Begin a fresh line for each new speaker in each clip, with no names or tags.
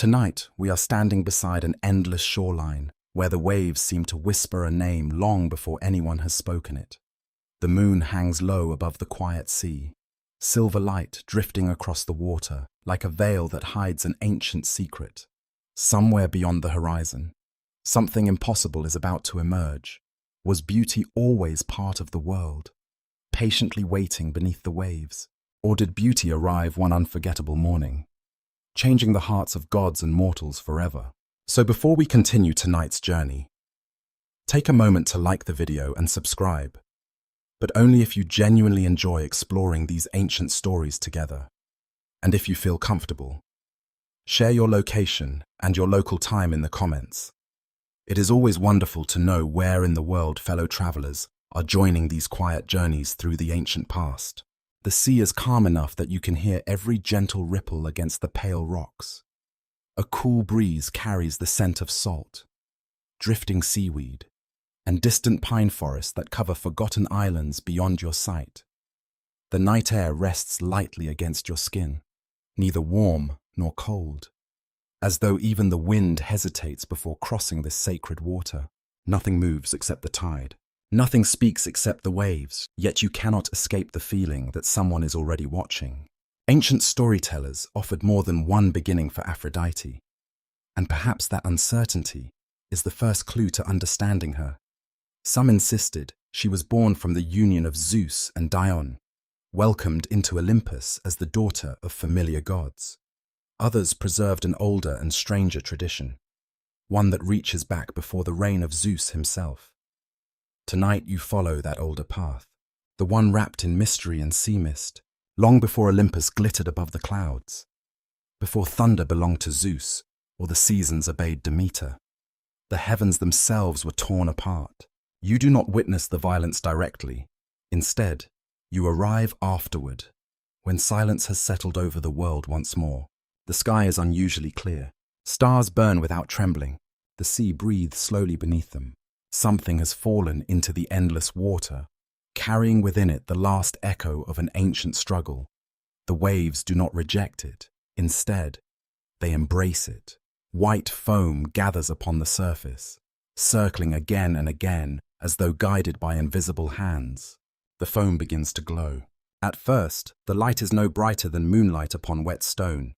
Tonight, we are standing beside an endless shoreline, where the waves seem to whisper a name long before anyone has spoken it. The moon hangs low above the quiet sea, silver light drifting across the water like a veil that hides an ancient secret. Somewhere beyond the horizon, something impossible is about to emerge. Was beauty always part of the world, patiently waiting beneath the waves? Or did beauty arrive one unforgettable morning, changing the hearts of gods and mortals forever? So before we continue tonight's journey, take a moment to like the video and subscribe, but only if you genuinely enjoy exploring these ancient stories together. And if you feel comfortable, share your location and your local time in the comments. It is always wonderful to know where in the world fellow travelers are joining these quiet journeys through the ancient past. The sea is calm enough that you can hear every gentle ripple against the pale rocks. A cool breeze carries the scent of salt, drifting seaweed, and distant pine forests that cover forgotten islands beyond your sight. The night air rests lightly against your skin, neither warm nor cold, as though even the wind hesitates before crossing this sacred water. Nothing moves except the tide. Nothing speaks except the waves, yet you cannot escape the feeling that someone is already watching. Ancient storytellers offered more than one beginning for Aphrodite, and perhaps that uncertainty is the first clue to understanding her. Some insisted she was born from the union of Zeus and Dione, welcomed into Olympus as the daughter of familiar gods. Others preserved an older and stranger tradition, one that reaches back before the reign of Zeus himself. Tonight you follow that older path, the one wrapped in mystery and sea mist, long before Olympus glittered above the clouds, before thunder belonged to Zeus or the seasons obeyed Demeter. The heavens themselves were torn apart. You do not witness the violence directly. Instead, you arrive afterward, when silence has settled over the world once more. The sky is unusually clear. Stars burn without trembling. The sea breathes slowly beneath them. Something has fallen into the endless water, carrying within it the last echo of an ancient struggle. The waves do not reject it. Instead, they embrace it. White foam gathers upon the surface, circling again and again as though guided by invisible hands. The foam begins to glow. At first, the light is no brighter than moonlight upon wet stone.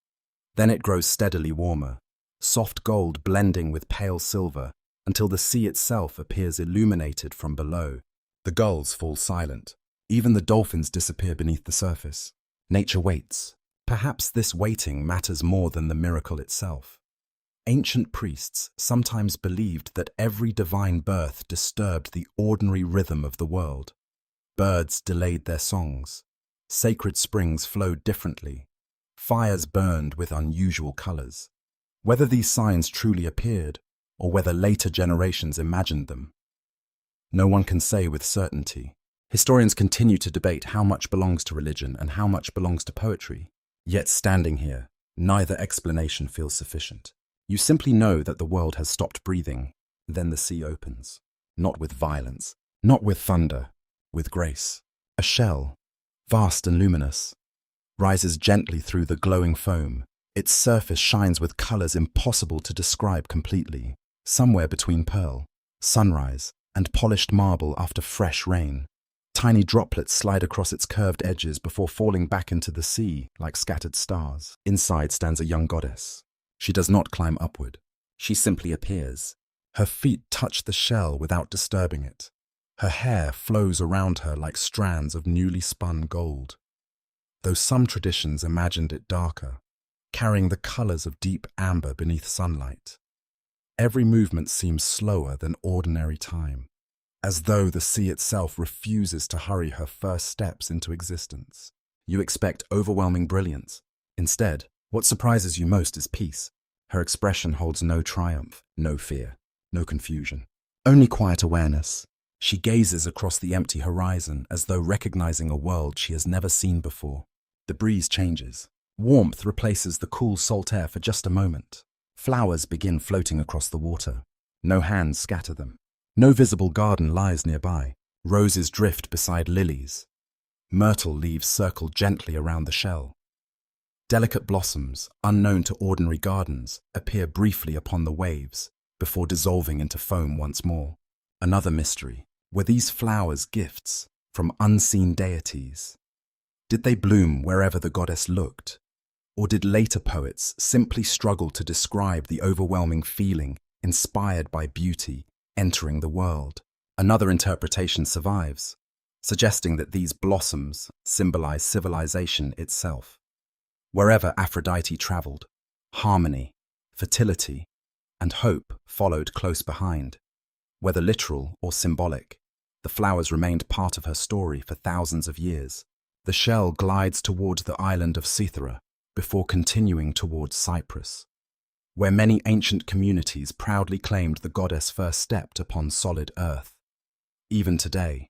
Then it grows steadily warmer, soft gold blending with pale silver, until the sea itself appears illuminated from below. The gulls fall silent. Even the dolphins disappear beneath the surface. Nature waits. Perhaps this waiting matters more than the miracle itself. Ancient priests sometimes believed that every divine birth disturbed the ordinary rhythm of the world. Birds delayed their songs. Sacred springs flowed differently. Fires burned with unusual colors. Whether these signs truly appeared, or whether later generations imagined them, no one can say with certainty. Historians continue to debate how much belongs to religion and how much belongs to poetry. Yet standing here, neither explanation feels sufficient. You simply know that the world has stopped breathing. Then the sea opens. Not with violence, not with thunder, with grace. A shell, vast and luminous, rises gently through the glowing foam. Its surface shines with colors impossible to describe completely. Somewhere between pearl, sunrise, and polished marble after fresh rain. Tiny droplets slide across its curved edges before falling back into the sea like scattered stars. Inside stands a young goddess. She does not climb upward. She simply appears. Her feet touch the shell without disturbing it. Her hair flows around her like strands of newly spun gold, though some traditions imagined it darker, carrying the colors of deep amber beneath sunlight. Every movement seems slower than ordinary time, as though the sea itself refuses to hurry her first steps into existence. You expect overwhelming brilliance. Instead, what surprises you most is peace. Her expression holds no triumph, no fear, no confusion, only quiet awareness. She gazes across the empty horizon as though recognizing a world she has never seen before. The breeze changes. Warmth replaces the cool salt air for just a moment. Flowers begin floating across the water. No hands scatter them. No visible garden lies nearby. Roses drift beside lilies. Myrtle leaves circle gently around the shell. Delicate blossoms, unknown to ordinary gardens, appear briefly upon the waves before dissolving into foam once more. Another mystery. Were these flowers gifts from unseen deities? Did they bloom wherever the goddess looked? Or did later poets simply struggle to describe the overwhelming feeling inspired by beauty entering the world? Another interpretation survives, suggesting that these blossoms symbolize civilization itself. Wherever Aphrodite traveled, harmony, fertility, and hope followed close behind. Whether literal or symbolic, the flowers remained part of her story for thousands of years. The shell glides towards the island of Cythera before continuing towards Cyprus, where many ancient communities proudly claimed the goddess first stepped upon solid earth. Even today,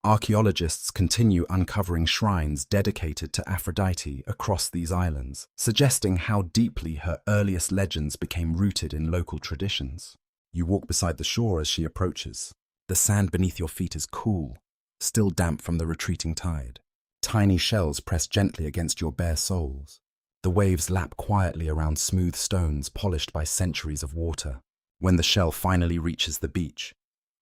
archaeologists continue uncovering shrines dedicated to Aphrodite across these islands, suggesting how deeply her earliest legends became rooted in local traditions. You walk beside the shore as she approaches. The sand beneath your feet is cool, still damp from the retreating tide. Tiny shells press gently against your bare soles. The waves lap quietly around smooth stones polished by centuries of water. When the shell finally reaches the beach,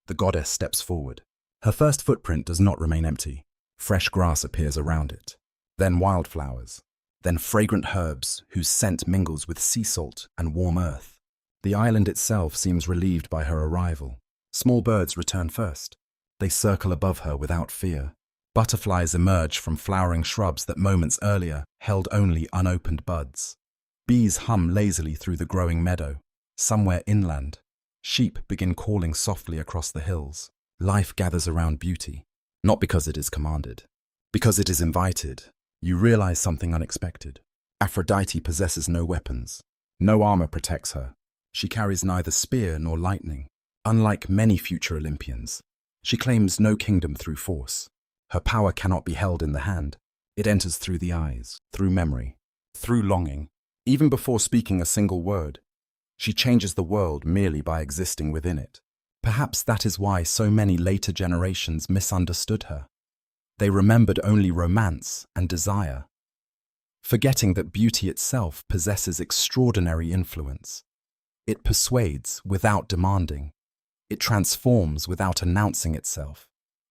the goddess steps forward. Her first footprint does not remain empty. Fresh grass appears around it, then wildflowers, then fragrant herbs whose scent mingles with sea salt and warm earth. The island itself seems relieved by her arrival. Small birds return first. They circle above her without fear. Butterflies emerge from flowering shrubs that moments earlier held only unopened buds. Bees hum lazily through the growing meadow. Somewhere inland, sheep begin calling softly across the hills. Life gathers around beauty, not because it is commanded, because it is invited. You realize something unexpected. Aphrodite possesses no weapons. No armor protects her. She carries neither spear nor lightning. Unlike many future Olympians, she claims no kingdom through force. Her power cannot be held in the hand. It enters through the eyes, through memory, through longing. Even before speaking a single word, she changes the world merely by existing within it. Perhaps that is why so many later generations misunderstood her. They remembered only romance and desire, forgetting that beauty itself possesses extraordinary influence. It persuades without demanding. It transforms without announcing itself.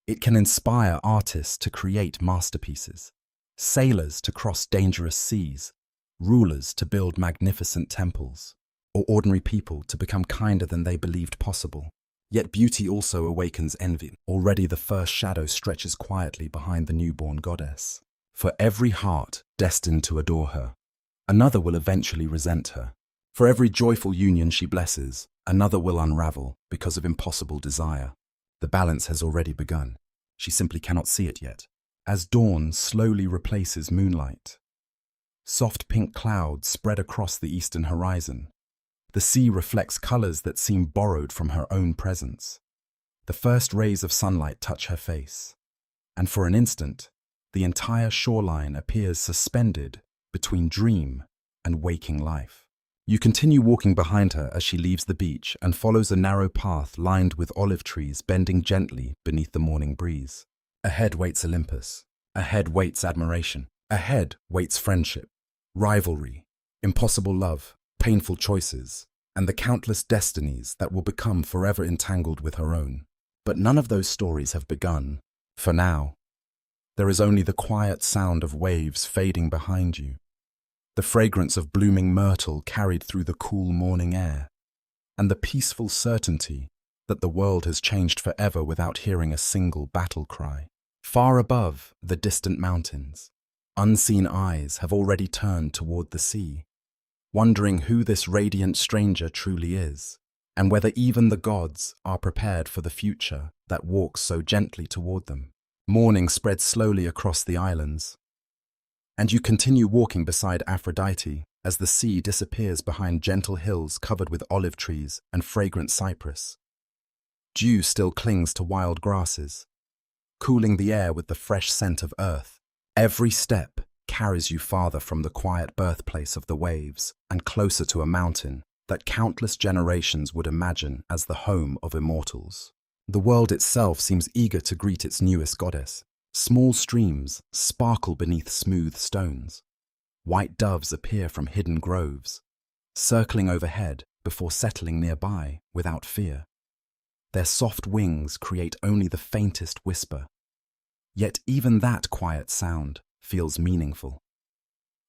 It can inspire artists to create masterpieces, sailors to cross dangerous seas, rulers to build magnificent temples, or ordinary people to become kinder than they believed possible. Yet beauty also awakens envy. Already the first shadow stretches quietly behind the newborn goddess. For every heart destined to adore her, another will eventually resent her. For every joyful union she blesses, another will unravel because of impossible desire. The balance has already begun. She simply cannot see it yet. As dawn slowly replaces moonlight, soft pink clouds spread across the eastern horizon. The sea reflects colors that seem borrowed from her own presence. The first rays of sunlight touch her face, and for an instant, the entire shoreline appears suspended between dream and waking life. You continue walking behind her as she leaves the beach and follows a narrow path lined with olive trees bending gently beneath the morning breeze. Ahead waits Olympus. Ahead waits admiration. Ahead waits friendship, rivalry, impossible love, painful choices, and the countless destinies that will become forever entangled with her own. But none of those stories have begun. For now, there is only the quiet sound of waves fading behind you, the fragrance of blooming myrtle carried through the cool morning air, and the peaceful certainty that the world has changed forever without hearing a single battle cry. Far above the distant mountains, unseen eyes have already turned toward the sea, wondering who this radiant stranger truly is, and whether even the gods are prepared for the future that walks so gently toward them. Morning spreads slowly across the islands, and you continue walking beside Aphrodite as the sea disappears behind gentle hills covered with olive trees and fragrant cypress. Dew still clings to wild grasses, cooling the air with the fresh scent of earth. Every step carries you farther from the quiet birthplace of the waves and closer to a mountain that countless generations would imagine as the home of immortals. The world itself seems eager to greet its newest goddess. Small streams sparkle beneath smooth stones. White doves appear from hidden groves, circling overhead before settling nearby without fear. Their soft wings create only the faintest whisper, yet even that quiet sound feels meaningful.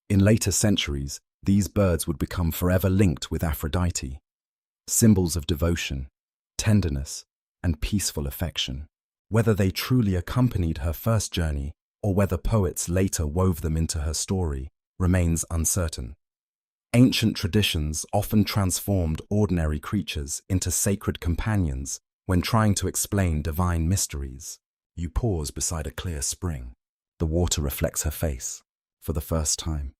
In later centuries, these birds would become forever linked with Aphrodite, symbols of devotion, tenderness, and peaceful affection. Whether they truly accompanied her first journey or whether poets later wove them into her story remains uncertain. Ancient traditions often transformed ordinary creatures into sacred companions when trying to explain divine mysteries. You pause beside a clear spring. The water reflects her face. For the first time,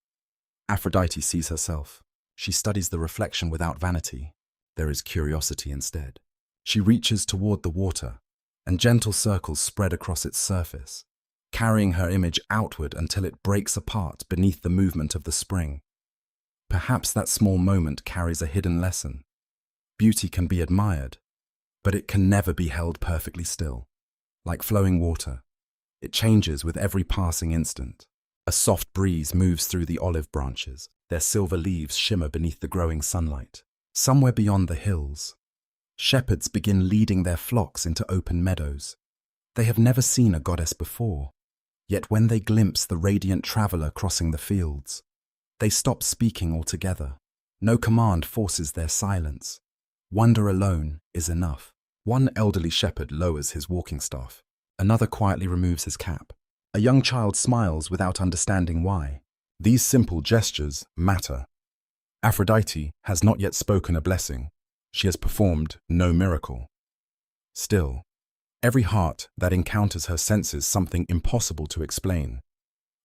Aphrodite sees herself. She studies the reflection without vanity. There is curiosity instead. She reaches toward the water, and gentle circles spread across its surface, carrying her image outward until it breaks apart beneath the movement of the spring. Perhaps that small moment carries a hidden lesson. Beauty can be admired, but it can never be held perfectly still. Like flowing water, it changes with every passing instant. A soft breeze moves through the olive branches. Their silver leaves shimmer beneath the growing sunlight. Somewhere beyond the hills, shepherds begin leading their flocks into open meadows. They have never seen a goddess before, yet when they glimpse the radiant traveler crossing the fields, they stop speaking altogether. No command forces their silence. Wonder alone is enough. One elderly shepherd lowers his walking staff. Another quietly removes his cap. A young child smiles without understanding why. These simple gestures matter. Aphrodite has not yet spoken a blessing. She has performed no miracle. Still, every heart that encounters her senses something impossible to explain.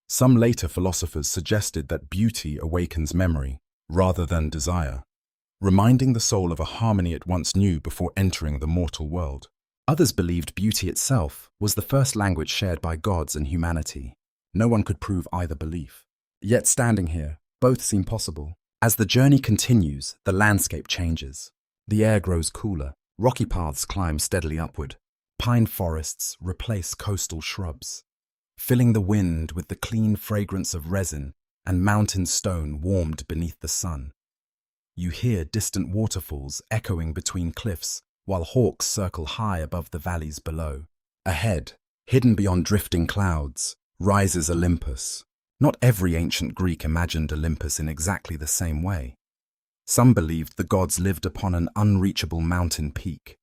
Some later philosophers suggested that beauty awakens memory rather than desire, reminding the soul of a harmony it once knew before entering the mortal world. Others believed beauty itself was the first language shared by gods and humanity. No one could prove either belief. Yet standing here, both seem possible. As the journey continues, the landscape changes. The air grows cooler. Rocky paths climb steadily upward. Pine forests replace coastal shrubs, filling the wind with the clean fragrance of resin and mountain stone warmed beneath the sun. You hear distant waterfalls echoing between cliffs, while hawks circle high above the valleys below. Ahead, hidden beyond drifting clouds, rises Olympus. Not every ancient Greek imagined Olympus in exactly the same way. Some believed the gods lived upon an unreachable mountain peak.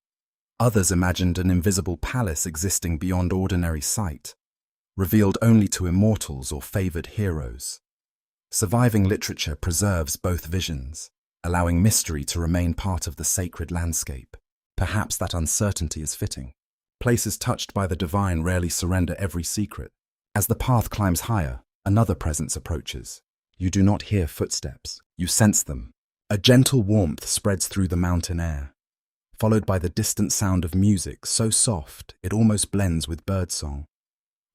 Others imagined an invisible palace existing beyond ordinary sight, revealed only to immortals or favored heroes. Surviving literature preserves both visions, allowing mystery to remain part of the sacred landscape. Perhaps that uncertainty is fitting. Places touched by the divine rarely surrender every secret. As the path climbs higher, another presence approaches. You do not hear footsteps, you sense them. A gentle warmth spreads through the mountain air, followed by the distant sound of music so soft it almost blends with birdsong.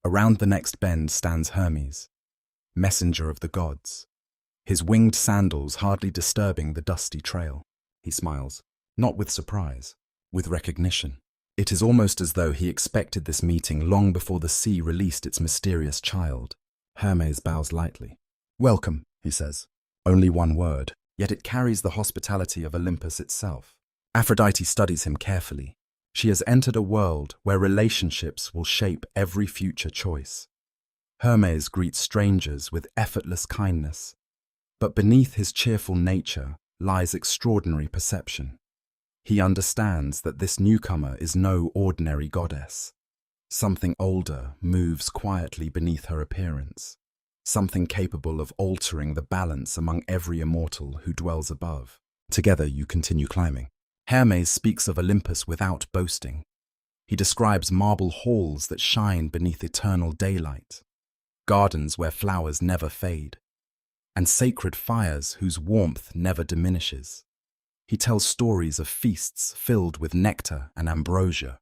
Around the next bend stands Hermes, messenger of the gods, his winged sandals hardly disturbing the dusty trail. He smiles, not with surprise, with recognition. It is almost as though he expected this meeting long before the sea released its mysterious child. Hermes bows lightly. "Welcome," he says. Only one word, yet it carries the hospitality of Olympus itself. Aphrodite studies him carefully. She has entered a world where relationships will shape every future choice. Hermes greets strangers with effortless kindness, but beneath his cheerful nature lies extraordinary perception. He understands that this newcomer is no ordinary goddess. Something older moves quietly beneath her appearance, something capable of altering the balance among every immortal who dwells above. Together you continue climbing. Hermes speaks of Olympus without boasting. He describes marble halls that shine beneath eternal daylight, gardens where flowers never fade, and sacred fires whose warmth never diminishes. He tells stories of feasts filled with nectar and ambrosia,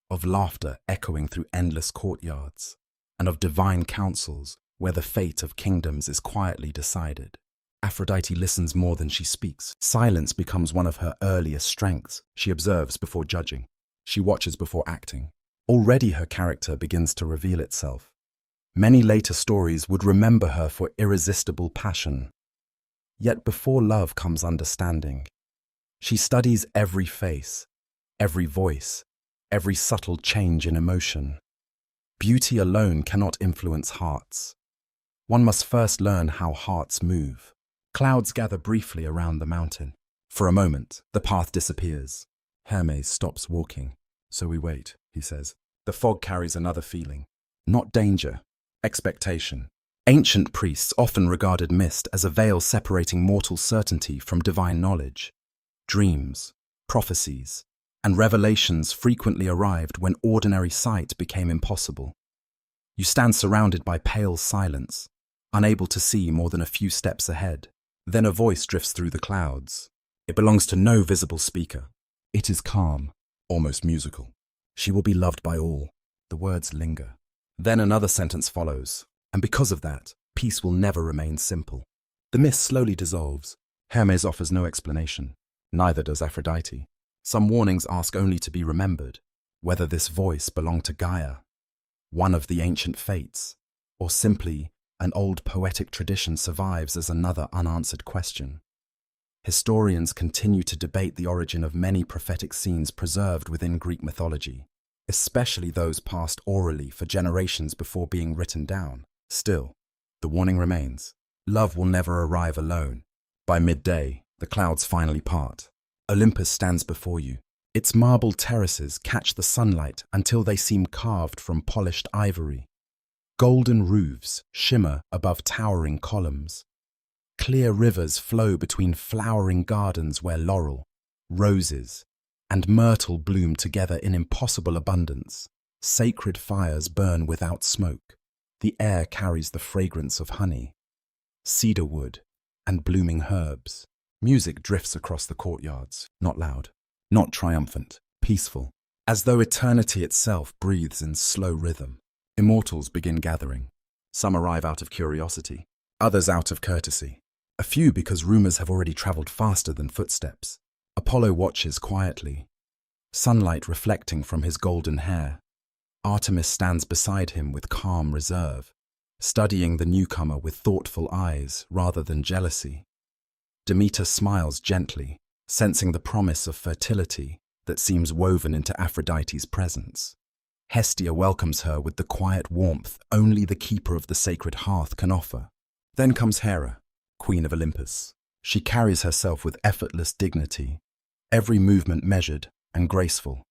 of laughter echoing through endless courtyards, and of divine councils where the fate of kingdoms is quietly decided. Aphrodite listens more than she speaks. Silence becomes one of her earliest strengths. She observes before judging. She watches before acting. Already her character begins to reveal itself. Many later stories would remember her for irresistible passion. Yet before love comes understanding. She studies every face, every voice, every subtle change in emotion. Beauty alone cannot influence hearts. One must first learn how hearts move. Clouds gather briefly around the mountain. For a moment, the path disappears. Hermes stops walking. So we wait, he says. The fog carries another feeling. Not danger, expectation. Ancient priests often regarded mist as a veil separating mortal certainty from divine knowledge. Dreams, prophecies, and revelations frequently arrived when ordinary sight became impossible. You stand surrounded by pale silence, unable to see more than a few steps ahead. Then a voice drifts through the clouds. It belongs to no visible speaker. It is calm, almost musical. She will be loved by all. The words linger. Then another sentence follows. And because of that, peace will never remain simple. The mist slowly dissolves. Hermes offers no explanation. Neither does Aphrodite. Some warnings ask only to be remembered, whether this voice belonged to Gaia, one of the ancient fates, or simply an old poetic tradition survives as another unanswered question. Historians continue to debate the origin of many prophetic scenes preserved within Greek mythology, especially those passed orally for generations before being written down. Still, the warning remains. Love will never arrive alone. By midday, the clouds finally part. Olympus stands before you. Its marble terraces catch the sunlight until they seem carved from polished ivory. Golden roofs shimmer above towering columns. Clear rivers flow between flowering gardens where laurel, roses, and myrtle bloom together in impossible abundance. Sacred fires burn without smoke. The air carries the fragrance of honey, cedar wood, and blooming herbs. Music drifts across the courtyards, not loud, not triumphant, peaceful, as though eternity itself breathes in slow rhythm. Immortals begin gathering. Some arrive out of curiosity, others out of courtesy. A few because rumors have already traveled faster than footsteps. Apollo watches quietly, sunlight reflecting from his golden hair. Artemis stands beside him with calm reserve, studying the newcomer with thoughtful eyes rather than jealousy. Demeter smiles gently, sensing the promise of fertility that seems woven into Aphrodite's presence. Hestia welcomes her with the quiet warmth only the keeper of the sacred hearth can offer. Then comes Hera, queen of Olympus. She carries herself with effortless dignity, every movement measured and graceful.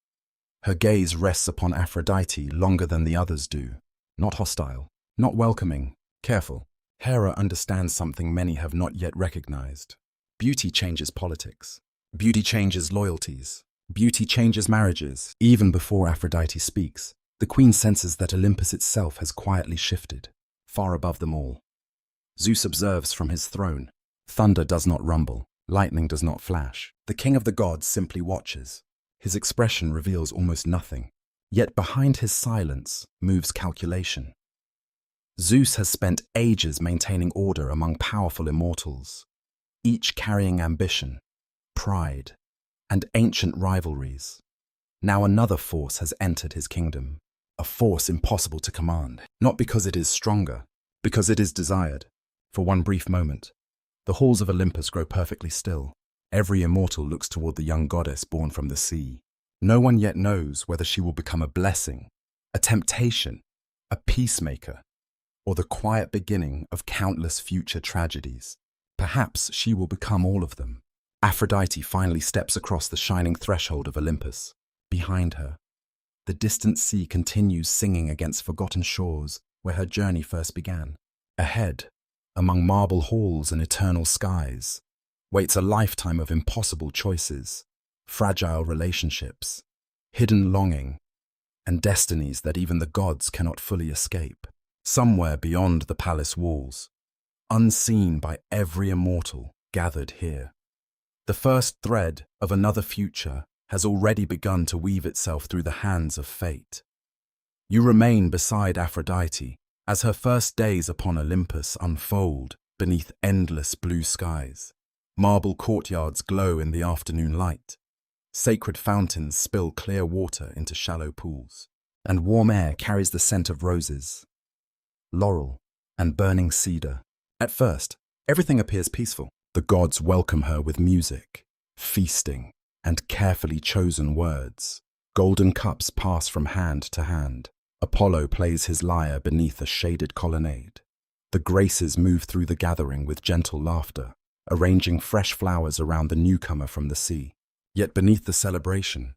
Her gaze rests upon Aphrodite longer than the others do. Not hostile, not welcoming, careful. Hera understands something many have not yet recognized. Beauty changes politics. Beauty changes loyalties. Beauty changes marriages. Even before Aphrodite speaks, the queen senses that Olympus itself has quietly shifted, far above them all. Zeus observes from his throne. Thunder does not rumble. Lightning does not flash. The king of the gods simply watches. His expression reveals almost nothing. Yet behind his silence moves calculation. Zeus has spent ages maintaining order among powerful immortals, each carrying ambition, pride, and ancient rivalries. Now another force has entered his kingdom, a force impossible to command, not because it is stronger, because it is desired. For one brief moment, the halls of Olympus grow perfectly still. Every immortal looks toward the young goddess born from the sea. No one yet knows whether she will become a blessing, a temptation, a peacemaker, or the quiet beginning of countless future tragedies. Perhaps she will become all of them. Aphrodite finally steps across the shining threshold of Olympus. Behind her, the distant sea continues singing against forgotten shores where her journey first began. Ahead, among marble halls and eternal skies, waits a lifetime of impossible choices, fragile relationships, hidden longing, and destinies that even the gods cannot fully escape. Somewhere beyond the palace walls, unseen by every immortal gathered here, the first thread of another future has already begun to weave itself through the hands of fate. You remain beside Aphrodite as her first days upon Olympus unfold beneath endless blue skies. Marble courtyards glow in the afternoon light. Sacred fountains spill clear water into shallow pools, and warm air carries the scent of roses. laurel, and burning cedar. At first, everything appears peaceful. The gods welcome her with music, feasting, and carefully chosen words. Golden cups pass from hand to hand. Apollo plays his lyre beneath a shaded colonnade. The Graces move through the gathering with gentle laughter, arranging fresh flowers around the newcomer from the sea. Yet beneath the celebration,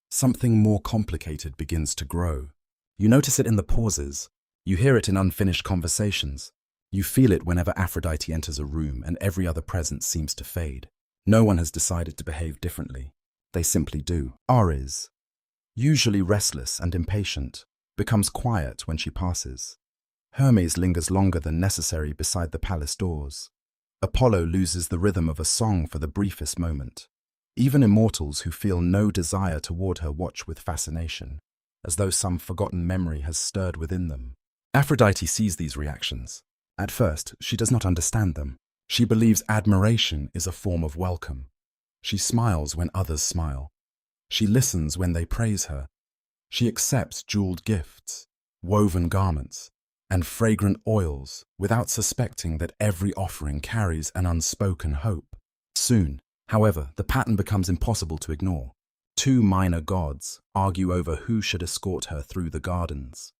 something more complicated begins to grow. You notice it in the pauses. You hear it in unfinished conversations. You feel it whenever Aphrodite enters a room and every other presence seems to fade. No one has decided to behave differently. They simply do. Ares, usually restless and impatient, becomes quiet when she passes. Hermes lingers longer than necessary beside the palace doors. Apollo loses the rhythm of a song for the briefest moment. Even immortals who feel no desire toward her watch with fascination, as though some forgotten memory has stirred within them. Aphrodite sees these reactions. At first, she does not understand them. She believes admiration is a form of welcome. She smiles when others smile. She listens when they praise her. She accepts jeweled gifts, woven garments, and fragrant oils without suspecting that every offering carries an unspoken hope. Soon, however, the pattern becomes impossible to ignore. Two minor gods argue over who should escort her through the gardens.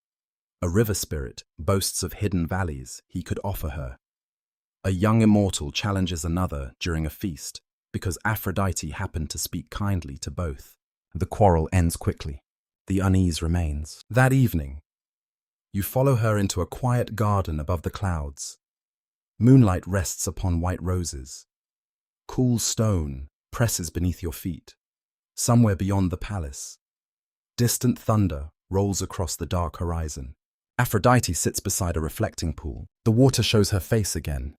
A river spirit boasts of hidden valleys he could offer her. A young immortal challenges another during a feast because Aphrodite happened to speak kindly to both. The quarrel ends quickly. The unease remains. That evening, you follow her into a quiet garden above the clouds. Moonlight rests upon white roses. Cool stone presses beneath your feet. Somewhere beyond the palace, distant thunder rolls across the dark horizon. Aphrodite sits beside a reflecting pool. The water shows her face again,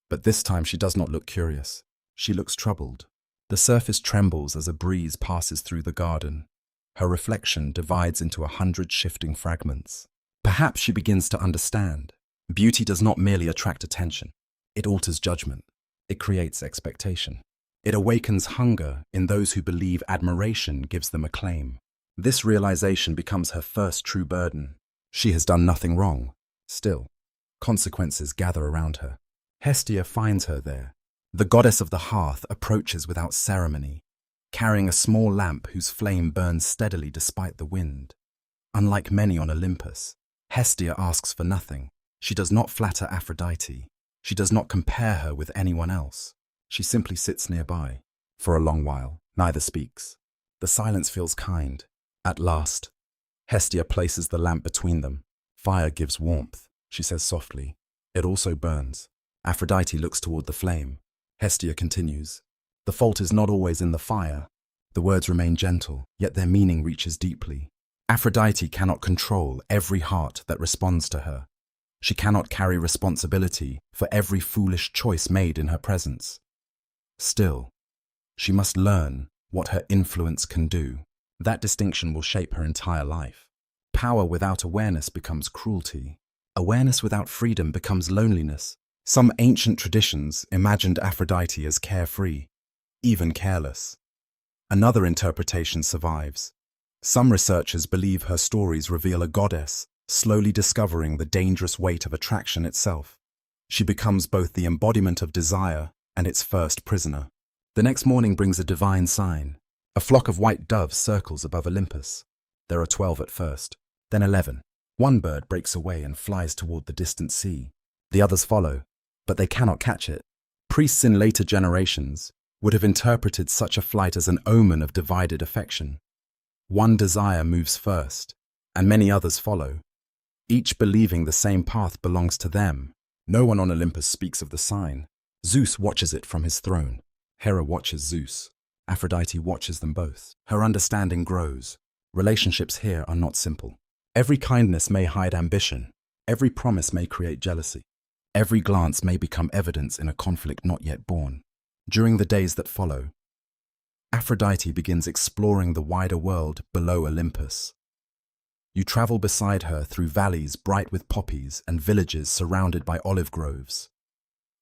but this time she does not look curious. She looks troubled. The surface trembles as a breeze passes through the garden. Her reflection divides into 100 shifting fragments. Perhaps she begins to understand. Beauty does not merely attract attention. It alters judgment. It creates expectation. It awakens hunger in those who believe admiration gives them acclaim. This realization becomes her first true burden. She has done nothing wrong. Still, consequences gather around her. Hestia finds her there. The goddess of the hearth approaches without ceremony, carrying a small lamp whose flame burns steadily despite the wind. Unlike many on Olympus, Hestia asks for nothing. She does not flatter Aphrodite. She does not compare her with anyone else. She simply sits nearby. For a long while, neither speaks. The silence feels kind. At last, Hestia places the lamp between them. Fire gives warmth, she says softly. It also burns. Aphrodite looks toward the flame. Hestia continues. The fault is not always in the fire. The words remain gentle, yet their meaning reaches deeply. Aphrodite cannot control every heart that responds to her. She cannot carry responsibility for every foolish choice made in her presence. Still, she must learn what her influence can do. That distinction will shape her entire life. Power without awareness becomes cruelty. Awareness without freedom becomes loneliness. Some ancient traditions imagined Aphrodite as carefree, even careless. Another interpretation survives. Some researchers believe her stories reveal a goddess slowly discovering the dangerous weight of attraction itself. She becomes both the embodiment of desire and its first prisoner. The next morning brings a divine sign. A flock of white doves circles above Olympus. There are 12 at first, then 11. One bird breaks away and flies toward the distant sea. The others follow, but they cannot catch it. Priests in later generations would have interpreted such a flight as an omen of divided affection. One desire moves first, and many others follow, each believing the same path belongs to them. No one on Olympus speaks of the sign. Zeus watches it from his throne. Hera watches Zeus. Aphrodite watches them both. Her understanding grows. Relationships here are not simple. Every kindness may hide ambition. Every promise may create jealousy. Every glance may become evidence in a conflict not yet born. During the days that follow, Aphrodite begins exploring the wider world below Olympus. You travel beside her through valleys bright with poppies and villages surrounded by olive groves.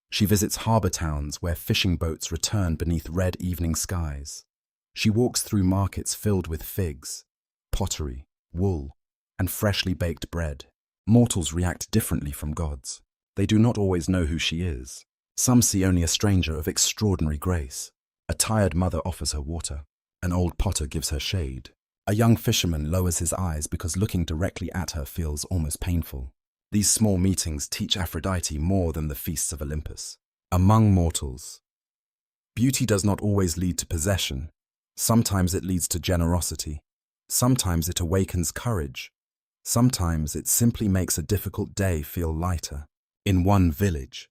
She visits harbor towns where fishing boats return beneath red evening skies. She walks through markets filled with figs, pottery, wool, and freshly baked bread. Mortals react differently from gods. They do not always know who she is. Some see only a stranger of extraordinary grace. A tired mother offers her water. An old potter gives her shade. A young fisherman lowers his eyes because looking directly at her feels almost painful. These small meetings teach Aphrodite more than the feasts of Olympus. Among mortals, beauty does not always lead to possession. Sometimes it leads to generosity. Sometimes it awakens courage. Sometimes it simply makes a difficult day feel lighter. In one village,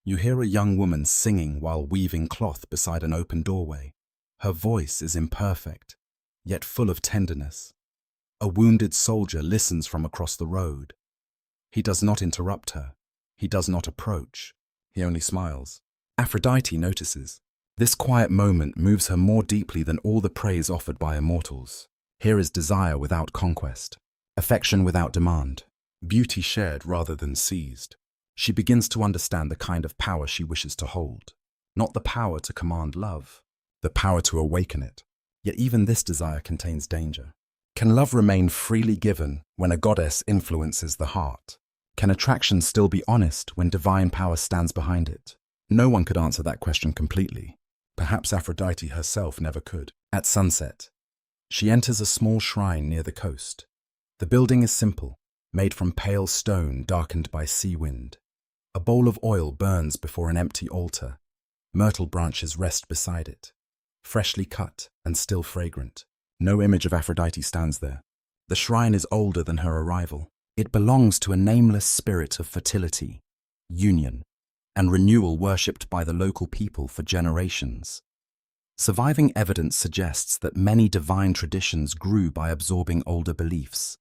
you hear a young woman singing while weaving cloth beside an open doorway. Her voice is imperfect, yet full of tenderness. A wounded soldier listens from across the road. He does not interrupt her. He does not approach. He only smiles. Aphrodite notices. This quiet moment moves her more deeply than all the praise offered by immortals. Here is desire without conquest, affection without demand, beauty shared rather than seized. She begins to understand the kind of power she wishes to hold. Not the power to command love, the power to awaken it. Yet even this desire contains danger. Can love remain freely given when a goddess influences the heart? Can attraction still be honest when divine power stands behind it? No one could answer that question completely. Perhaps Aphrodite herself never could. At sunset, she enters a small shrine near the coast. The building is simple, made from pale stone darkened by sea wind. A bowl of oil burns before an empty altar. Myrtle branches rest beside it, freshly cut and still fragrant. No image of Aphrodite stands there. The shrine is older than her arrival. It belongs to a nameless spirit of fertility, union, and renewal worshipped by the local people for generations. Surviving evidence suggests that many divine traditions grew by absorbing older beliefs,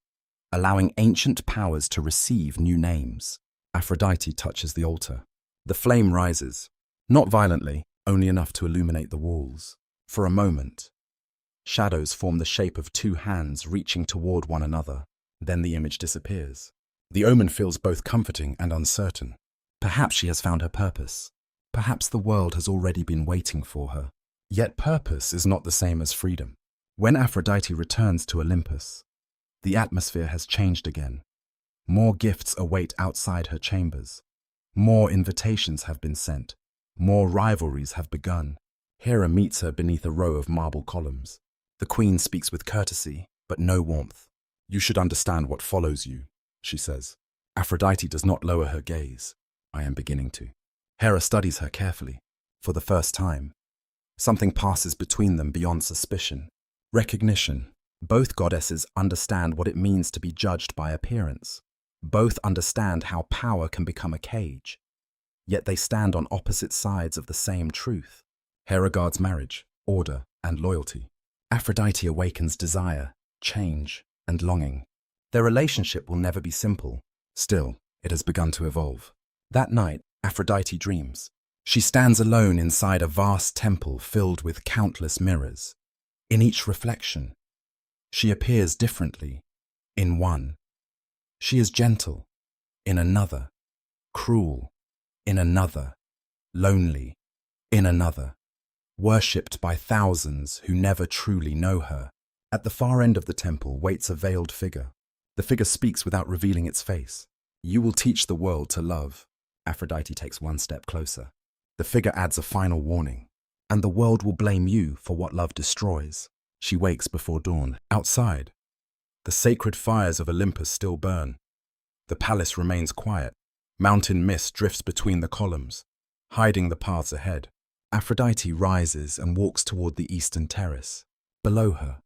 allowing ancient powers to receive new names. Aphrodite touches the altar. The flame rises, not violently, only enough to illuminate the walls. For a moment, shadows form the shape of two hands reaching toward one another. Then the image disappears. The omen feels both comforting and uncertain. Perhaps she has found her purpose. Perhaps the world has already been waiting for her. Yet purpose is not the same as freedom. When Aphrodite returns to Olympus, the atmosphere has changed again. More gifts await outside her chambers. More invitations have been sent. More rivalries have begun. Hera meets her beneath a row of marble columns. The queen speaks with courtesy, but no warmth. "You should understand what follows you," she says. Aphrodite does not lower her gaze. "I am beginning to." Hera studies her carefully. For the first time, something passes between them beyond suspicion. Recognition. Both goddesses understand what it means to be judged by appearance. Both understand how power can become a cage. Yet they stand on opposite sides of the same truth. Hera guards marriage, order, and loyalty. Aphrodite awakens desire, change, and longing. Their relationship will never be simple. Still, it has begun to evolve. That night, Aphrodite dreams. She stands alone inside a vast temple filled with countless mirrors. In each reflection, she appears differently. In one, she is gentle. In another, cruel. In another, lonely. In another, worshipped by thousands who never truly know her. At the far end of the temple waits a veiled figure. The figure speaks without revealing its face. "You will teach the world to love." Aphrodite takes one step closer. The figure adds a final warning. "And the world will blame you for what love destroys." She wakes before dawn. Outside, the sacred fires of Olympus still burn. The palace remains quiet. Mountain mist drifts between the columns, hiding the paths ahead. Aphrodite rises and walks toward the eastern terrace. Below her,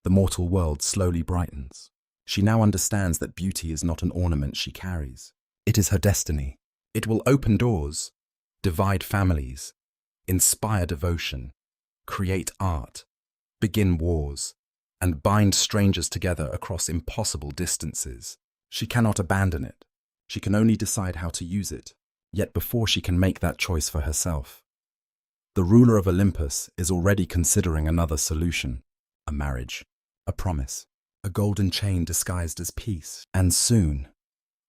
the mortal world slowly brightens. She now understands that beauty is not an ornament she carries. It is her destiny. It will open doors, divide families, inspire devotion, create art, begin wars, and bind strangers together across impossible distances. She cannot abandon it. She can only decide how to use it. Yet before she can make that choice for herself, the ruler of Olympus is already considering another solution: a marriage, a promise, a golden chain disguised as peace. And soon,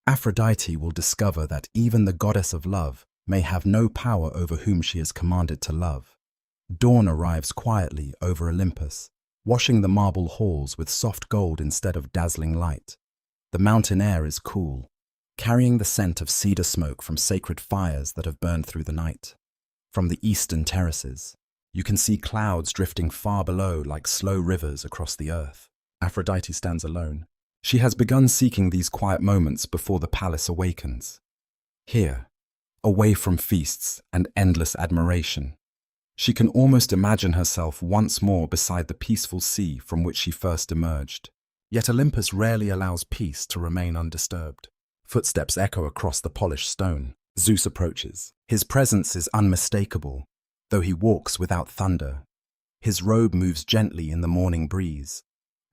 Aphrodite will discover that even the goddess of love may have no power over whom she is commanded to love. Dawn arrives quietly over Olympus, washing the marble halls with soft gold instead of dazzling light. The mountain air is cool, carrying the scent of cedar smoke from sacred fires that have burned through the night. From the eastern terraces, you can see clouds drifting far below like slow rivers across the earth. Aphrodite stands alone. She has begun seeking these quiet moments before the palace awakens. Here, away from feasts and endless admiration, she can almost imagine herself once more beside the peaceful sea from which she first emerged. Yet Olympus rarely allows peace to remain undisturbed. Footsteps echo across the polished stone. Zeus approaches. His presence is unmistakable, though he walks without thunder. His robe moves gently in the morning breeze,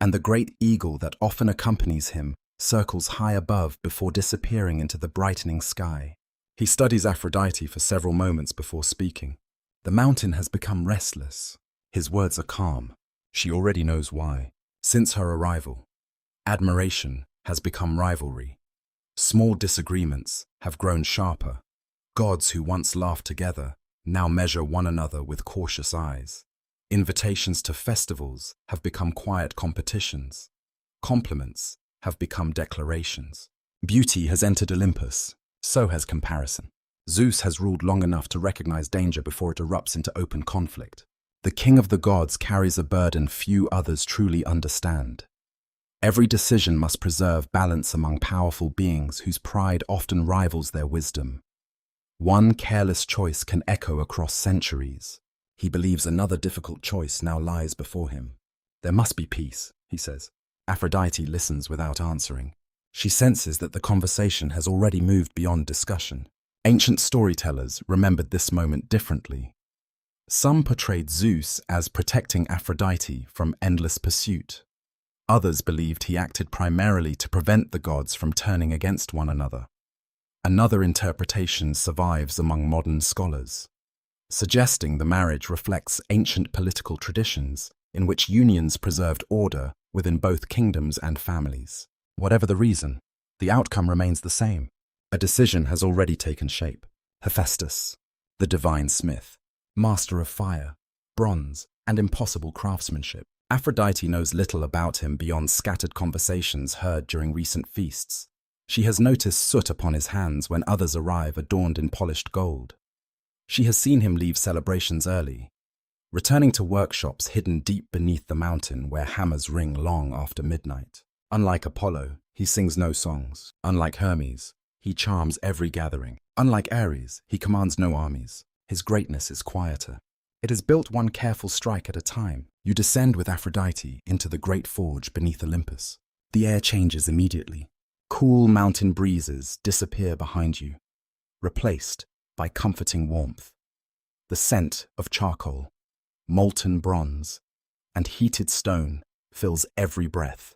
and the great eagle that often accompanies him circles high above before disappearing into the brightening sky. He studies Aphrodite for several moments before speaking. The mountain has become restless. His words are calm. She already knows why. Since her arrival, admiration has become rivalry. Small disagreements have grown sharper. Gods who once laughed together now measure one another with cautious eyes. Invitations to festivals have become quiet competitions. Compliments have become declarations. Beauty has entered Olympus, so has comparison. Zeus has ruled long enough to recognize danger before it erupts into open conflict. The king of the gods carries a burden few others truly understand. Every decision must preserve balance among powerful beings whose pride often rivals their wisdom. One careless choice can echo across centuries. He believes another difficult choice now lies before him. There must be peace, he says. Aphrodite listens without answering. She senses that the conversation has already moved beyond discussion. Ancient storytellers remembered this moment differently. Some portrayed Zeus as protecting Aphrodite from endless pursuit. Others believed he acted primarily to prevent the gods from turning against one another. Another interpretation survives among modern scholars, suggesting the marriage reflects ancient political traditions in which unions preserved order within both kingdoms and families. Whatever the reason, the outcome remains the same. A decision has already taken shape. Hephaestus, the divine smith, master of fire, bronze, and impossible craftsmanship. Aphrodite knows little about him beyond scattered conversations heard during recent feasts. She has noticed soot upon his hands when others arrive adorned in polished gold. She has seen him leave celebrations early, returning to workshops hidden deep beneath the mountain where hammers ring long after midnight. Unlike Apollo, he sings no songs. Unlike Hermes, he charms every gathering. Unlike Ares, he commands no armies. His greatness is quieter. It is built one careful strike at a time. You descend with Aphrodite into the great forge beneath Olympus. The air changes immediately. Cool mountain breezes disappear behind you, replaced by comforting warmth. The scent of charcoal, molten bronze, and heated stone fills every breath.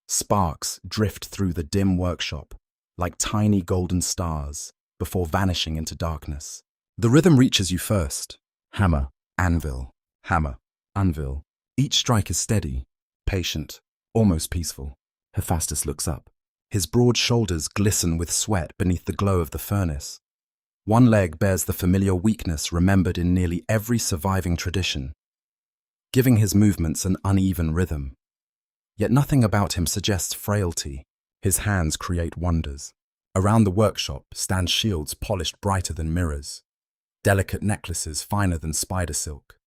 Sparks drift through the dim workshop like tiny golden stars before vanishing into darkness. The rhythm reaches you first. Hammer, anvil, hammer, anvil. Each strike is steady, patient, almost peaceful. Hephaestus looks up. His broad shoulders glisten with sweat beneath the glow of the furnace. One leg bears the familiar weakness remembered in nearly every surviving tradition, giving his movements an uneven rhythm. Yet nothing about him suggests frailty. His hands create wonders. Around the workshop stand shields polished brighter than mirrors, delicate necklaces finer than spider silk,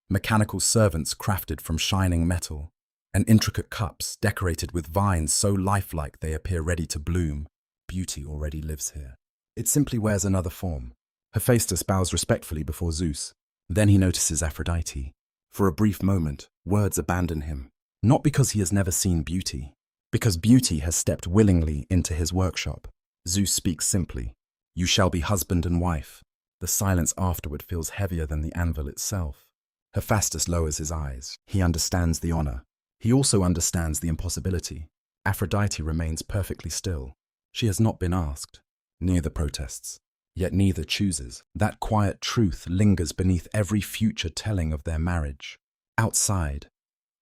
mechanical servants crafted from shining metal, and intricate cups decorated with vines so lifelike they appear ready to bloom. Beauty already lives here. It simply wears another form. Hephaestus bows respectfully before Zeus. Then he notices Aphrodite. For a brief moment, words abandon him. Not because he has never seen beauty, because beauty has stepped willingly into his workshop. Zeus speaks simply. You shall be husband and wife. The silence afterward feels heavier than the anvil itself. Hephaestus lowers his eyes. He understands the honor. He also understands the impossibility. Aphrodite remains perfectly still. She has not been asked. Neither protests. Yet neither chooses. That quiet truth lingers beneath every future telling of their marriage. Outside,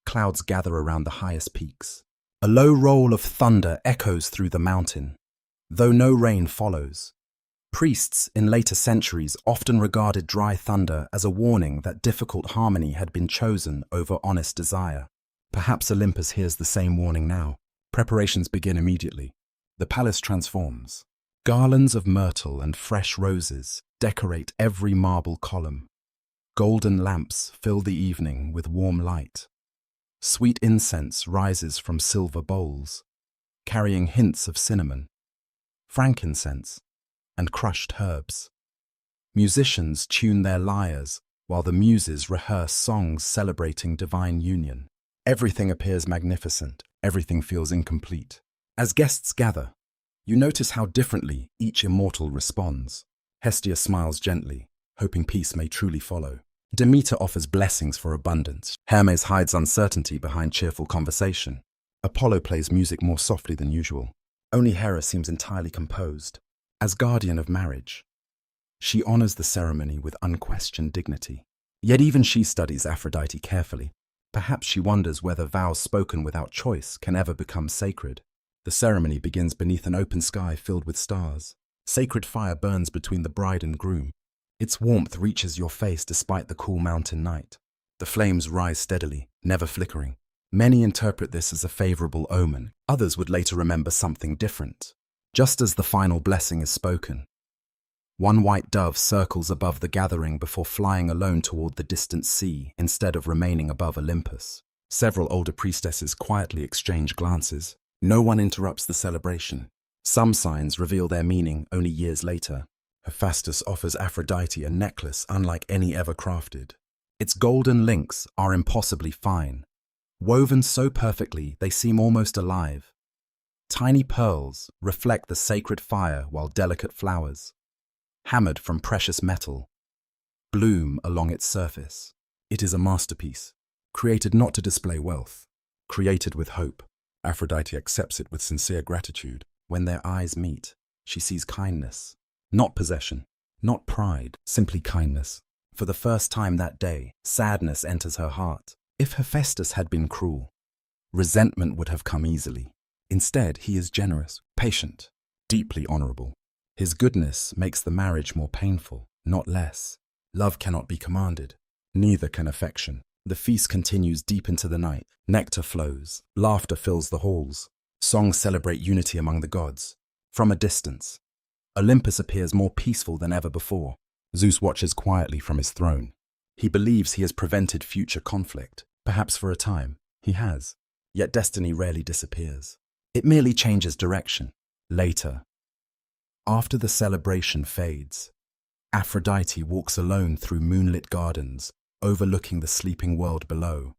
clouds gather around the highest peaks. A low roll of thunder echoes through the mountain, though no rain follows. Priests in later centuries often regarded dry thunder as a warning that difficult harmony had been chosen over honest desire. Perhaps Olympus hears the same warning now. Preparations begin immediately. The palace transforms. Garlands of myrtle and fresh roses decorate every marble column. Golden lamps fill the evening with warm light. Sweet incense rises from silver bowls, carrying hints of cinnamon, frankincense, and crushed herbs. Musicians tune their lyres while the muses rehearse songs celebrating divine union. Everything appears magnificent, everything feels incomplete. As guests gather, you notice how differently each immortal responds. Hestia smiles gently, hoping peace may truly follow. Demeter offers blessings for abundance. Hermes hides uncertainty behind cheerful conversation. Apollo plays music more softly than usual. Only Hera seems entirely composed. As guardian of marriage, she honors the ceremony with unquestioned dignity. Yet even she studies Aphrodite carefully. Perhaps she wonders whether vows spoken without choice can ever become sacred. The ceremony begins beneath an open sky filled with stars. Sacred fire burns between the bride and groom. Its warmth reaches your face despite the cool mountain night. The flames rise steadily, never flickering. Many interpret this as a favorable omen. Others would later remember something different. Just as the final blessing is spoken, one white dove circles above the gathering before flying alone toward the distant sea instead of remaining above Olympus. Several older priestesses quietly exchange glances. No one interrupts the celebration. Some signs reveal their meaning only years later. Hephaestus offers Aphrodite a necklace unlike any ever crafted. Its golden links are impossibly fine, woven so perfectly they seem almost alive. Tiny pearls reflect the sacred fire while delicate flowers, hammered from precious metal, bloom along its surface. It is a masterpiece, created not to display wealth, created with hope. Aphrodite accepts it with sincere gratitude. When their eyes meet, she sees kindness. Not possession, not pride, simply kindness. For the first time that day, sadness enters her heart. If Hephaestus had been cruel, resentment would have come easily. Instead, he is generous, patient, deeply honorable. His goodness makes the marriage more painful, not less. Love cannot be commanded, neither can affection. The feast continues deep into the night. Nectar flows, laughter fills the halls. Songs celebrate unity among the gods. From a distance, Olympus appears more peaceful than ever before. Zeus watches quietly from his throne. He believes he has prevented future conflict. Perhaps for a time, he has. Yet destiny rarely disappears. It merely changes direction. Later, after the celebration fades, Aphrodite walks alone through moonlit gardens, overlooking the sleeping world below.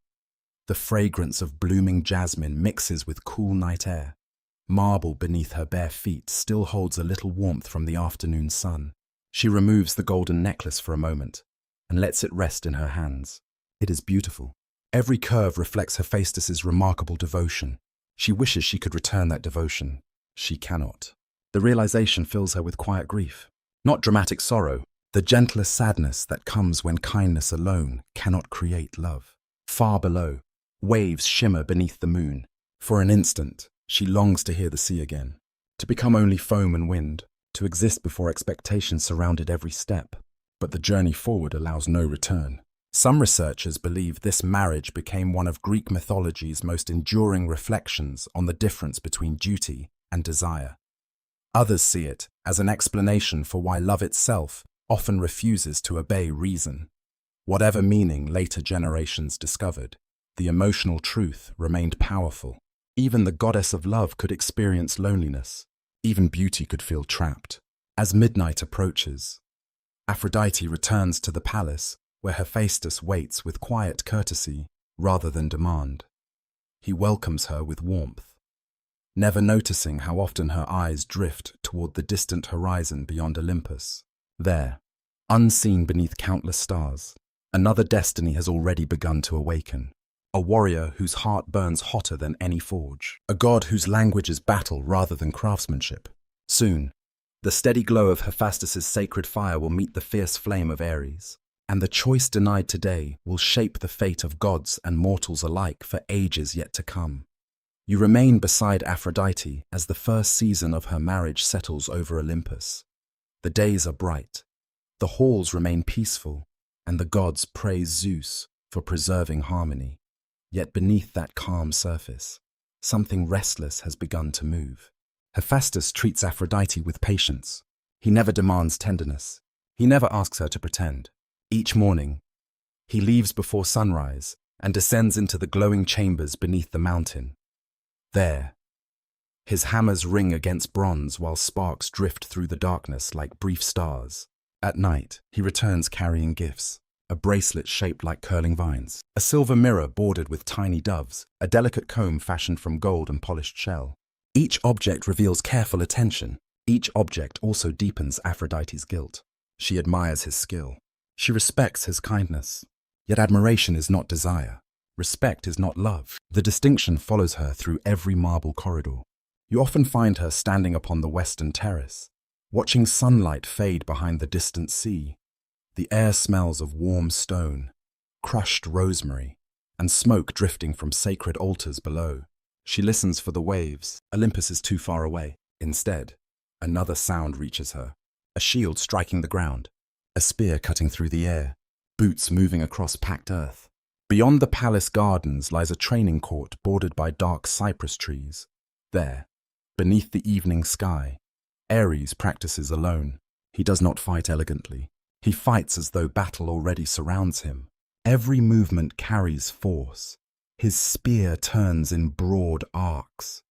The fragrance of blooming jasmine mixes with cool night air. Marble beneath her bare feet still holds a little warmth from the afternoon sun. She removes the golden necklace for a moment and lets it rest in her hands. It is beautiful. Every curve reflects Hephaestus's remarkable devotion. She wishes she could return that devotion. She cannot. The realization fills her with quiet grief. Not dramatic sorrow, the gentlest sadness that comes when kindness alone cannot create love. Far below, waves shimmer beneath the moon. For an instant, she longs to hear the sea again, to become only foam and wind, to exist before expectation surrounded every step. But the journey forward allows no return. Some researchers believe this marriage became one of Greek mythology's most enduring reflections on the difference between duty and desire. Others see it as an explanation for why love itself often refuses to obey reason. Whatever meaning later generations discovered, the emotional truth remained powerful. Even the goddess of love could experience loneliness. Even beauty could feel trapped. As midnight approaches, Aphrodite returns to the palace where Hephaestus waits with quiet courtesy rather than demand. He welcomes her with warmth, never noticing how often her eyes drift toward the distant horizon beyond Olympus. There, unseen beneath countless stars, another destiny has already begun to awaken. A warrior whose heart burns hotter than any forge. A god whose language is battle rather than craftsmanship. Soon, the steady glow of Hephaestus's sacred fire will meet the fierce flame of Ares, and the choice denied today will shape the fate of gods and mortals alike for ages yet to come. You remain beside Aphrodite as the first season of her marriage settles over Olympus. The days are bright, the halls remain peaceful, and the gods praise Zeus for preserving harmony. Yet beneath that calm surface, Something restless has begun to move. Hephaestus treats Aphrodite with patience. He never demands tenderness. He never asks her to pretend. Each morning, he leaves before sunrise and descends into the glowing chambers beneath the mountain. There, his hammers ring against bronze while sparks drift through the darkness like brief stars. At night, he returns carrying gifts. A bracelet shaped like curling vines, a silver mirror bordered with tiny doves, a delicate comb fashioned from gold and polished shell. Each object reveals careful attention. Each object also deepens Aphrodite's guilt. She admires his skill. She respects his kindness. Yet admiration is not desire. Respect is not love. The distinction follows her through every marble corridor. You often find her standing upon the western terrace, watching sunlight fade behind the distant sea. The air smells of warm stone, crushed rosemary, and smoke drifting from sacred altars below. She listens for the waves. Olympus is too far away. Instead, another sound reaches her. A shield striking the ground, a spear cutting through the air, boots moving across packed earth. Beyond the palace gardens lies a training court bordered by dark cypress trees. There, beneath the evening sky, Ares practices alone. He does not fight elegantly. He fights as though battle already surrounds him. Every movement carries force. His spear turns in broad arcs.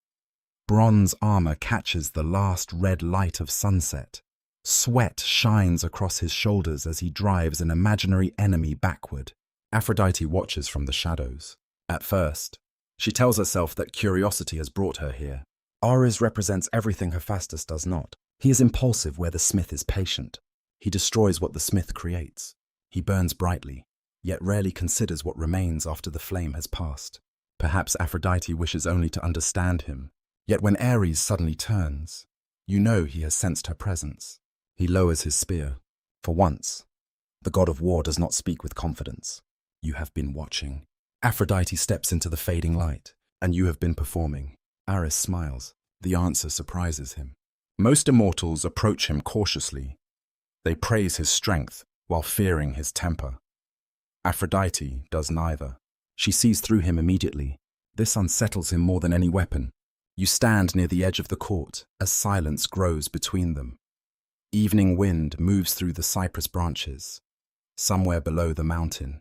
Bronze armor catches the last red light of sunset. Sweat shines across his shoulders as he drives an imaginary enemy backward. Aphrodite watches from the shadows. At first, she tells herself that curiosity has brought her here. Ares represents everything Hephaestus does not. He is impulsive where the smith is patient. He destroys what the smith creates. He burns brightly, yet rarely considers what remains after the flame has passed. Perhaps Aphrodite wishes only to understand him. Yet when Ares suddenly turns, you know he has sensed her presence. He lowers his spear. For once, the god of war does not speak with confidence. You have been watching. Aphrodite steps into the fading light, and you have been performing. Ares smiles. The answer surprises him. Most immortals approach him cautiously. They praise his strength while fearing his temper. Aphrodite does neither. She sees through him immediately. This unsettles him more than any weapon. You stand near the edge of the court as silence grows between them. Evening wind moves through the cypress branches. Somewhere below the mountain,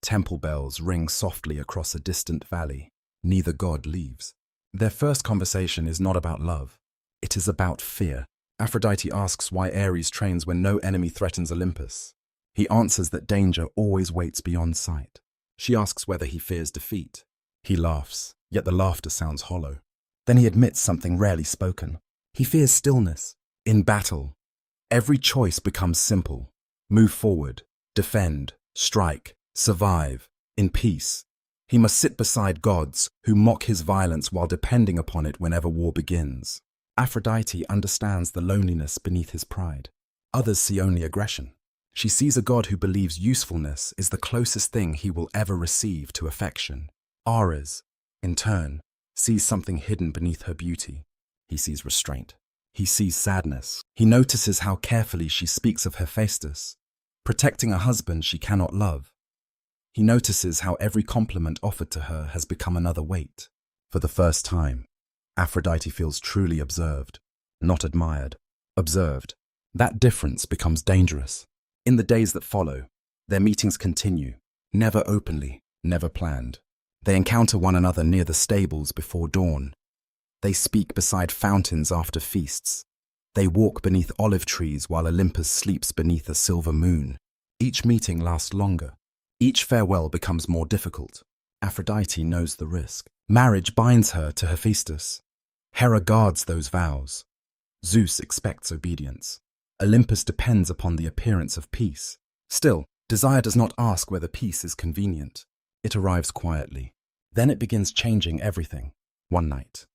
temple bells ring softly across a distant valley. Neither god leaves. Their first conversation is not about love. It is about fear. Aphrodite asks why Ares trains when no enemy threatens Olympus. He answers that danger always waits beyond sight. She asks whether he fears defeat. He laughs, yet the laughter sounds hollow. Then he admits something rarely spoken. He fears stillness. In battle, every choice becomes simple. Move forward, defend, strike, survive. In peace, he must sit beside gods who mock his violence while depending upon it whenever war begins. Aphrodite understands the loneliness beneath his pride. Others see only aggression. She sees a god who believes usefulness is the closest thing he will ever receive to affection. Ares, in turn, sees something hidden beneath her beauty. He sees restraint. He sees sadness. He notices how carefully she speaks of Hephaestus, protecting a husband she cannot love. He notices how every compliment offered to her has become another weight. For the first time, Aphrodite feels truly observed, not admired. Observed. That difference becomes dangerous. In the days that follow, their meetings continue, never openly, never planned. They encounter one another near the stables before dawn. They speak beside fountains after feasts. They walk beneath olive trees while Olympus sleeps beneath a silver moon. Each meeting lasts longer. Each farewell becomes more difficult. Aphrodite knows the risk. Marriage binds her to Hephaestus. Hera guards those vows. Zeus expects obedience. Olympus depends upon the appearance of peace. Still, desire does not ask whether peace is convenient. It arrives quietly. Then it begins changing everything. One night,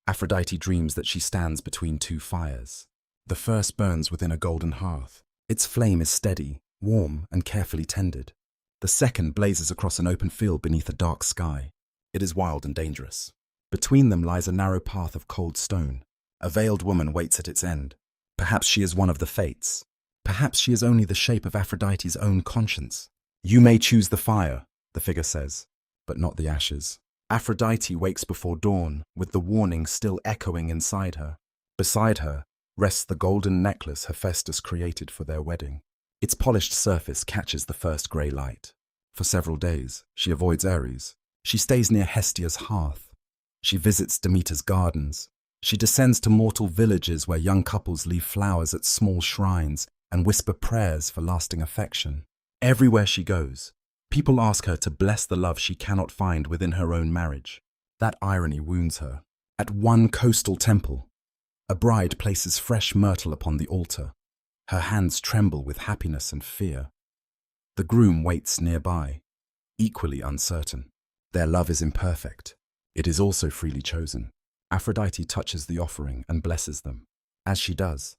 Aphrodite dreams that she stands between two fires. The first burns within a golden hearth. Its flame is steady, warm, and carefully tended. The second blazes across an open field beneath a dark sky. It is wild and dangerous. Between them lies a narrow path of cold stone. A veiled woman waits at its end. Perhaps she is one of the fates. Perhaps she is only the shape of Aphrodite's own conscience. You may choose the fire, the figure says, but not the ashes. Aphrodite wakes before dawn, with the warning still echoing inside her. Beside her rests the golden necklace Hephaestus created for their wedding. Its polished surface catches the first grey light. For several days, she avoids Ares. She stays near Hestia's hearth. She visits Demeter's gardens. She descends to mortal villages where young couples leave flowers at small shrines and whisper prayers for lasting affection. Everywhere she goes, people ask her to bless the love she cannot find within her own marriage. That irony wounds her. At one coastal temple, a bride places fresh myrtle upon the altar. Her hands tremble with happiness and fear. The groom waits nearby, equally uncertain. Their love is imperfect. It is also freely chosen. Aphrodite touches the offering and blesses them. As she does,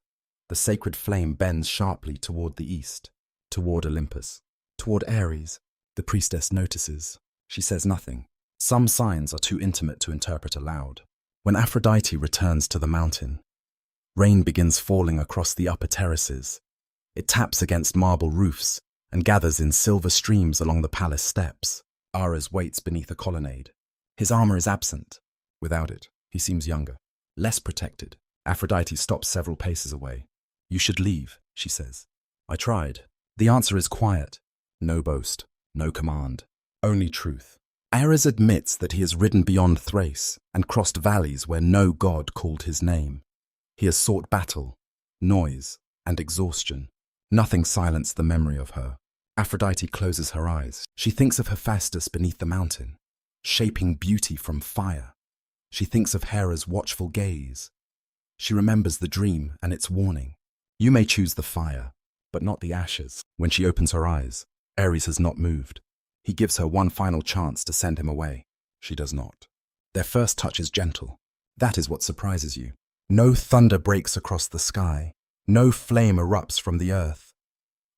the sacred flame bends sharply toward the east, toward Olympus, toward Ares. The priestess notices. She says nothing. Some signs are too intimate to interpret aloud. When Aphrodite returns to the mountain, rain begins falling across the upper terraces. It taps against marble roofs and gathers in silver streams along the palace steps. Ares waits beneath a colonnade. His armor is absent. Without it, he seems younger, less protected. Aphrodite stops several paces away. "You should leave," she says. "I tried." The answer is quiet. No boast, no command, only truth. Ares admits that he has ridden beyond Thrace and crossed valleys where no god called his name. He has sought battle, noise, and exhaustion. Nothing silenced the memory of her. Aphrodite closes her eyes. She thinks of Hephaestus beneath the mountain, shaping beauty from fire. She thinks of Hera's watchful gaze. She remembers the dream and its warning. You may choose the fire, but not the ashes. When she opens her eyes, Ares has not moved. He gives her one final chance to send him away. She does not. Their first touch is gentle. That is what surprises you. No thunder breaks across the sky. No flame erupts from the earth.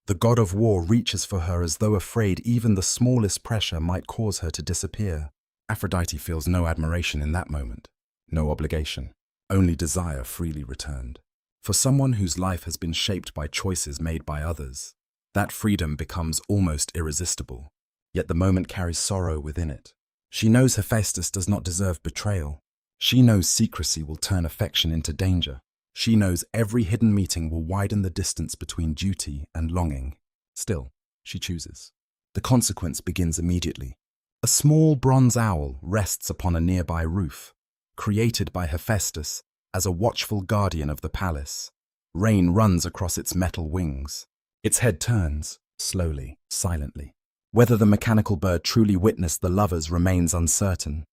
The god of war reaches for her as though afraid even the smallest pressure might cause her to disappear. Aphrodite feels no admiration in that moment, no obligation, only desire freely returned. For someone whose life has been shaped by choices made by others, that freedom becomes almost irresistible. Yet the moment carries sorrow within it. She knows Hephaestus does not deserve betrayal. She knows secrecy will turn affection into danger. She knows every hidden meeting will widen the distance between duty and longing. Still, she chooses. The consequence begins immediately. A small bronze owl rests upon a nearby roof, created by Hephaestus as a watchful guardian of the palace. Rain runs across its metal wings. Its head turns, slowly, silently. Whether the mechanical bird truly witnessed the lovers remains uncertain.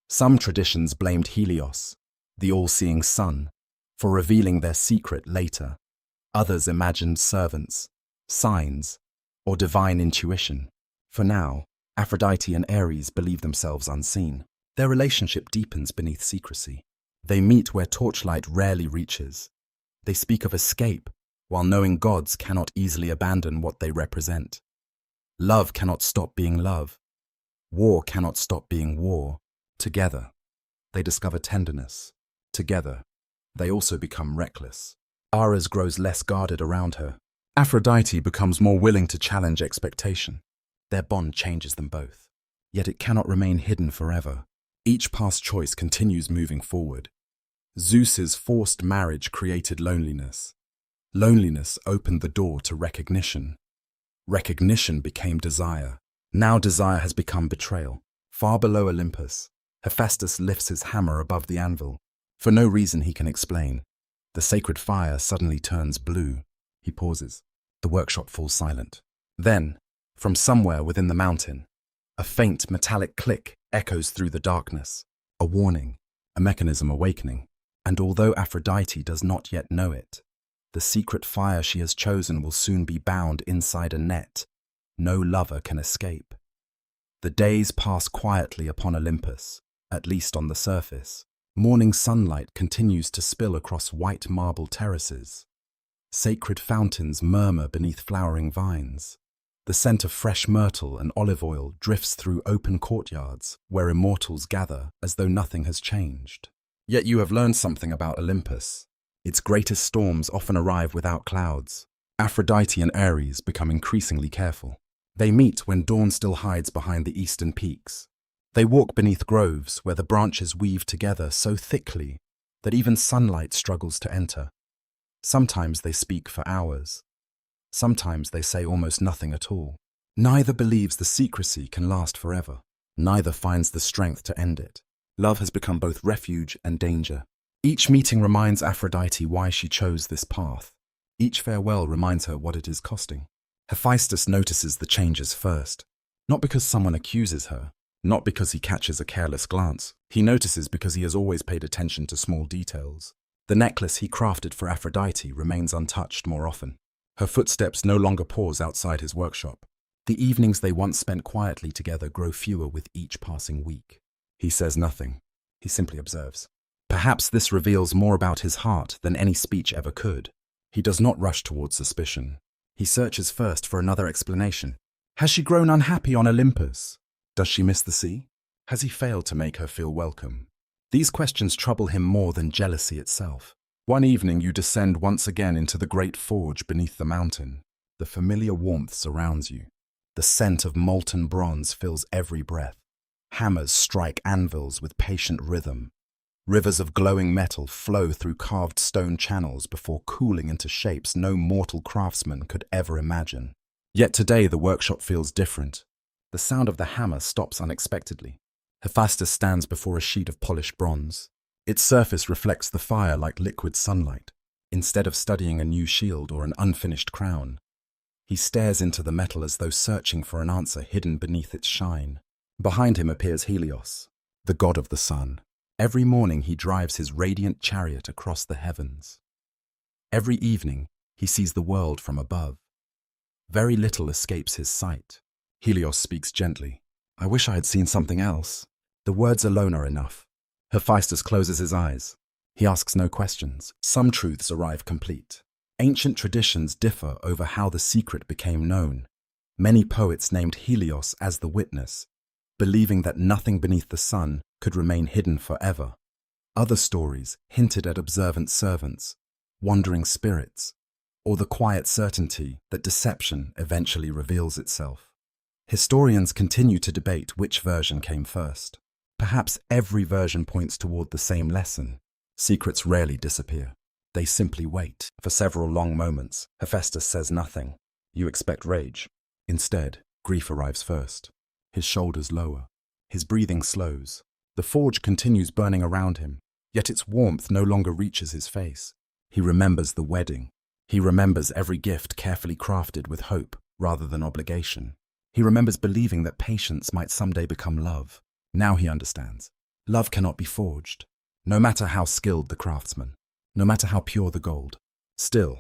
Some traditions blamed Helios, the all-seeing sun, for revealing their secret later. Others imagined servants, signs, or divine intuition. For now, Aphrodite and Ares believe themselves unseen. Their relationship deepens beneath secrecy. They meet where torchlight rarely reaches. They speak of escape, while knowing gods cannot easily abandon what they represent. Love cannot stop being love. War cannot stop being war. Together, they discover tenderness. Together, they also become reckless. Ares grows less guarded around her. Aphrodite becomes more willing to challenge expectation. Their bond changes them both. Yet it cannot remain hidden forever. Each past choice continues moving forward. Zeus's forced marriage created loneliness. Loneliness opened the door to recognition. Recognition became desire. Now desire has become betrayal. Far below Olympus, Hephaestus lifts his hammer above the anvil. For no reason he can explain. The sacred fire suddenly turns blue. He pauses. The workshop falls silent. Then, from somewhere within the mountain, a faint metallic click echoes through the darkness. A warning, a mechanism awakening. And although Aphrodite does not yet know it, the secret fire she has chosen will soon be bound inside a net. No lover can escape. The days pass quietly upon Olympus, at least on the surface. Morning sunlight continues to spill across white marble terraces. Sacred fountains murmur beneath flowering vines. The scent of fresh myrtle and olive oil drifts through open courtyards where immortals gather as though nothing has changed. Yet you have learned something about Olympus. Its greatest storms often arrive without clouds. Aphrodite and Ares become increasingly careful. They meet when dawn still hides behind the eastern peaks. They walk beneath groves where the branches weave together so thickly that even sunlight struggles to enter. Sometimes they speak for hours. Sometimes they say almost nothing at all. Neither believes the secrecy can last forever. Neither finds the strength to end it. Love has become both refuge and danger. Each meeting reminds Aphrodite why she chose this path. Each farewell reminds her what it is costing. Hephaestus notices the changes first. Not because someone accuses her, not because he catches a careless glance. He notices because he has always paid attention to small details. The necklace he crafted for Aphrodite remains untouched more often. Her footsteps no longer pause outside his workshop. The evenings they once spent quietly together grow fewer with each passing week. He says nothing. He simply observes. Perhaps this reveals more about his heart than any speech ever could. He does not rush towards suspicion. He searches first for another explanation. Has she grown unhappy on Olympus? Does she miss the sea? Has he failed to make her feel welcome? These questions trouble him more than jealousy itself. One evening you descend once again into the great forge beneath the mountain. The familiar warmth surrounds you. The scent of molten bronze fills every breath. Hammers strike anvils with patient rhythm. Rivers of glowing metal flow through carved stone channels before cooling into shapes no mortal craftsman could ever imagine. Yet today the workshop feels different. The sound of the hammer stops unexpectedly. Hephaestus stands before a sheet of polished bronze. Its surface reflects the fire like liquid sunlight. Instead of studying a new shield or an unfinished crown, he stares into the metal as though searching for an answer hidden beneath its shine. Behind him appears Helios, the god of the sun. Every morning he drives his radiant chariot across the heavens. Every evening he sees the world from above. Very little escapes his sight. Helios speaks gently. I wish I had seen something else. The words alone are enough. Hephaestus closes his eyes. He asks no questions. Some truths arrive complete. Ancient traditions differ over how the secret became known. Many poets named Helios as the witness, believing that nothing beneath the sun could remain hidden forever. Other stories hinted at observant servants, wandering spirits, or the quiet certainty that deception eventually reveals itself. Historians continue to debate which version came first. Perhaps every version points toward the same lesson. Secrets rarely disappear. They simply wait. For several long moments, Hephaestus says nothing. You expect rage. Instead, grief arrives first. His shoulders lower. His breathing slows. The forge continues burning around him, yet its warmth no longer reaches his face. He remembers the wedding. He remembers every gift carefully crafted with hope rather than obligation. He remembers believing that patience might someday become love. Now he understands. Love cannot be forged, no matter how skilled the craftsman, no matter how pure the gold. Still,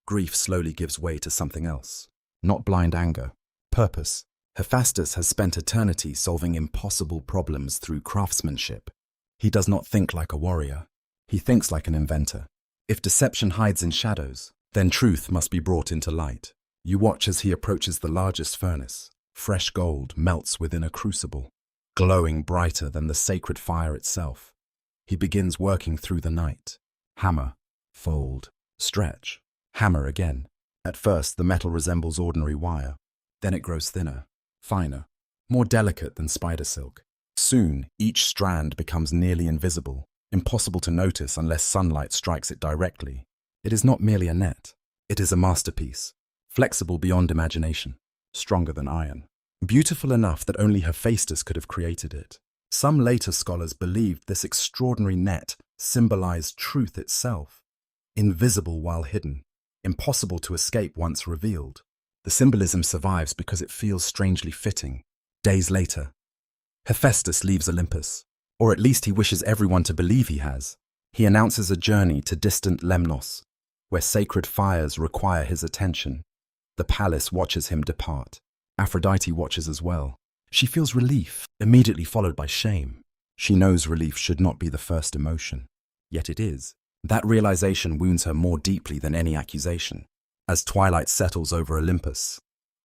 grief slowly gives way to something else. Not blind anger, purpose. Hephaestus has spent eternity solving impossible problems through craftsmanship. He does not think like a warrior. He thinks like an inventor. If deception hides in shadows, then truth must be brought into light. You watch as he approaches the largest furnace. Fresh gold melts within a crucible, glowing brighter than the sacred fire itself. He begins working through the night. Hammer, fold, stretch, hammer again. At first, the metal resembles ordinary wire. Then it grows thinner, finer, more delicate than spider silk. Soon, each strand becomes nearly invisible, impossible to notice unless sunlight strikes it directly. It is not merely a net. It is a masterpiece, flexible beyond imagination, stronger than iron, beautiful enough that only Hephaestus could have created it. Some later scholars believed this extraordinary net symbolized truth itself, invisible while hidden, impossible to escape once revealed. The symbolism survives because it feels strangely fitting. Days later, Hephaestus leaves Olympus, or at least he wishes everyone to believe he has. He announces a journey to distant Lemnos, where sacred fires require his attention. The palace watches him depart. Aphrodite watches as well. She feels relief, immediately followed by shame. She knows relief should not be the first emotion, yet it is. That realization wounds her more deeply than any accusation. As twilight settles over Olympus,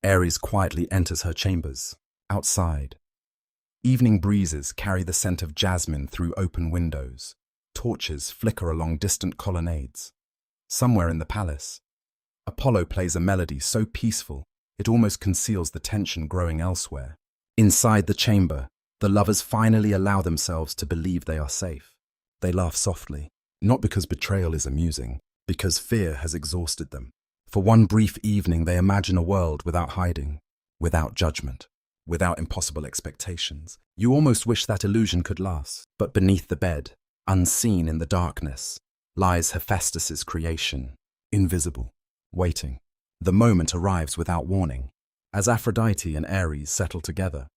Ares quietly enters her chambers. Outside, evening breezes carry the scent of jasmine through open windows. Torches flicker along distant colonnades. Somewhere in the palace, Apollo plays a melody so peaceful it almost conceals the tension growing elsewhere. Inside the chamber, The lovers finally allow themselves to believe they are safe. They laugh softly, not because betrayal is amusing, because fear has exhausted them. For one brief evening, they imagine a world without hiding, without judgment, without impossible expectations. You almost wish that illusion could last. But beneath the bed, unseen in the darkness, lies Hephaestus's creation, invisible, waiting. The moment arrives without warning. As Aphrodite and Ares settle together,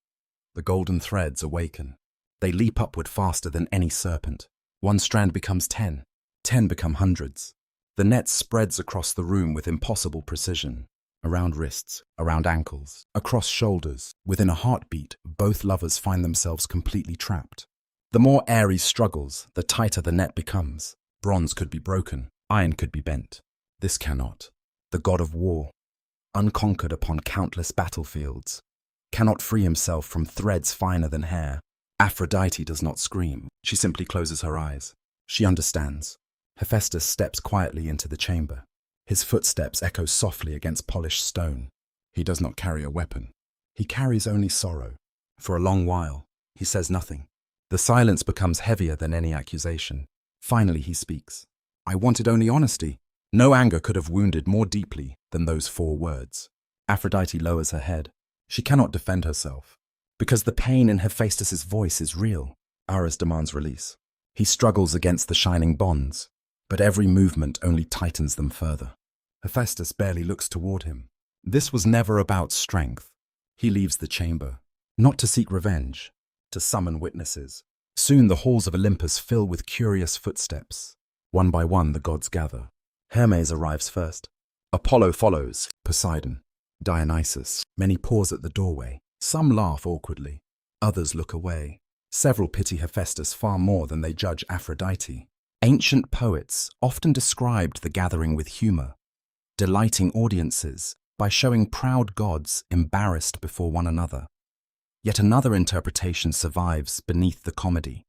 the golden threads awaken. They leap upward faster than any serpent. One strand becomes 10, 10 become hundreds. The net spreads across the room with impossible precision. Around wrists, around ankles, across shoulders. Within a heartbeat, both lovers find themselves completely trapped. The more Ares struggles, the tighter the net becomes. Bronze could be broken, iron could be bent. This cannot. The god of war, unconquered upon countless battlefields, cannot free himself from threads finer than hair. Aphrodite does not scream. She simply closes her eyes. She understands. Hephaestus steps quietly into the chamber. His footsteps echo softly against polished stone. He does not carry a weapon. He carries only sorrow. For a long while, he says nothing. The silence becomes heavier than any accusation. Finally, he speaks. I wanted only honesty. No anger could have wounded more deeply than those 4 words. Aphrodite lowers her head. She cannot defend herself, because the pain in Hephaestus's voice is real. Ares demands release. He struggles against the shining bonds, but every movement only tightens them further. Hephaestus barely looks toward him. This was never about strength. He leaves the chamber, not to seek revenge, to summon witnesses. Soon the halls of Olympus fill with curious footsteps. One by one the gods gather. Hermes arrives first. Apollo follows, Poseidon, Dionysus. Many pause at the doorway. Some laugh awkwardly. Others look away. Several pity Hephaestus far more than they judge Aphrodite. Ancient poets often described the gathering with humor, delighting audiences by showing proud gods embarrassed before one another. Yet another interpretation survives beneath the comedy.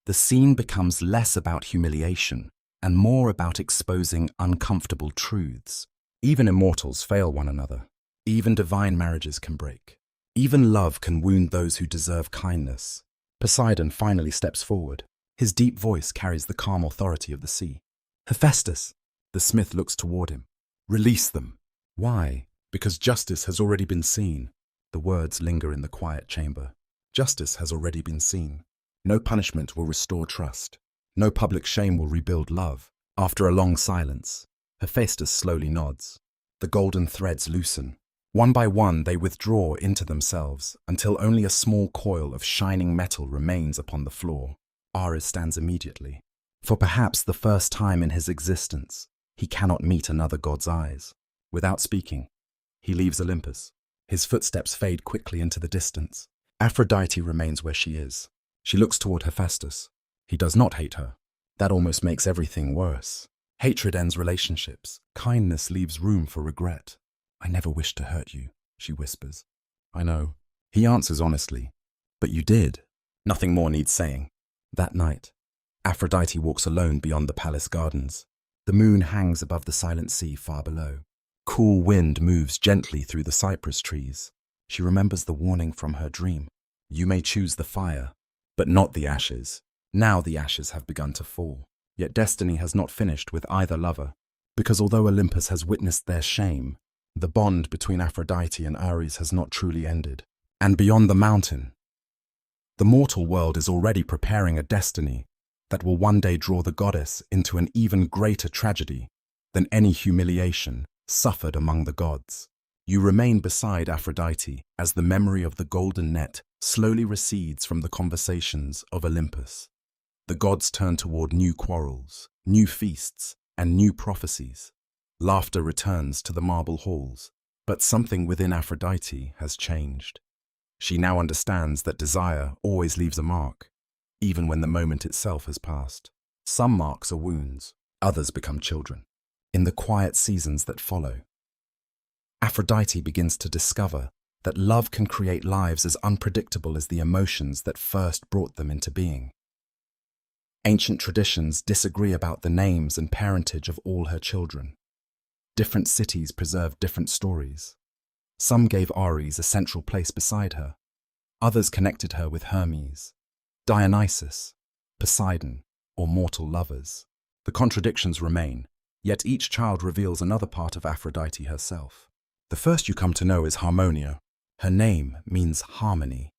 The scene becomes less about humiliation and more about exposing uncomfortable truths. Even immortals fail one another. Even divine marriages can break. Even love can wound those who deserve kindness. Poseidon finally steps forward. His deep voice carries the calm authority of the sea. Hephaestus! The smith looks toward him. Release them. Why? Because justice has already been seen. The words linger in the quiet chamber. Justice has already been seen. No punishment will restore trust. No public shame will rebuild love. After a long silence, Hephaestus slowly nods. The golden threads loosen. One by one, they withdraw into themselves until only a small coil of shining metal remains upon the floor. Ares stands immediately. For perhaps the first time in his existence, he cannot meet another god's eyes. Without speaking, he leaves Olympus. His footsteps fade quickly into the distance. Aphrodite remains where she is. She looks toward Hephaestus. He does not hate her. That almost makes everything worse. Hatred ends relationships. Kindness leaves room for regret. I never wished to hurt you, she whispers. I know. He answers honestly. But you did. Nothing more needs saying. That night, Aphrodite walks alone beyond the palace gardens. The moon hangs above the silent sea far below. Cool wind moves gently through the cypress trees. She remembers the warning from her dream. You may choose the fire, but not the ashes. Now the ashes have begun to fall. Yet destiny has not finished with either lover, because although Olympus has witnessed their shame, the bond between Aphrodite and Ares has not truly ended. And beyond the mountain, the mortal world is already preparing a destiny that will one day draw the goddess into an even greater tragedy than any humiliation suffered among the gods. You remain beside Aphrodite as the memory of the golden net slowly recedes from the conversations of Olympus. The gods turn toward new quarrels, new feasts, and new prophecies. Laughter returns to the marble halls, but something within Aphrodite has changed. She now understands that desire always leaves a mark, even when the moment itself has passed. Some marks are wounds, others become children. In the quiet seasons that follow, Aphrodite begins to discover that love can create lives as unpredictable as the emotions that first brought them into being. Ancient traditions disagree about the names and parentage of all her children. Different cities preserve different stories. Some gave Ares a central place beside her. Others connected her with Hermes, Dionysus, Poseidon, or mortal lovers. The contradictions remain, yet each child reveals another part of Aphrodite herself. The first you come to know is Harmonia. Her name means harmony,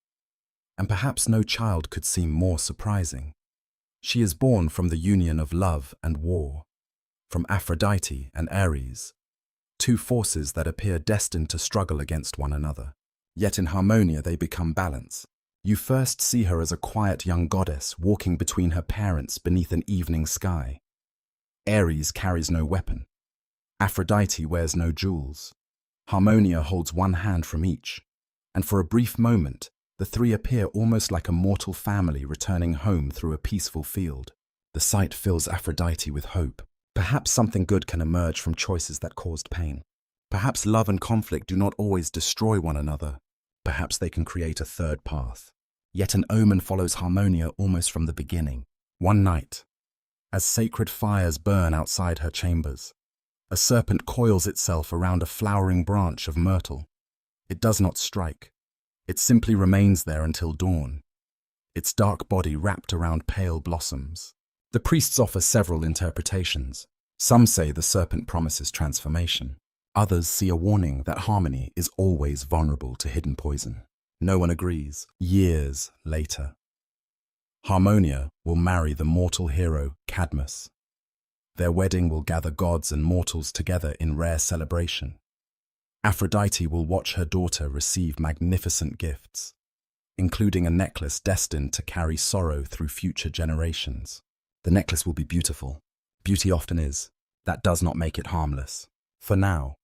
and perhaps no child could seem more surprising. She is born from the union of love and war, from Aphrodite and Ares, two forces that appear destined to struggle against one another. Yet in Harmonia they become balance. You first see her as a quiet young goddess walking between her parents beneath an evening sky. Ares carries no weapon. Aphrodite wears no jewels. Harmonia holds one hand from each, and for a brief moment, the three appear almost like a mortal family returning home through a peaceful field. The sight fills Aphrodite with hope. Perhaps something good can emerge from choices that caused pain. Perhaps love and conflict do not always destroy one another. Perhaps they can create a third path. Yet an omen follows Harmonia almost from the beginning. One night, as sacred fires burn outside her chambers, a serpent coils itself around a flowering branch of myrtle. It does not strike. It simply remains there until dawn, its dark body wrapped around pale blossoms. The priests offer several interpretations. Some say the serpent promises transformation. Others see a warning that harmony is always vulnerable to hidden poison. No one agrees. Years later, Harmonia will marry the mortal hero Cadmus. Their wedding will gather gods and mortals together in rare celebration. Aphrodite will watch her daughter receive magnificent gifts, including a necklace destined to carry sorrow through future generations. The necklace will be beautiful. Beauty often is. That does not make it harmless. For now,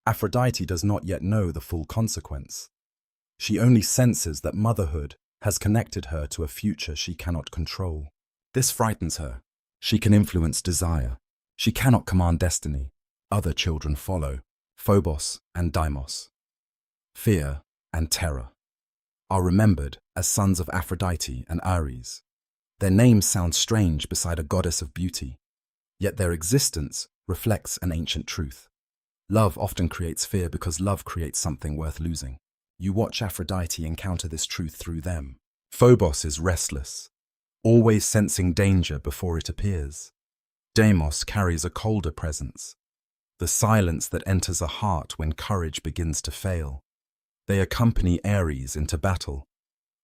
Aphrodite does not yet know the full consequence. She only senses that motherhood has connected her to a future she cannot control. This frightens her. She can influence desire. She cannot command destiny. Other children follow. Phobos and Deimos, fear and terror, are remembered as sons of Aphrodite and Ares. Their names sound strange beside a goddess of beauty, yet their existence reflects an ancient truth. Love often creates fear because love creates something worth losing. You watch Aphrodite encounter this truth through them. Phobos is restless, always sensing danger before it appears. Deimos carries a colder presence, the silence that enters a heart when courage begins to fail. They accompany Ares into battle,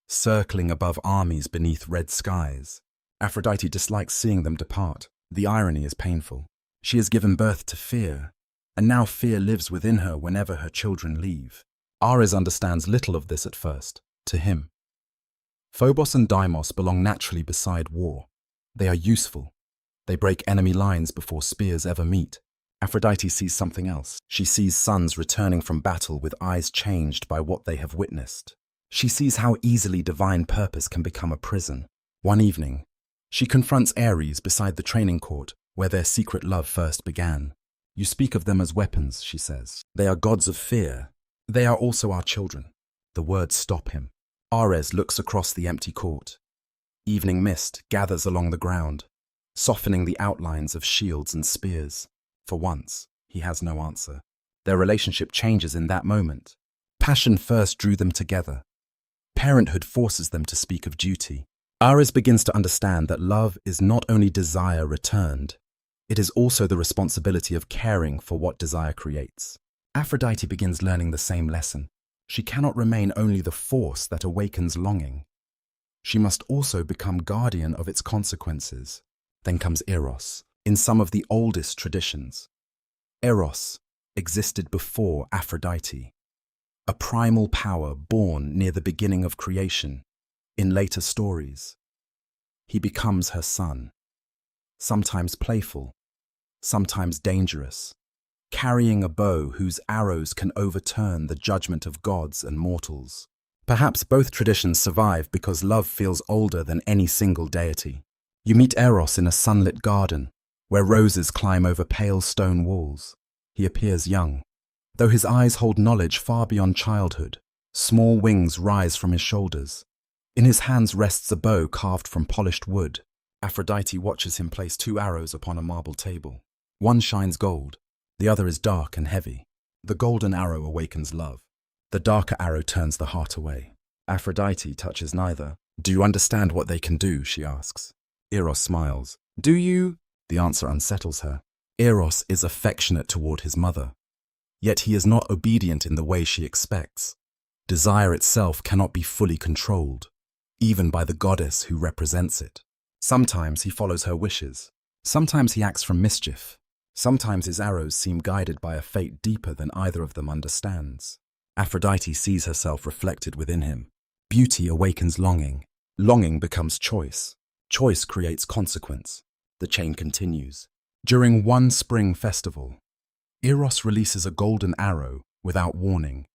circling above armies beneath red skies. Aphrodite dislikes seeing them depart. The irony is painful. She has given birth to fear, and now fear lives within her whenever her children leave. Ares understands little of this at first. To him, Phobos and Deimos belong naturally beside war. They are useful. They break enemy lines before spears ever meet. Aphrodite sees something else. She sees sons returning from battle with eyes changed by what they have witnessed. She sees how easily divine purpose can become a prison. One evening, she confronts Ares beside the training court where their secret love first began. You speak of them as weapons, she says. They are gods of fear. They are also our children. The words stop him. Ares looks across the empty court. Evening mist gathers along the ground, softening the outlines of shields and spears. For once, he has no answer. Their relationship changes in that moment. Passion first drew them together. Parenthood forces them to speak of duty. Ares begins to understand that love is not only desire returned, it is also the responsibility of caring for what desire creates. Aphrodite begins learning the same lesson. She cannot remain only the force that awakens longing. She must also become guardian of its consequences. Then comes Eros. In some of the oldest traditions, Eros existed before Aphrodite, a primal power born near the beginning of creation. In later stories, he becomes her son, sometimes playful, sometimes dangerous, carrying a bow whose arrows can overturn the judgment of gods and mortals. Perhaps both traditions survive because love feels older than any single deity. You meet Eros in a sunlit garden, where roses climb over pale stone walls. He appears young. Though his eyes hold knowledge far beyond childhood, small wings rise from his shoulders. In his hands rests a bow carved from polished wood. Aphrodite watches him place 2 arrows upon a marble table. One shines gold, the other is dark and heavy. The golden arrow awakens love. The darker arrow turns the heart away. Aphrodite touches neither. Do you understand what they can do, she asks. Eros smiles. Do you? The answer unsettles her. Eros is affectionate toward his mother. Yet he is not obedient in the way she expects. Desire itself cannot be fully controlled, even by the goddess who represents it. Sometimes he follows her wishes. Sometimes he acts from mischief. Sometimes his arrows seem guided by a fate deeper than either of them understands. Aphrodite sees herself reflected within him. Beauty awakens longing. Longing becomes choice. Choice creates consequence. The chain continues. During one spring festival, Eros releases a golden arrow without warning.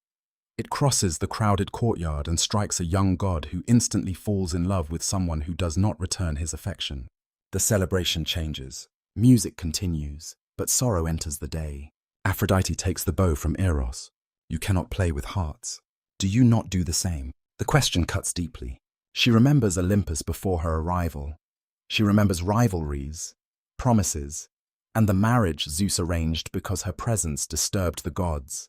It crosses the crowded courtyard and strikes a young god who instantly falls in love with someone who does not return his affection. The celebration changes. Music continues, but sorrow enters the day. Aphrodite takes the bow from Eros. You cannot play with hearts. Do you not do the same? The question cuts deeply. She remembers Olympus before her arrival. She remembers rivalries, promises, and the marriage Zeus arranged because her presence disturbed the gods.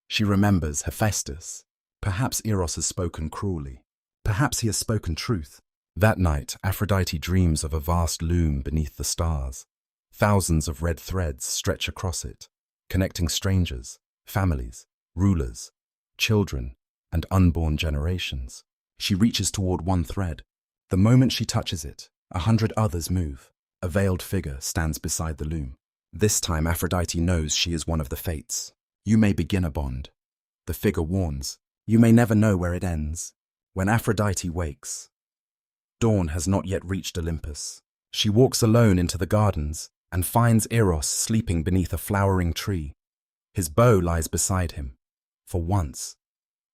She remembers Hephaestus. Perhaps Eros has spoken cruelly. Perhaps he has spoken truth. That night, Aphrodite dreams of a vast loom beneath the stars. Thousands of red threads stretch across it, connecting strangers, families, rulers, children, and unborn generations. She reaches toward one thread. The moment she touches it, 100 others move. A veiled figure stands beside the loom. This time Aphrodite knows she is one of the fates. You may begin a bond. The figure warns. You may never know where it ends. When Aphrodite wakes, dawn has not yet reached Olympus. She walks alone into the gardens and finds Eros sleeping beneath a flowering tree. His bow lies beside him. For once,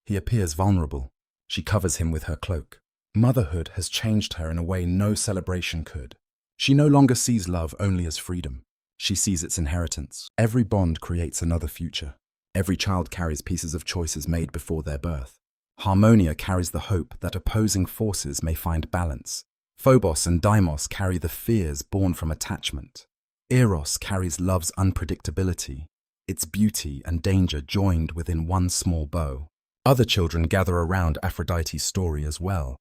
he appears vulnerable. She covers him with her cloak. Motherhood has changed her in a way no celebration could. She no longer sees love only as freedom. She sees its inheritance. Every bond creates another future. Every child carries pieces of choices made before their birth. Harmonia carries the hope that opposing forces may find balance. Phobos and Deimos carry the fears born from attachment. Eros carries love's unpredictability, its beauty and danger joined within one small bow. Other children gather around Aphrodite's story as well.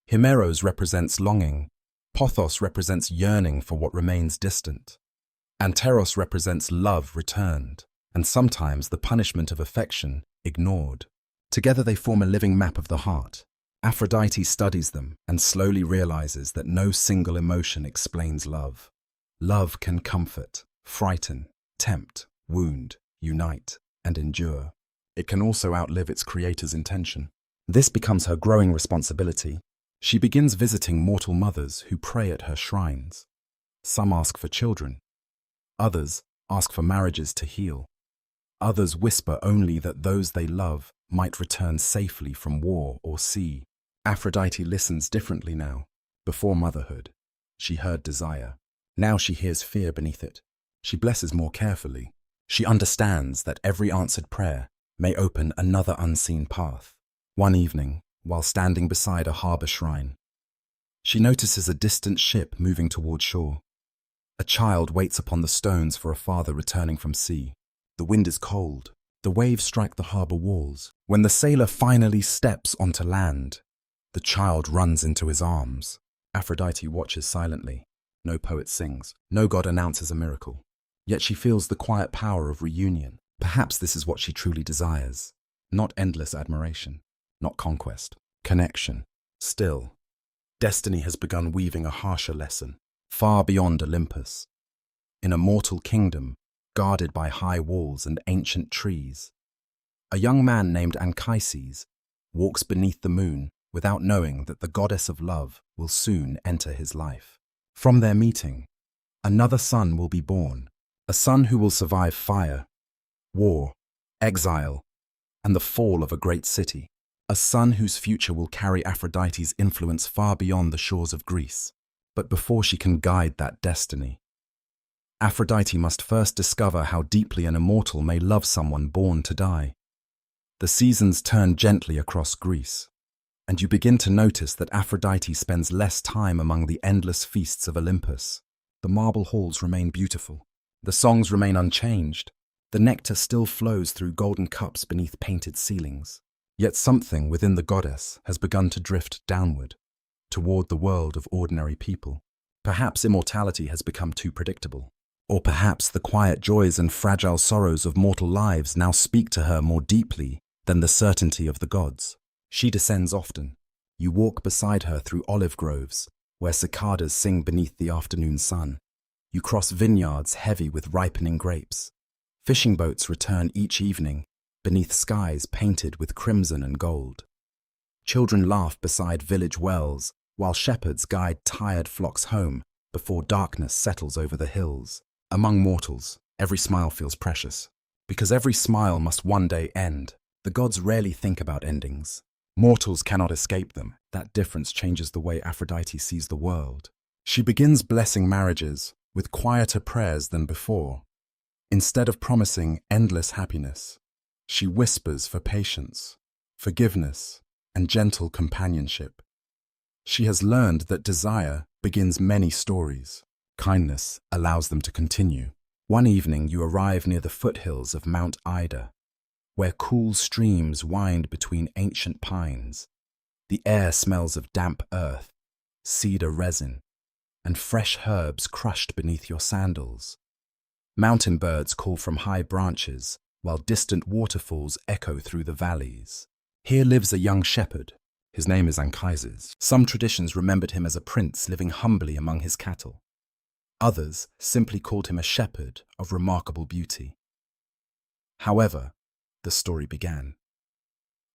Himeros represents longing. Pothos represents yearning for what remains distant. Anteros represents love returned, and sometimes the punishment of affection ignored. Together they form a living map of the heart. Aphrodite studies them and slowly realizes that no single emotion explains love. Love can comfort, frighten, tempt, wound, unite, and endure. It can also outlive its creator's intention. This becomes her growing responsibility. She begins visiting mortal mothers who pray at her shrines. Some ask for children. Others ask for marriages to heal. Others whisper only that those they love might return safely from war or sea. Aphrodite listens differently now. Before motherhood, she heard desire. Now she hears fear beneath it. She blesses more carefully. She understands that every answered prayer may open another unseen path. One evening, while standing beside a harbor shrine, she notices a distant ship moving toward shore. A child waits upon the stones for a father returning from sea. The wind is cold. The waves strike the harbor walls. When the sailor finally steps onto land, the child runs into his arms. Aphrodite watches silently. No poet sings. No god announces a miracle. Yet she feels the quiet power of reunion. Perhaps this is what she truly desires. Not endless admiration. Not conquest. Connection. Still, destiny has begun weaving a harsher lesson. Far beyond Olympus, in a mortal kingdom guarded by high walls and ancient trees, a young man named Anchises walks beneath the moon without knowing that the goddess of love will soon enter his life. From their meeting, another son will be born, a son who will survive fire, war, exile, and the fall of a great city, a son whose future will carry Aphrodite's influence far beyond the shores of Greece. But before she can guide that destiny, Aphrodite must first discover how deeply an immortal may love someone born to die. The seasons turn gently across Greece, and you begin to notice that Aphrodite spends less time among the endless feasts of Olympus. The marble halls remain beautiful. The songs remain unchanged. The nectar still flows through golden cups beneath painted ceilings. Yet something within the goddess has begun to drift downward, toward the world of ordinary people. Perhaps immortality has become too predictable. Or perhaps the quiet joys and fragile sorrows of mortal lives now speak to her more deeply than the certainty of the gods. She descends often. You walk beside her through olive groves, where cicadas sing beneath the afternoon sun. You cross vineyards heavy with ripening grapes. Fishing boats return each evening, beneath skies painted with crimson and gold. Children laugh beside village wells, while shepherds guide tired flocks home before darkness settles over the hills. Among mortals, every smile feels precious, because every smile must one day end. The gods rarely think about endings. Mortals cannot escape them. That difference changes the way Aphrodite sees the world. She begins blessing marriages with quieter prayers than before. Instead of promising endless happiness, she whispers for patience, forgiveness, and gentle companionship. She has learned that desire begins many stories. Kindness allows them to continue. One evening you arrive near the foothills of Mount Ida, where cool streams wind between ancient pines. The air smells of damp earth, cedar resin, and fresh herbs crushed beneath your sandals. Mountain birds call from high branches, while distant waterfalls echo through the valleys. Here lives a young shepherd. His name is Anchises. Some traditions remembered him as a prince living humbly among his cattle. Others simply called him a shepherd of remarkable beauty. However, the story began.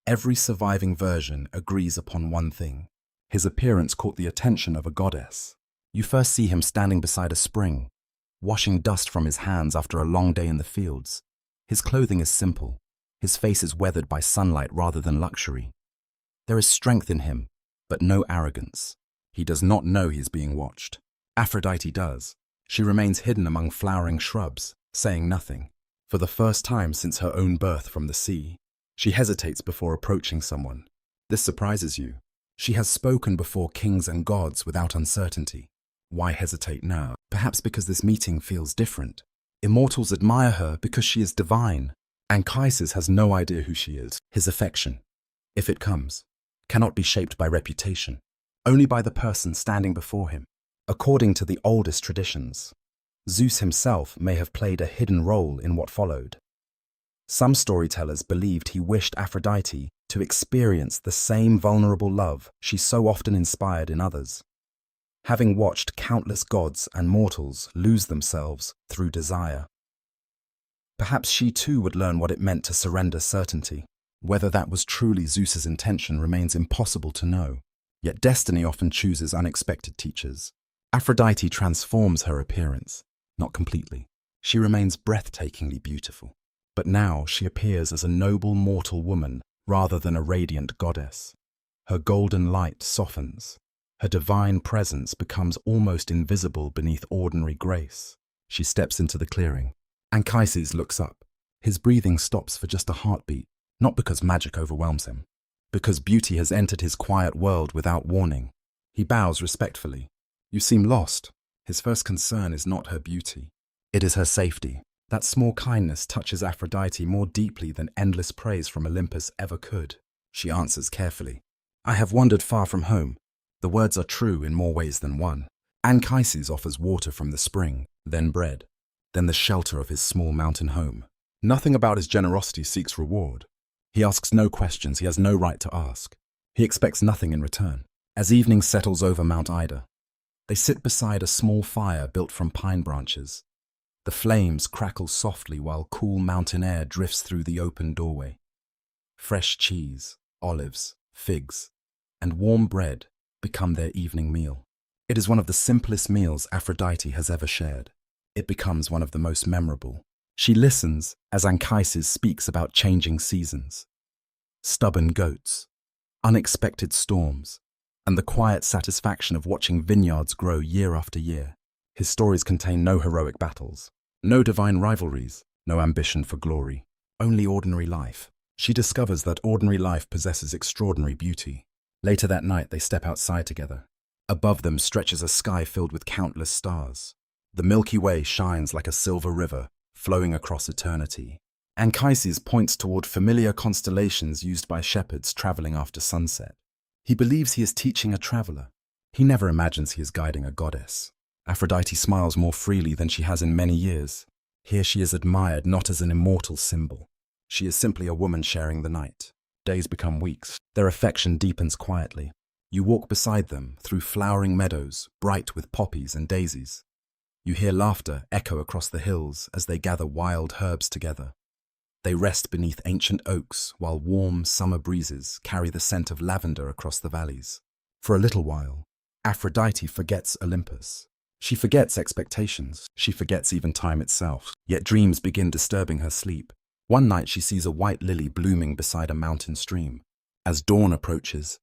Every surviving version agrees upon one thing. His appearance caught the attention of a goddess. You first see him standing beside a spring, washing dust from his hands after a long day in the fields. His clothing is simple. His face is weathered by sunlight rather than luxury. There is strength in him, but no arrogance. He does not know he is being watched. Aphrodite does. She remains hidden among flowering shrubs, saying nothing. For the first time since her own birth from the sea, she hesitates before approaching someone. This surprises you. She has spoken before kings and gods without uncertainty. Why hesitate now? Perhaps because this meeting feels different. Immortals admire her because she is divine. Anchises has no idea who she is. His affection, if it comes, cannot be shaped by reputation, only by the person standing before him. According to the oldest traditions, Zeus himself may have played a hidden role in what followed. Some storytellers believed he wished Aphrodite to experience the same vulnerable love she so often inspired in others. Having watched countless gods and mortals lose themselves through desire, perhaps she too would learn what it meant to surrender certainty. Whether that was truly Zeus's intention remains impossible to know, yet destiny often chooses unexpected teachers. Aphrodite transforms her appearance, not completely. She remains breathtakingly beautiful, but now she appears as a noble mortal woman rather than a radiant goddess. Her golden light softens. Her divine presence becomes almost invisible beneath ordinary grace. She steps into the clearing. Anchises looks up. His breathing stops for just a heartbeat, not because magic overwhelms him, because beauty has entered his quiet world without warning. He bows respectfully. You seem lost. His first concern is not her beauty. It is her safety. That small kindness touches Aphrodite more deeply than endless praise from Olympus ever could. She answers carefully. I have wandered far from home. The words are true in more ways than one. Anchises offers water from the spring, then bread, then the shelter of his small mountain home. Nothing about his generosity seeks reward. He asks no questions he has no right to ask. He expects nothing in return. As evening settles over Mount Ida, they sit beside a small fire built from pine branches. The flames crackle softly while cool mountain air drifts through the open doorway. Fresh cheese, olives, figs, and warm bread become their evening meal. It is one of the simplest meals Aphrodite has ever shared. It becomes one of the most memorable. She listens as Anchises speaks about changing seasons, stubborn goats, unexpected storms, and the quiet satisfaction of watching vineyards grow year after year. His stories contain no heroic battles, no divine rivalries, no ambition for glory, only ordinary life. She discovers that ordinary life possesses extraordinary beauty. Later that night, they step outside together. Above them stretches a sky filled with countless stars. The Milky Way shines like a silver river, flowing across eternity. Anchises points toward familiar constellations used by shepherds traveling after sunset. He believes he is teaching a traveler. He never imagines he is guiding a goddess. Aphrodite smiles more freely than she has in many years. Here she is admired not as an immortal symbol. She is simply a woman sharing the night. Days become weeks. Their affection deepens quietly. You walk beside them through flowering meadows, bright with poppies and daisies. You hear laughter echo across the hills as they gather wild herbs together. They rest beneath ancient oaks while warm summer breezes carry the scent of lavender across the valleys. For a little while, Aphrodite forgets Olympus. She forgets expectations. She forgets even time itself. Yet dreams begin disturbing her sleep. One night she sees a white lily blooming beside a mountain stream. As dawn approaches,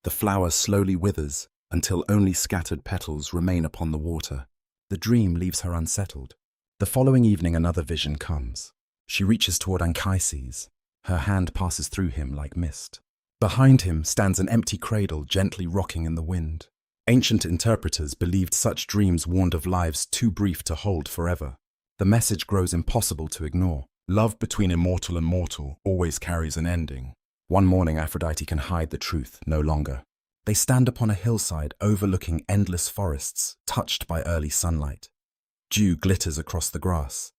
the flower slowly withers until only scattered petals remain upon the water. The dream leaves her unsettled. The following evening another vision comes. She reaches toward Anchises. Her hand passes through him like mist. Behind him stands an empty cradle gently rocking in the wind. Ancient interpreters believed such dreams warned of lives too brief to hold forever. The message grows impossible to ignore. Love between immortal and mortal always carries an ending. One morning Aphrodite can hide the truth no longer. They stand upon a hillside overlooking endless forests, touched by early sunlight. Dew glitters across the grass.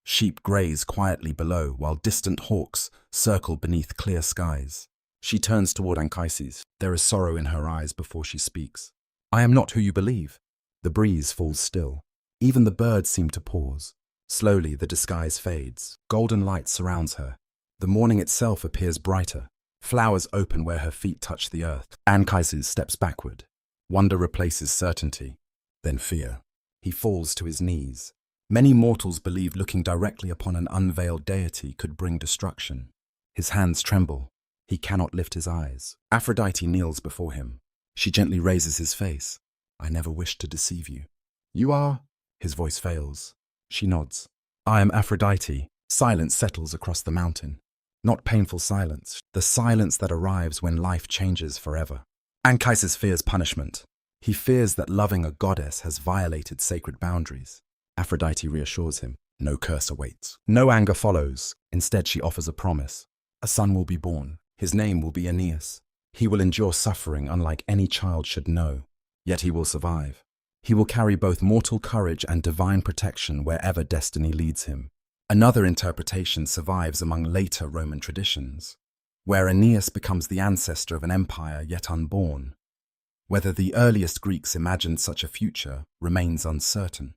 Sheep graze quietly below while distant hawks circle beneath clear skies. She turns toward Anchises. There is sorrow in her eyes before she speaks. I am not who you believe. The breeze falls still. Even the birds seem to pause. Slowly the disguise fades. Golden light surrounds her. The morning itself appears brighter. Flowers open where her feet touch the earth. Anchises steps backward. Wonder replaces certainty, then fear. He falls to his knees. Many mortals believe looking directly upon an unveiled deity could bring destruction. His hands tremble. He cannot lift his eyes. Aphrodite kneels before him. She gently raises his face. I never wished to deceive you. You are? His voice fails. She nods. I am Aphrodite. Silence settles across the mountain. Not painful silence, the silence that arrives when life changes forever. Anchises fears punishment. He fears that loving a goddess has violated sacred boundaries. Aphrodite reassures him. No curse awaits. No anger follows. Instead, she offers a promise. A son will be born. His name will be Aeneas. He will endure suffering unlike any child should know. Yet he will survive. He will carry both mortal courage and divine protection wherever destiny leads him. Another interpretation survives among later Roman traditions, where Aeneas becomes the ancestor of an empire yet unborn. Whether the earliest Greeks imagined such a future remains uncertain.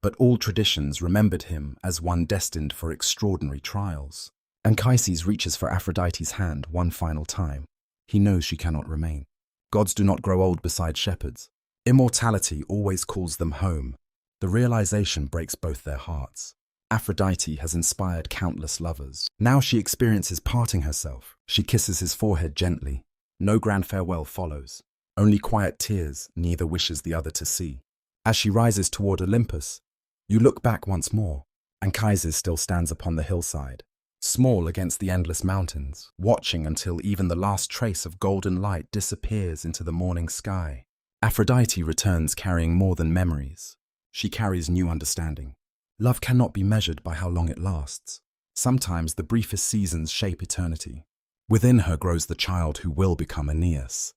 But all traditions remembered him as one destined for extraordinary trials. Anchises reaches for Aphrodite's hand one final time. He knows she cannot remain. Gods do not grow old beside shepherds. Immortality always calls them home. The realization breaks both their hearts. Aphrodite has inspired countless lovers. Now she experiences parting herself. She kisses his forehead gently. No grand farewell follows. Only quiet tears neither wishes the other to see. As she rises toward Olympus, you look back once more. Anchises still stands upon the hillside, small against the endless mountains, watching until even the last trace of golden light disappears into the morning sky. Aphrodite returns carrying more than memories. She carries new understanding. Love cannot be measured by how long it lasts. Sometimes the briefest seasons shape eternity. Within her grows the child who will become Aeneas,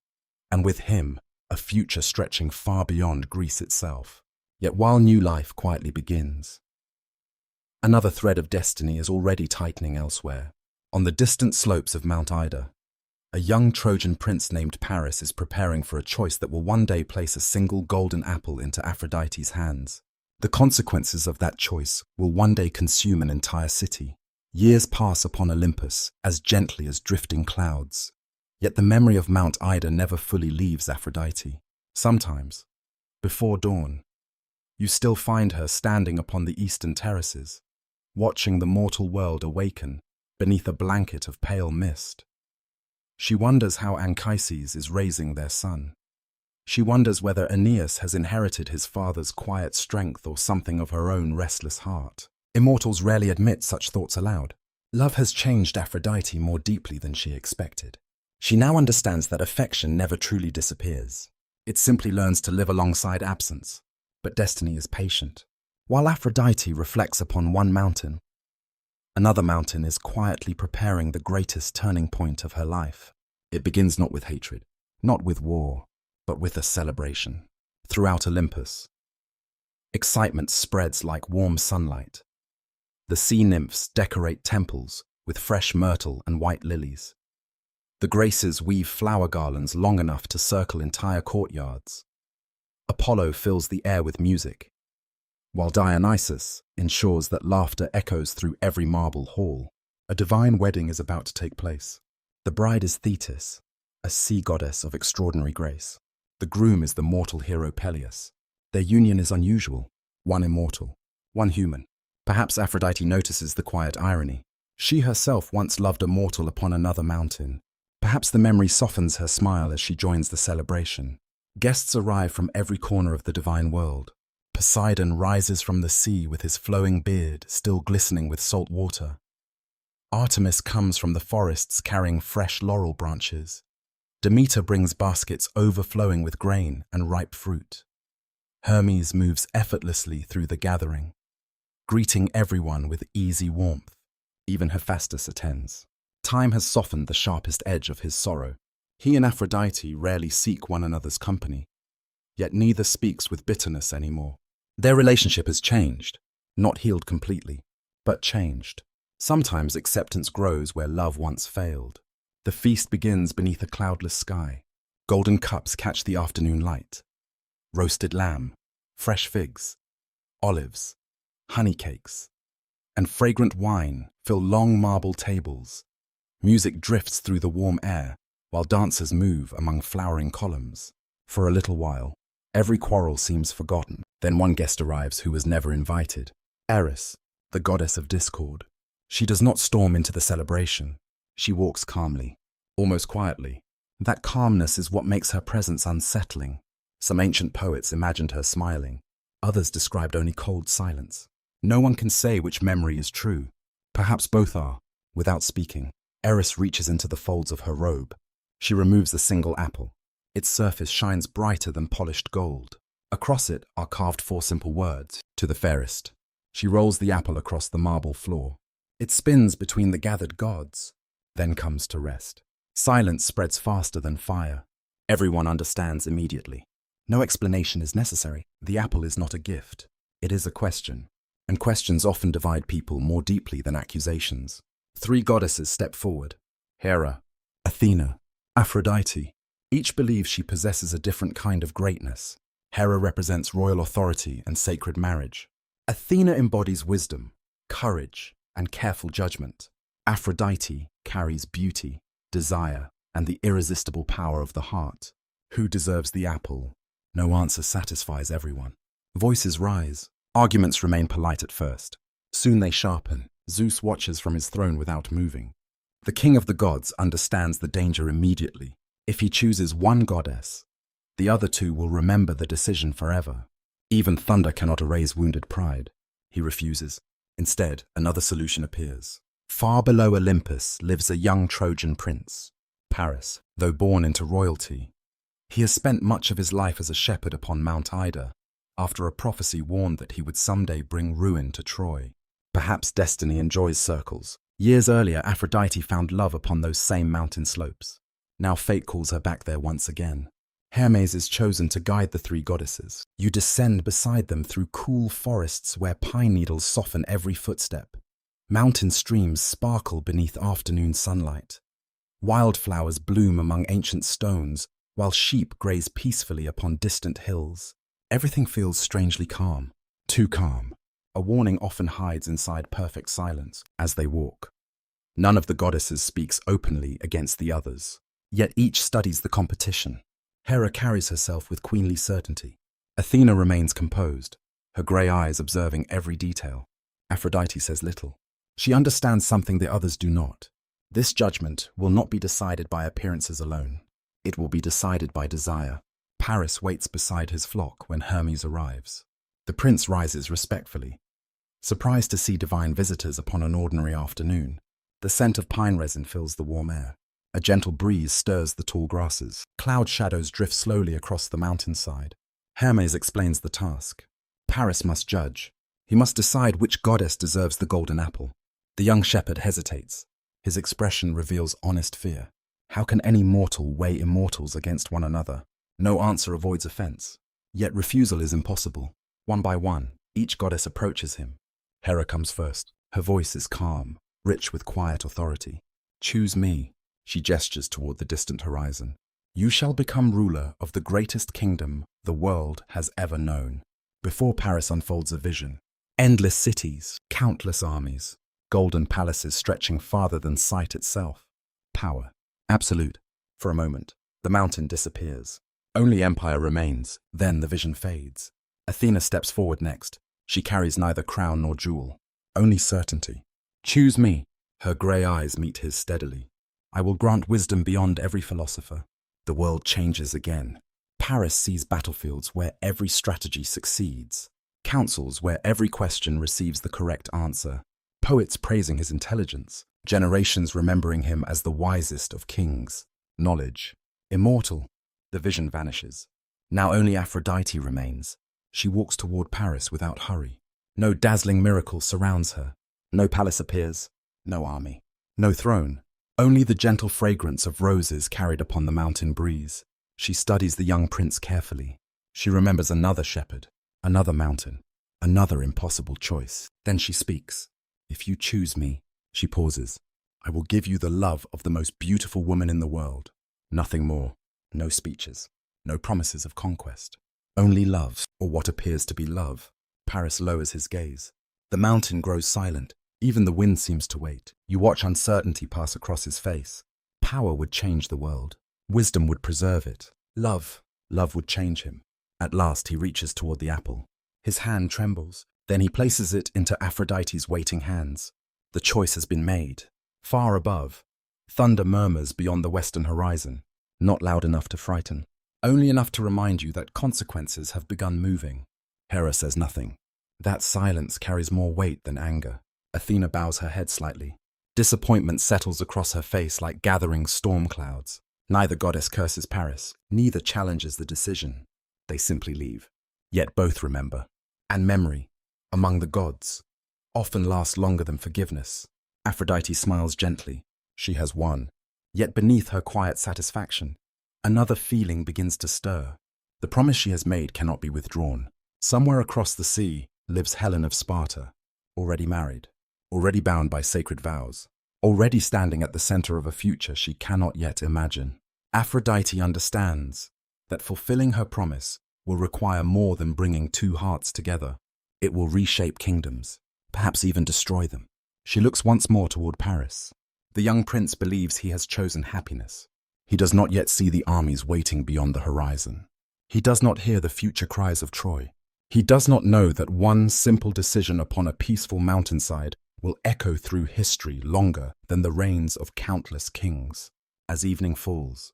and with him, a future stretching far beyond Greece itself. Yet while new life quietly begins, another thread of destiny is already tightening elsewhere. On the distant slopes of Mount Ida, a young Trojan prince named Paris is preparing for a choice that will one day place a single golden apple into Aphrodite's hands. The consequences of that choice will one day consume an entire city. Years pass upon Olympus as gently as drifting clouds. Yet the memory of Mount Ida never fully leaves Aphrodite. Sometimes, before dawn, you still find her standing upon the eastern terraces, watching the mortal world awaken beneath a blanket of pale mist. She wonders how Anchises is raising their son. She wonders whether Aeneas has inherited his father's quiet strength or something of her own restless heart. Immortals rarely admit such thoughts aloud. Love has changed Aphrodite more deeply than she expected. She now understands that affection never truly disappears. It simply learns to live alongside absence. But destiny is patient. While Aphrodite reflects upon one mountain, Another mountain is quietly preparing the greatest turning point of her life. It begins not with hatred, not with war, but with a celebration. Throughout Olympus, excitement spreads like warm sunlight. The sea nymphs decorate temples with fresh myrtle and white lilies. The Graces weave flower garlands long enough to circle entire courtyards. Apollo fills the air with music, while Dionysus ensures that laughter echoes through every marble hall. A divine wedding is about to take place. The bride is Thetis, a sea goddess of extraordinary grace. The groom is the mortal hero Peleus. Their union is unusual, one immortal, one human. Perhaps Aphrodite notices the quiet irony. She herself once loved a mortal upon another mountain. Perhaps the memory softens her smile as she joins the celebration. Guests arrive from every corner of the divine world. Poseidon rises from the sea with his flowing beard still glistening with salt water. Artemis comes from the forests carrying fresh laurel branches. Demeter brings baskets overflowing with grain and ripe fruit. Hermes moves effortlessly through the gathering, greeting everyone with easy warmth. Even Hephaestus attends. Time has softened the sharpest edge of his sorrow. He and Aphrodite rarely seek one another's company, yet neither speaks with bitterness anymore. Their relationship has changed, not healed completely, but changed. Sometimes acceptance grows where love once failed. The feast begins beneath a cloudless sky. Golden cups catch the afternoon light. Roasted lamb, fresh figs, olives, honey cakes, and fragrant wine fill long marble tables. Music drifts through the warm air, while dancers move among flowering columns. For a little while, every quarrel seems forgotten. Then one guest arrives who was never invited. Eris, the goddess of discord. She does not storm into the celebration. She walks calmly, almost quietly. That calmness is what makes her presence unsettling. Some ancient poets imagined her smiling. Others described only cold silence. No one can say which memory is true. Perhaps both are. Without speaking, Eris reaches into the folds of her robe. She removes a single apple. Its surface shines brighter than polished gold. Across it are carved 4 simple words: to the fairest. She rolls the apple across the marble floor. It spins between the gathered gods, then comes to rest. Silence spreads faster than fire. Everyone understands immediately. No explanation is necessary. The apple is not a gift. It is a question. And questions often divide people more deeply than accusations. 3 goddesses step forward: Hera, Athena, Aphrodite. Each believes she possesses a different kind of greatness. Hera represents royal authority and sacred marriage. Athena embodies wisdom, courage, and careful judgment. Aphrodite carries beauty, desire, and the irresistible power of the heart. Who deserves the apple? No answer satisfies everyone. Voices rise. Arguments remain polite at first. Soon they sharpen. Zeus watches from his throne without moving. The king of the gods understands the danger immediately. If he chooses one goddess, the other 2 will remember the decision forever. Even thunder cannot erase wounded pride. He refuses. Instead, another solution appears. Far below Olympus lives a young Trojan prince, Paris. Though born into royalty, he has spent much of his life as a shepherd upon Mount Ida, after a prophecy warned that he would someday bring ruin to Troy. Perhaps destiny enjoys circles. Years earlier, Aphrodite found love upon those same mountain slopes. Now fate calls her back there once again. Hermes is chosen to guide the 3 goddesses. You descend beside them through cool forests where pine needles soften every footstep. Mountain streams sparkle beneath afternoon sunlight. Wildflowers bloom among ancient stones, while sheep graze peacefully upon distant hills. Everything feels strangely calm. Too calm. A warning often hides inside perfect silence as they walk. None of the goddesses speaks openly against the others, yet each studies the competition. Hera carries herself with queenly certainty. Athena remains composed, her grey eyes observing every detail. Aphrodite says little. She understands something the others do not. This judgment will not be decided by appearances alone. It will be decided by desire. Paris waits beside his flock when Hermes arrives. The prince rises respectfully, surprised to see divine visitors upon an ordinary afternoon. The scent of pine resin fills the warm air. A gentle breeze stirs the tall grasses. Cloud shadows drift slowly across the mountainside. Hermes explains the task. Paris must judge. He must decide which goddess deserves the golden apple. The young shepherd hesitates. His expression reveals honest fear. How can any mortal weigh immortals against one another? No answer avoids offense. Yet refusal is impossible. One by one, each goddess approaches him. Hera comes first. Her voice is calm, rich with quiet authority. Choose me, she gestures toward the distant horizon. You shall become ruler of the greatest kingdom the world has ever known. Before Paris unfolds a vision. Endless cities, countless armies, golden palaces stretching farther than sight itself. Power. Absolute. For a moment, the mountain disappears. Only empire remains. Then the vision fades. Athena steps forward next. She carries neither crown nor jewel. Only certainty. Choose me. Her grey eyes meet his steadily. I will grant wisdom beyond every philosopher. The world changes again. Paris sees battlefields where every strategy succeeds. Councils where every question receives the correct answer. Poets praising his intelligence. Generations remembering him as the wisest of kings. Knowledge. Immortal. The vision vanishes. Now only Aphrodite remains. She walks toward Paris without hurry. No dazzling miracle surrounds her. No palace appears. No army. No throne. Only the gentle fragrance of roses carried upon the mountain breeze. She studies the young prince carefully. She remembers another shepherd, another mountain, another impossible choice. Then she speaks. If you choose me, she pauses, I will give you the love of the most beautiful woman in the world. Nothing more. No speeches. No promises of conquest. Only love, or what appears to be love. Paris lowers his gaze. The mountain grows silent. Even the wind seems to wait. You watch uncertainty pass across his face. Power would change the world. Wisdom would preserve it. Love would change him. At last he reaches toward the apple. His hand trembles. Then he places it into Aphrodite's waiting hands. The choice has been made. Far above, thunder murmurs beyond the western horizon. Not loud enough to frighten. Only enough to remind you that consequences have begun moving. Hera says nothing. That silence carries more weight than anger. Athena bows her head slightly. Disappointment settles across her face like gathering storm clouds. Neither goddess curses Paris. Neither challenges the decision. They simply leave. Yet both remember. And memory, among the gods, often lasts longer than forgiveness. Aphrodite smiles gently. She has won. Yet beneath her quiet satisfaction, another feeling begins to stir. The promise she has made cannot be withdrawn. Somewhere across the sea lives Helen of Sparta, already married, already bound by sacred vows, already standing at the center of a future she cannot yet imagine. Aphrodite understands that fulfilling her promise will require more than bringing two hearts together. It will reshape kingdoms, perhaps even destroy them. She looks once more toward Paris. The young prince believes he has chosen happiness. He does not yet see the armies waiting beyond the horizon. He does not hear the future cries of Troy. He does not know that one simple decision upon a peaceful mountainside will echo through history longer than the reigns of countless kings. As evening falls,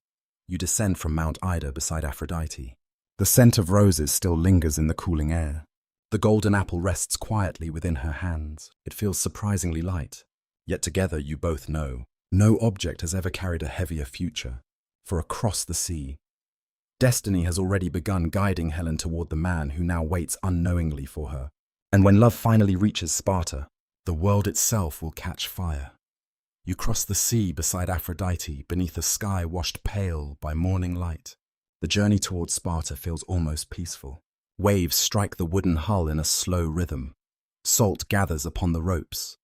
you descend from Mount Ida beside Aphrodite. The scent of roses still lingers in the cooling air. The golden apple rests quietly within her hands. It feels surprisingly light. Yet together you both know, no object has ever carried a heavier future. For across the sea, destiny has already begun guiding Helen toward the man who now waits unknowingly for her. And when love finally reaches Sparta, the world itself will catch fire. You cross the sea beside Aphrodite beneath a sky washed pale by morning light. The journey towards Sparta feels almost peaceful. Waves strike the wooden hull in a slow rhythm. Salt gathers upon the ropes.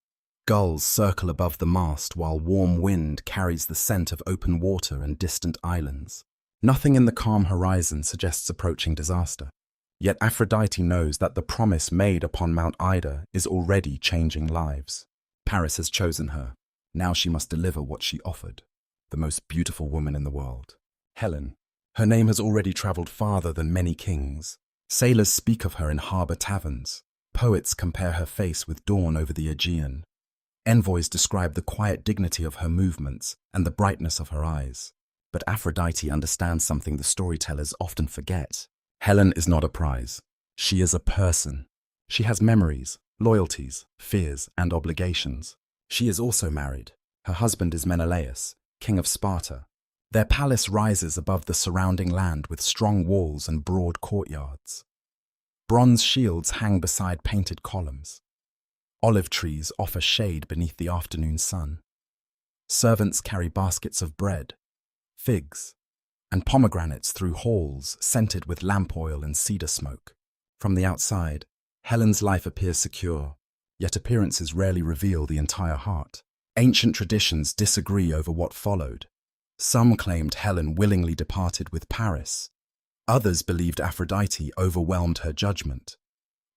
Gulls circle above the mast while warm wind carries the scent of open water and distant islands. Nothing in the calm horizon suggests approaching disaster. Yet Aphrodite knows that the promise made upon Mount Ida is already changing lives. Paris has chosen her. Now she must deliver what she offered. The most beautiful woman in the world. Helen. Her name has already traveled farther than many kings. Sailors speak of her in harbor taverns. Poets compare her face with dawn over the Aegean. Envoys describe the quiet dignity of her movements and the brightness of her eyes. But Aphrodite understands something the storytellers often forget. Helen is not a prize. She is a person. She has memories, loyalties, fears, and obligations. She is also married. Her husband is Menelaus, king of Sparta. Their palace rises above the surrounding land with strong walls and broad courtyards. Bronze shields hang beside painted columns. Olive trees offer shade beneath the afternoon sun. Servants carry baskets of bread, figs, and pomegranates through halls scented with lamp oil and cedar smoke. From the outside, Helen's life appears secure, yet appearances rarely reveal the entire heart. Ancient traditions disagree over what followed. Some claimed Helen willingly departed with Paris. Others believed Aphrodite overwhelmed her judgment.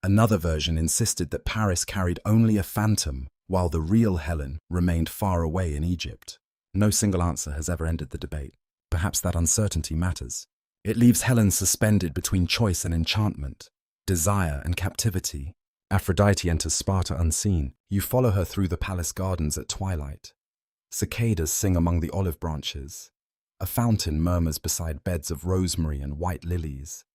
Another version insisted that Paris carried only a phantom, while the real Helen remained far away in Egypt. No single answer has ever ended the debate. Perhaps that uncertainty matters. It leaves Helen suspended between choice and enchantment, desire and captivity. Aphrodite enters Sparta unseen. You follow her through the palace gardens at twilight. Cicadas sing among the olive branches. A fountain murmurs beside beds of rosemary and white lilies.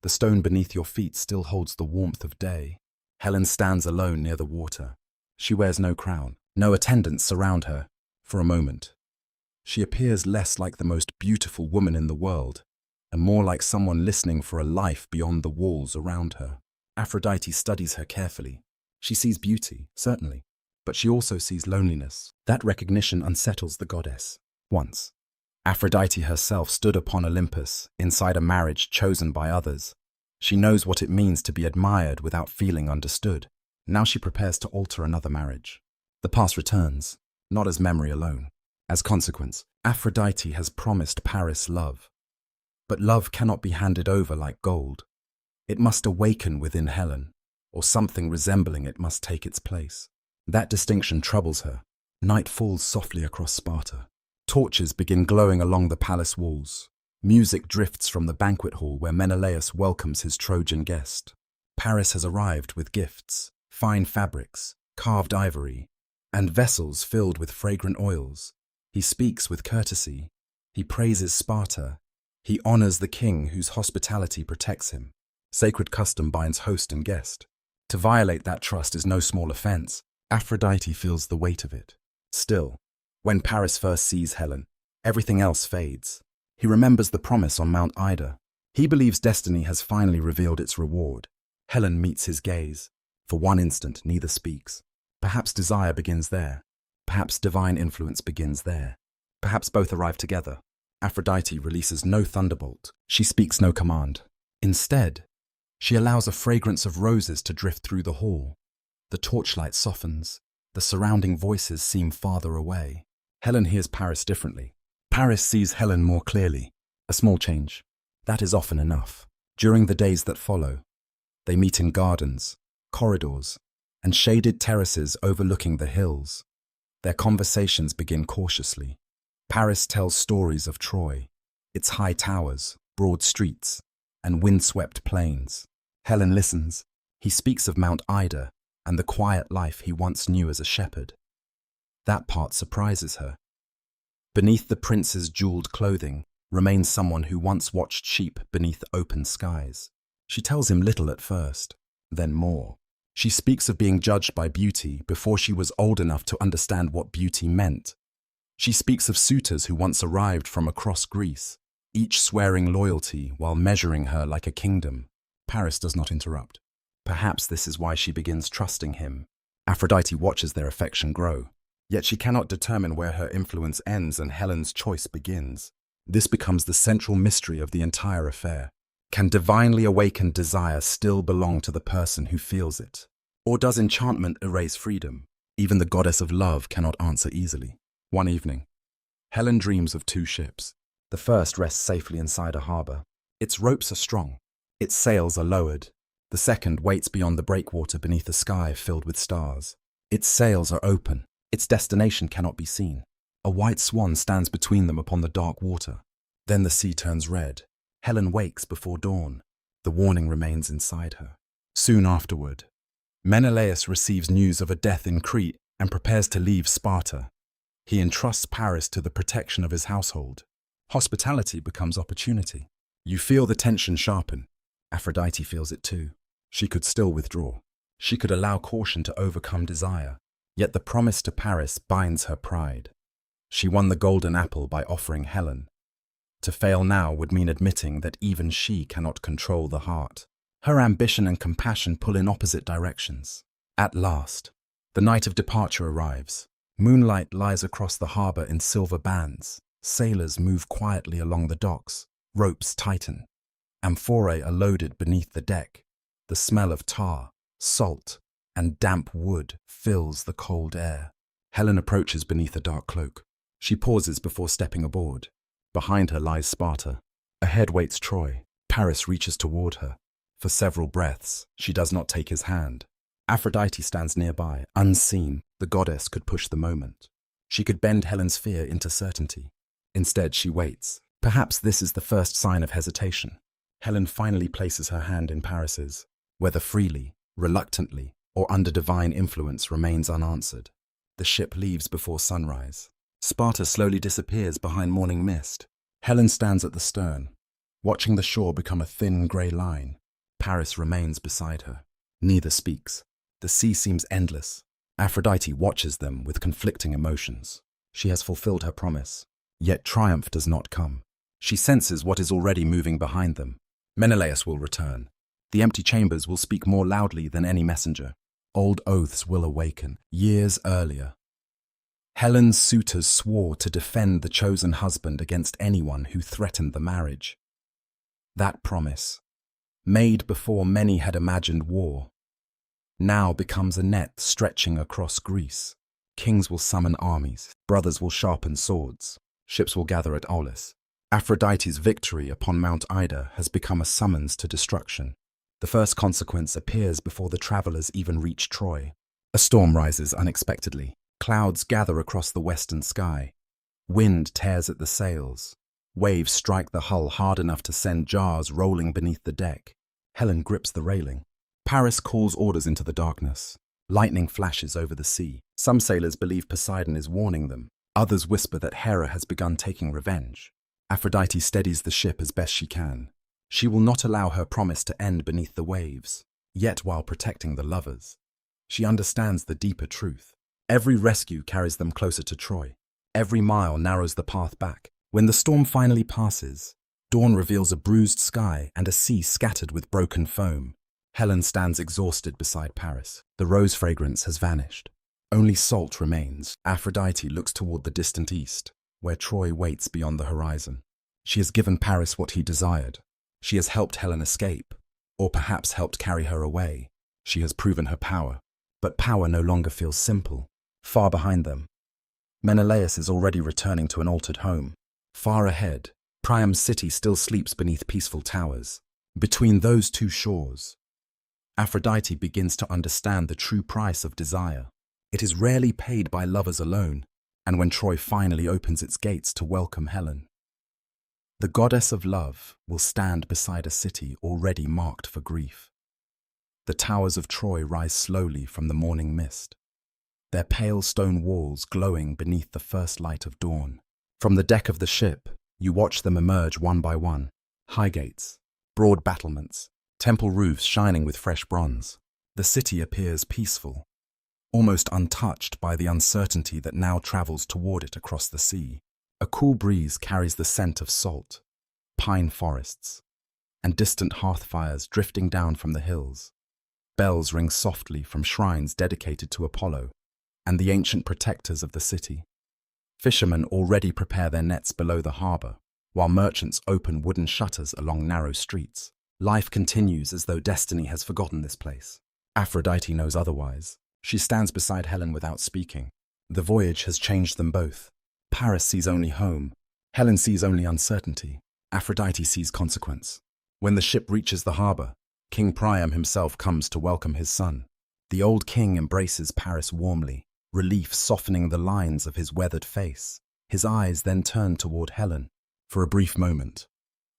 The stone beneath your feet still holds the warmth of day. Helen stands alone near the water. She wears no crown. No attendants surround her. For a moment, she appears less like the most beautiful woman in the world, and more like someone listening for a life beyond the walls around her. Aphrodite studies her carefully. She sees beauty, certainly, but she also sees loneliness. That recognition unsettles the goddess. Once, Aphrodite herself stood upon Olympus, inside a marriage chosen by others. She knows what it means to be admired without feeling understood. Now she prepares to alter another marriage. The past returns, not as memory alone. As consequence, Aphrodite has promised Paris love. But love cannot be handed over like gold. It must awaken within Helen, or something resembling it must take its place. That distinction troubles her. Night falls softly across Sparta. Torches begin glowing along the palace walls. Music drifts from the banquet hall where Menelaus welcomes his Trojan guest. Paris has arrived with gifts, fine fabrics, carved ivory, and vessels filled with fragrant oils. He speaks with courtesy. He praises Sparta. He honors the king whose hospitality protects him. Sacred custom binds host and guest. To violate that trust is no small offense. Aphrodite feels the weight of it. Still, when Paris first sees Helen, everything else fades. He remembers the promise on Mount Ida. He believes destiny has finally revealed its reward. Helen meets his gaze. For one instant, neither speaks. Perhaps desire begins there. Perhaps divine influence begins there. Perhaps both arrive together. Aphrodite releases no thunderbolt. She speaks no command. Instead, she allows a fragrance of roses to drift through the hall. The torchlight softens. The surrounding voices seem farther away. Helen hears Paris differently. Paris sees Helen more clearly. A small change. That is often enough. During the days that follow, they meet in gardens, corridors, and shaded terraces overlooking the hills. Their conversations begin cautiously. Paris tells stories of Troy, its high towers, broad streets, and windswept plains. Helen listens. He speaks of Mount Ida and the quiet life he once knew as a shepherd. That part surprises her. Beneath the prince's jeweled clothing remains someone who once watched sheep beneath open skies. She tells him little at first, then more. She speaks of being judged by beauty before she was old enough to understand what beauty meant. She speaks of suitors who once arrived from across Greece, each swearing loyalty while measuring her like a kingdom. Paris does not interrupt. Perhaps this is why she begins trusting him. Aphrodite watches their affection grow, yet she cannot determine where her influence ends and Helen's choice begins. This becomes the central mystery of the entire affair. Can divinely awakened desire still belong to the person who feels it? Or does enchantment erase freedom? Even the goddess of love cannot answer easily. One evening, Helen dreams of two ships. The first rests safely inside a harbor. Its ropes are strong. Its sails are lowered. The second waits beyond the breakwater beneath a sky filled with stars. Its sails are open. Its destination cannot be seen. A white swan stands between them upon the dark water. Then the sea turns red. Helen wakes before dawn. The warning remains inside her. Soon afterward, Menelaus receives news of a death in Crete and prepares to leave Sparta. He entrusts Paris to the protection of his household. Hospitality becomes opportunity. You feel the tension sharpen. Aphrodite feels it too. She could still withdraw. She could allow caution to overcome desire. Yet the promise to Paris binds her pride. She won the golden apple by offering Helen. To fail now would mean admitting that even she cannot control the heart. Her ambition and compassion pull in opposite directions. At last, The night of departure arrives. Moonlight lies across the harbor in silver bands. Sailors move quietly along the docks. Ropes tighten. Amphorae are loaded beneath the deck. The smell of tar, salt, and damp wood fills the cold air. Helen approaches beneath a dark cloak. She pauses before stepping aboard. Behind her lies Sparta. Ahead waits Troy. Paris reaches toward her. For several breaths, she does not take his hand. Aphrodite stands nearby, unseen. The goddess could push the moment. She could bend Helen's fear into certainty. Instead, she waits. Perhaps this is the first sign of hesitation. Helen finally places her hand in Paris's. Whether freely, reluctantly, or under divine influence remains unanswered. The ship leaves before sunrise. Sparta slowly disappears behind morning mist. Helen stands at the stern, watching the shore become a thin grey line. Paris remains beside her. Neither speaks. The sea seems endless. Aphrodite watches them with conflicting emotions. She has fulfilled her promise, yet triumph does not come. She senses what is already moving behind them. Menelaus will return. The empty chambers will speak more loudly than any messenger. Old oaths will awaken. Years earlier, Helen's suitors swore to defend the chosen husband against anyone who threatened the marriage. That promise, made before many had imagined war, now becomes a net stretching across Greece. Kings will summon armies, brothers will sharpen swords, ships will gather at Aulis. Aphrodite's victory upon Mount Ida has become a summons to destruction. The first consequence appears before the travelers even reach Troy. A storm rises unexpectedly. Clouds gather across the western sky. Wind tears at the sails. Waves strike the hull hard enough to send jars rolling beneath the deck. Helen grips the railing. Paris calls orders into the darkness. Lightning flashes over the sea. Some sailors believe Poseidon is warning them. Others whisper that Hera has begun taking revenge. Aphrodite steadies the ship as best she can. She will not allow her promise to end beneath the waves, yet while protecting the lovers. She understands the deeper truth. Every rescue carries them closer to Troy. Every mile narrows the path back. When the storm finally passes, dawn reveals a bruised sky and a sea scattered with broken foam. Helen stands exhausted beside Paris. The rose fragrance has vanished. Only salt remains. Aphrodite looks toward the distant east, where Troy waits beyond the horizon. She has given Paris what he desired. She has helped Helen escape, or perhaps helped carry her away. She has proven her power, but power no longer feels simple. Far behind them, Menelaus is already returning to an altered home. Far ahead, Priam's city still sleeps beneath peaceful towers. Between those two shores, Aphrodite begins to understand the true price of desire. It is rarely paid by lovers alone, and when Troy finally opens its gates to welcome Helen, the goddess of love will stand beside a city already marked for grief. The towers of Troy rise slowly from the morning mist, their pale stone walls glowing beneath the first light of dawn. From the deck of the ship, you watch them emerge one by one. High gates, broad battlements, temple roofs shining with fresh bronze. The city appears peaceful, almost untouched by the uncertainty that now travels toward it across the sea. A cool breeze carries the scent of salt, pine forests, and distant hearth fires drifting down from the hills. Bells ring softly from shrines dedicated to Apollo and the ancient protectors of the city. Fishermen already prepare their nets below the harbor, while merchants open wooden shutters along narrow streets. Life continues as though destiny has forgotten this place. Aphrodite knows otherwise. She stands beside Helen without speaking. The voyage has changed them both. Paris sees only home. Helen sees only uncertainty. Aphrodite sees consequence. When the ship reaches the harbor, King Priam himself comes to welcome his son. The old king embraces Paris warmly, relief softening the lines of his weathered face. His eyes then turn toward Helen. For a brief moment,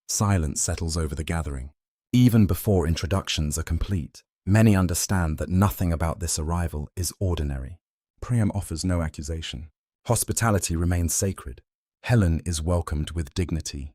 silence settles over the gathering. Even before introductions are complete, many understand that nothing about this arrival is ordinary. Priam offers no accusation. Hospitality remains sacred. Helen is welcomed with dignity,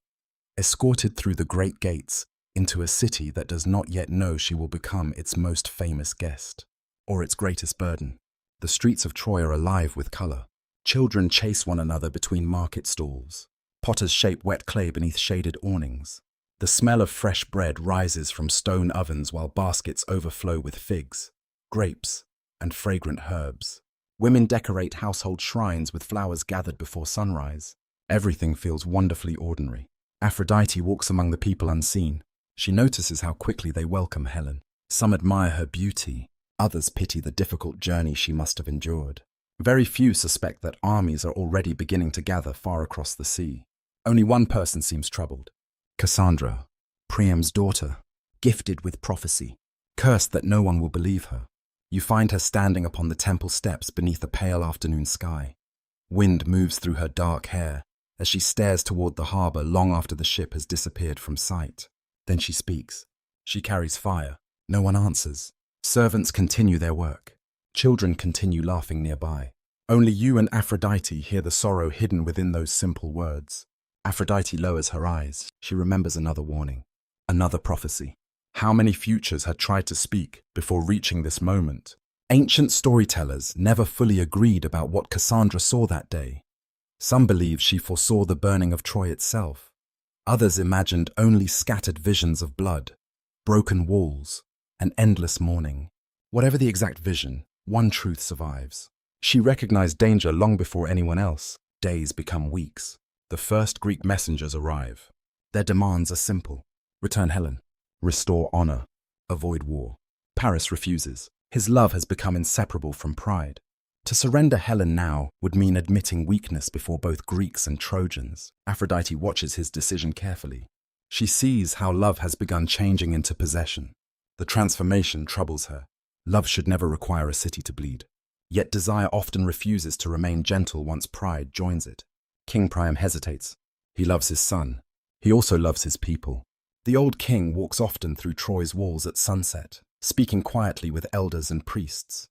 escorted through the great gates into a city that does not yet know she will become its most famous guest, or its greatest burden. The streets of Troy are alive with color. Children chase one another between market stalls. Potters shape wet clay beneath shaded awnings. The smell of fresh bread rises from stone ovens while baskets overflow with figs, grapes, and fragrant herbs. Women decorate household shrines with flowers gathered before sunrise. Everything feels wonderfully ordinary. Aphrodite walks among the people unseen. She notices how quickly they welcome Helen. Some admire her beauty, others pity the difficult journey she must have endured. Very few suspect that armies are already beginning to gather far across the sea. Only one person seems troubled. Cassandra, Priam's daughter, gifted with prophecy, cursed that no one will believe her. You find her standing upon the temple steps beneath a pale afternoon sky. Wind moves through her dark hair as she stares toward the harbor long after the ship has disappeared from sight. Then she speaks. She carries fire. No one answers. Servants continue their work. Children continue laughing nearby. Only you and Aphrodite hear the sorrow hidden within those simple words. Aphrodite lowers her eyes. She remembers another warning, another prophecy. How many futures had tried to speak before reaching this moment? Ancient storytellers never fully agreed about what Cassandra saw that day. Some believe she foresaw the burning of Troy itself. Others imagined only scattered visions of blood, broken walls, and endless mourning. Whatever the exact vision, one truth survives. She recognized danger long before anyone else. Days become weeks. The first Greek messengers arrive. Their demands are simple. Return Helen. Restore honor. Avoid war. Paris refuses. His love has become inseparable from pride. To surrender Helen now would mean admitting weakness before both Greeks and Trojans. Aphrodite watches his decision carefully. She sees how love has begun changing into possession. The transformation troubles her. Love should never require a city to bleed. Yet desire often refuses to remain gentle once pride joins it. King Priam hesitates. He loves his son. He also loves his people. The old king walks often through Troy's walls at sunset, speaking quietly with elders and priests.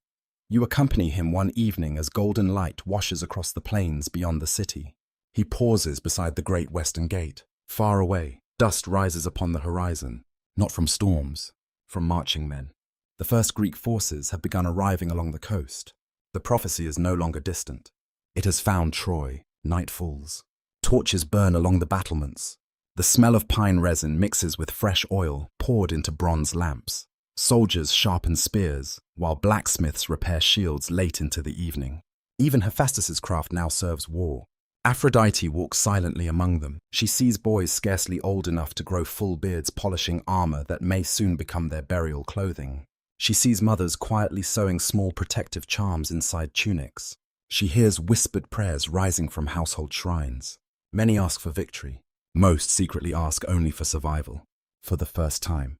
You accompany him one evening as golden light washes across the plains beyond the city. He pauses beside the great western gate. Far away, dust rises upon the horizon, not from storms, from marching men. The first Greek forces have begun arriving along the coast. The prophecy is no longer distant. It has found Troy. Night falls. Torches burn along the battlements. The smell of pine resin mixes with fresh oil poured into bronze lamps. Soldiers sharpen spears, while blacksmiths repair shields late into the evening. Even Hephaestus's craft now serves war. Aphrodite walks silently among them. She sees boys scarcely old enough to grow full beards polishing armor that may soon become their burial clothing. She sees mothers quietly sewing small protective charms inside tunics. She hears whispered prayers rising from household shrines. Many ask for victory. Most secretly ask only for survival. For the first time.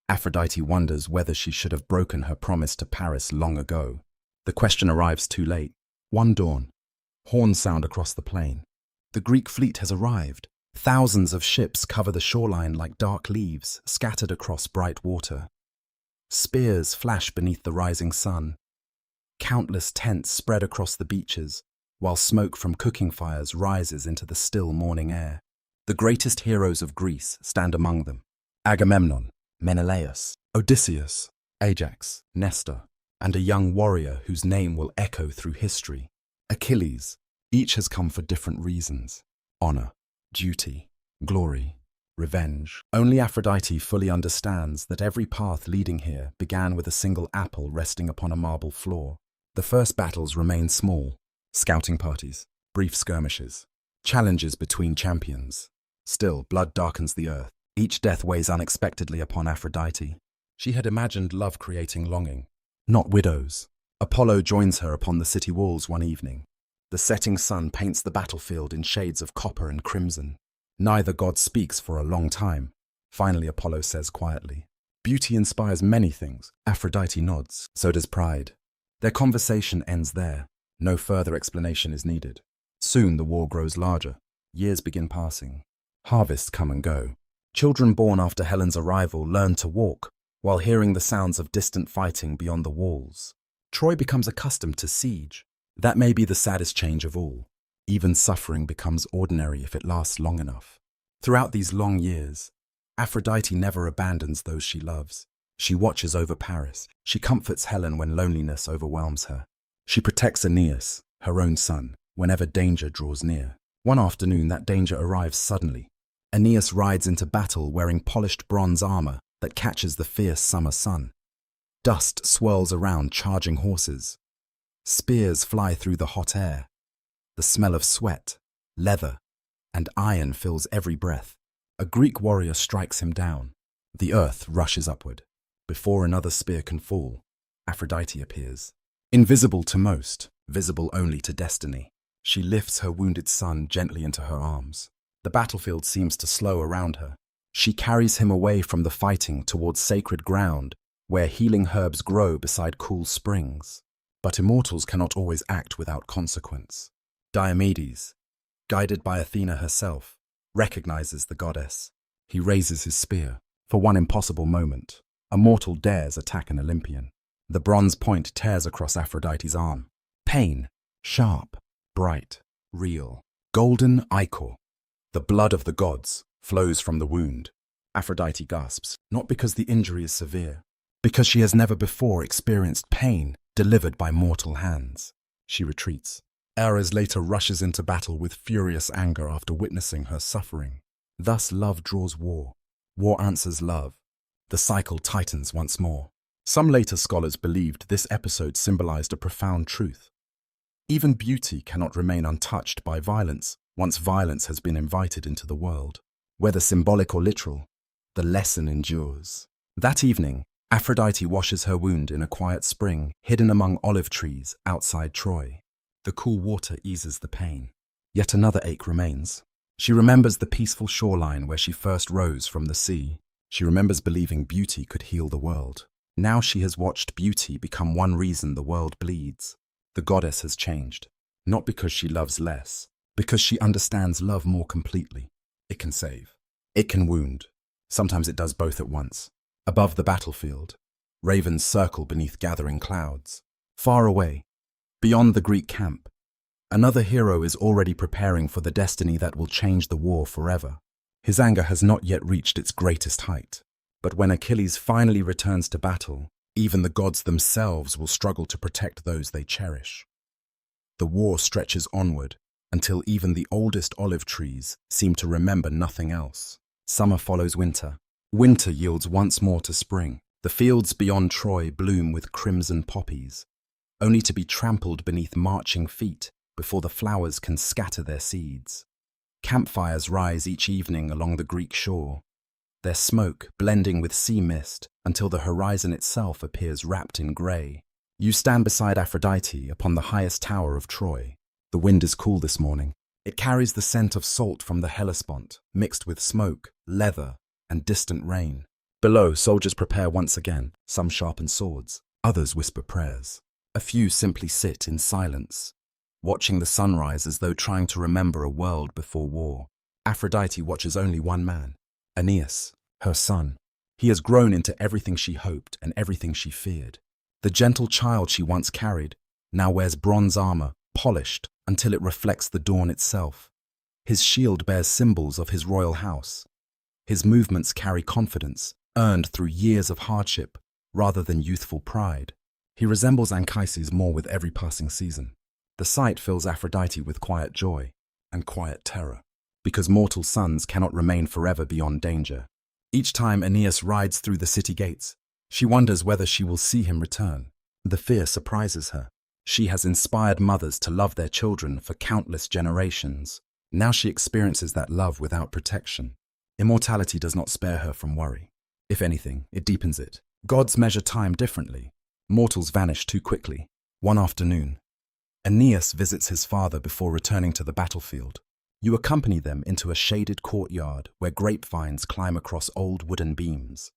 Aphrodite wonders whether she should have broken her promise to Paris long ago. The question arrives too late. One dawn. Horns sound across the plain. The Greek fleet has arrived. Thousands of ships cover the shoreline like dark leaves scattered across bright water. Spears flash beneath the rising sun. Countless tents spread across the beaches, while smoke from cooking fires rises into the still morning air. The greatest heroes of Greece stand among them. Agamemnon, Menelaus, Odysseus, Ajax, Nestor, and a young warrior whose name will echo through history. Achilles. Each has come for different reasons. Honor, duty, glory, revenge. Only Aphrodite fully understands that every path leading here began with a single apple resting upon a marble floor. The first battles remain small. Scouting parties, brief skirmishes, challenges between champions. Still, blood darkens the earth. Each death weighs unexpectedly upon Aphrodite. She had imagined love creating longing, not widows. Apollo joins her upon the city walls one evening. The setting sun paints the battlefield in shades of copper and crimson. Neither god speaks for a long time. Finally, Apollo says quietly, "Beauty inspires many things." Aphrodite nods. So does pride. Their conversation ends there. No further explanation is needed. Soon the war grows larger. Years begin passing. Harvests come and go. Children born after Helen's arrival learn to walk, while hearing the sounds of distant fighting beyond the walls. Troy becomes accustomed to siege. That may be the saddest change of all. Even suffering becomes ordinary if it lasts long enough. Throughout these long years, Aphrodite never abandons those she loves. She watches over Paris. She comforts Helen when loneliness overwhelms her. She protects Aeneas, her own son, whenever danger draws near. One afternoon, that danger arrives suddenly. Aeneas rides into battle wearing polished bronze armor that catches the fierce summer sun. Dust swirls around charging horses. Spears fly through the hot air. The smell of sweat, leather, and iron fills every breath. A Greek warrior strikes him down. The earth rushes upward. Before another spear can fall, Aphrodite appears. Invisible to most, visible only to destiny. She lifts her wounded son gently into her arms. The battlefield seems to slow around her. She carries him away from the fighting towards sacred ground, where healing herbs grow beside cool springs. But immortals cannot always act without consequence. Diomedes, guided by Athena herself, recognizes the goddess. He raises his spear. For one impossible moment, a mortal dares attack an Olympian. The bronze point tears across Aphrodite's arm. Pain, sharp, bright, real. Golden ichor. The blood of the gods flows from the wound. Aphrodite gasps, not because the injury is severe, because she has never before experienced pain delivered by mortal hands. She retreats. Ares later rushes into battle with furious anger after witnessing her suffering. Thus love draws war. War answers love. The cycle tightens once more. Some later scholars believed this episode symbolized a profound truth. Even beauty cannot remain untouched by violence once violence has been invited into the world. Whether symbolic or literal, the lesson endures. That evening, Aphrodite washes her wound in a quiet spring hidden among olive trees outside Troy. The cool water eases the pain. Yet another ache remains. She remembers the peaceful shoreline where she first rose from the sea. She remembers believing beauty could heal the world. Now she has watched beauty become one reason the world bleeds. The goddess has changed, not because she loves less, because she understands love more completely. It can save. It can wound. Sometimes it does both at once. Above the battlefield, ravens circle beneath gathering clouds. Far away, beyond the Greek camp, another hero is already preparing for the destiny that will change the war forever. His anger has not yet reached its greatest height. But when Achilles finally returns to battle, even the gods themselves will struggle to protect those they cherish. The war stretches onward until even the oldest olive trees seem to remember nothing else. Summer follows winter. Winter yields once more to spring. The fields beyond Troy bloom with crimson poppies, only to be trampled beneath marching feet before the flowers can scatter their seeds. Campfires rise each evening along the Greek shore, their smoke blending with sea mist until the horizon itself appears wrapped in grey. You stand beside Aphrodite upon the highest tower of Troy. The wind is cool this morning. It carries the scent of salt from the Hellespont, mixed with smoke, leather, and distant rain. Below, soldiers prepare once again. Some sharpen swords, others whisper prayers. A few simply sit in silence, watching the sunrise as though trying to remember a world before war. Aphrodite watches only one man, Aeneas, her son. He has grown into everything she hoped and everything she feared. The gentle child she once carried now wears bronze armor, polished until it reflects the dawn itself. His shield bears symbols of his royal house. His movements carry confidence, earned through years of hardship rather than youthful pride. He resembles Anchises more with every passing season. The sight fills Aphrodite with quiet joy and quiet terror, because mortal sons cannot remain forever beyond danger. Each time Aeneas rides through the city gates, she wonders whether she will see him return. The fear surprises her. She has inspired mothers to love their children for countless generations. Now she experiences that love without protection. Immortality does not spare her from worry. If anything, it deepens it. Gods measure time differently. Mortals vanish too quickly. One afternoon, Aeneas visits his father before returning to the battlefield. You accompany them into a shaded courtyard where grapevines climb across old wooden beams.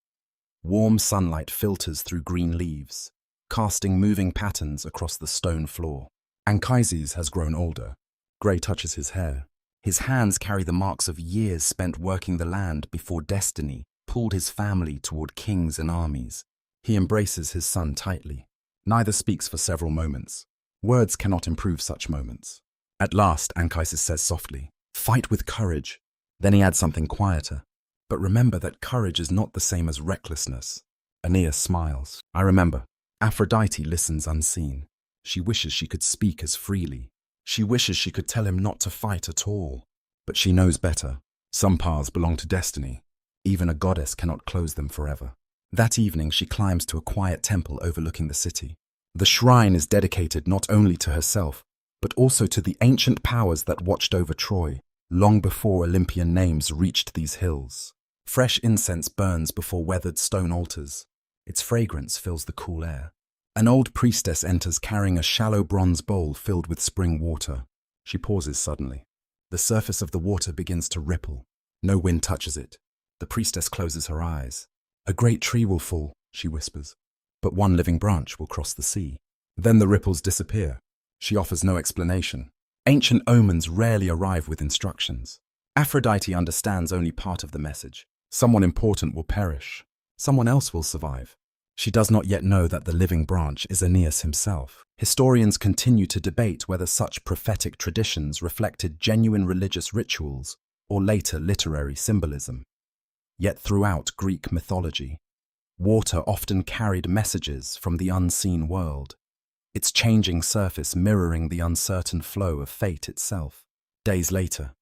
Warm sunlight filters through green leaves, casting moving patterns across the stone floor. Anchises has grown older. Grey touches his hair. His hands carry the marks of years spent working the land before destiny pulled his family toward kings and armies. He embraces his son tightly. Neither speaks for several moments. Words cannot improve such moments. At last, Anchises says softly, "Fight with courage." Then he adds something quieter. "But remember that courage is not the same as recklessness." Aeneas smiles. "I remember." Aphrodite listens unseen. She wishes she could speak as freely. She wishes she could tell him not to fight at all. But she knows better. Some paths belong to destiny. Even a goddess cannot close them forever. That evening, she climbs to a quiet temple overlooking the city. The shrine is dedicated not only to herself, but also to the ancient powers that watched over Troy, long before Olympian names reached these hills. Fresh incense burns before weathered stone altars. Its fragrance fills the cool air. An old priestess enters carrying a shallow bronze bowl filled with spring water. She pauses suddenly. The surface of the water begins to ripple. No wind touches it. The priestess closes her eyes. "A great tree will fall," she whispers, "but one living branch will cross the sea." Then the ripples disappear. She offers no explanation. Ancient omens rarely arrive with instructions. Aphrodite understands only part of the message. Someone important will perish. Someone else will survive. She does not yet know that the living branch is Aeneas himself. Historians continue to debate whether such prophetic traditions reflected genuine religious rituals or later literary symbolism. Yet throughout Greek mythology, water often carried messages from the unseen world, its changing surface mirroring the uncertain flow of fate itself. Days later,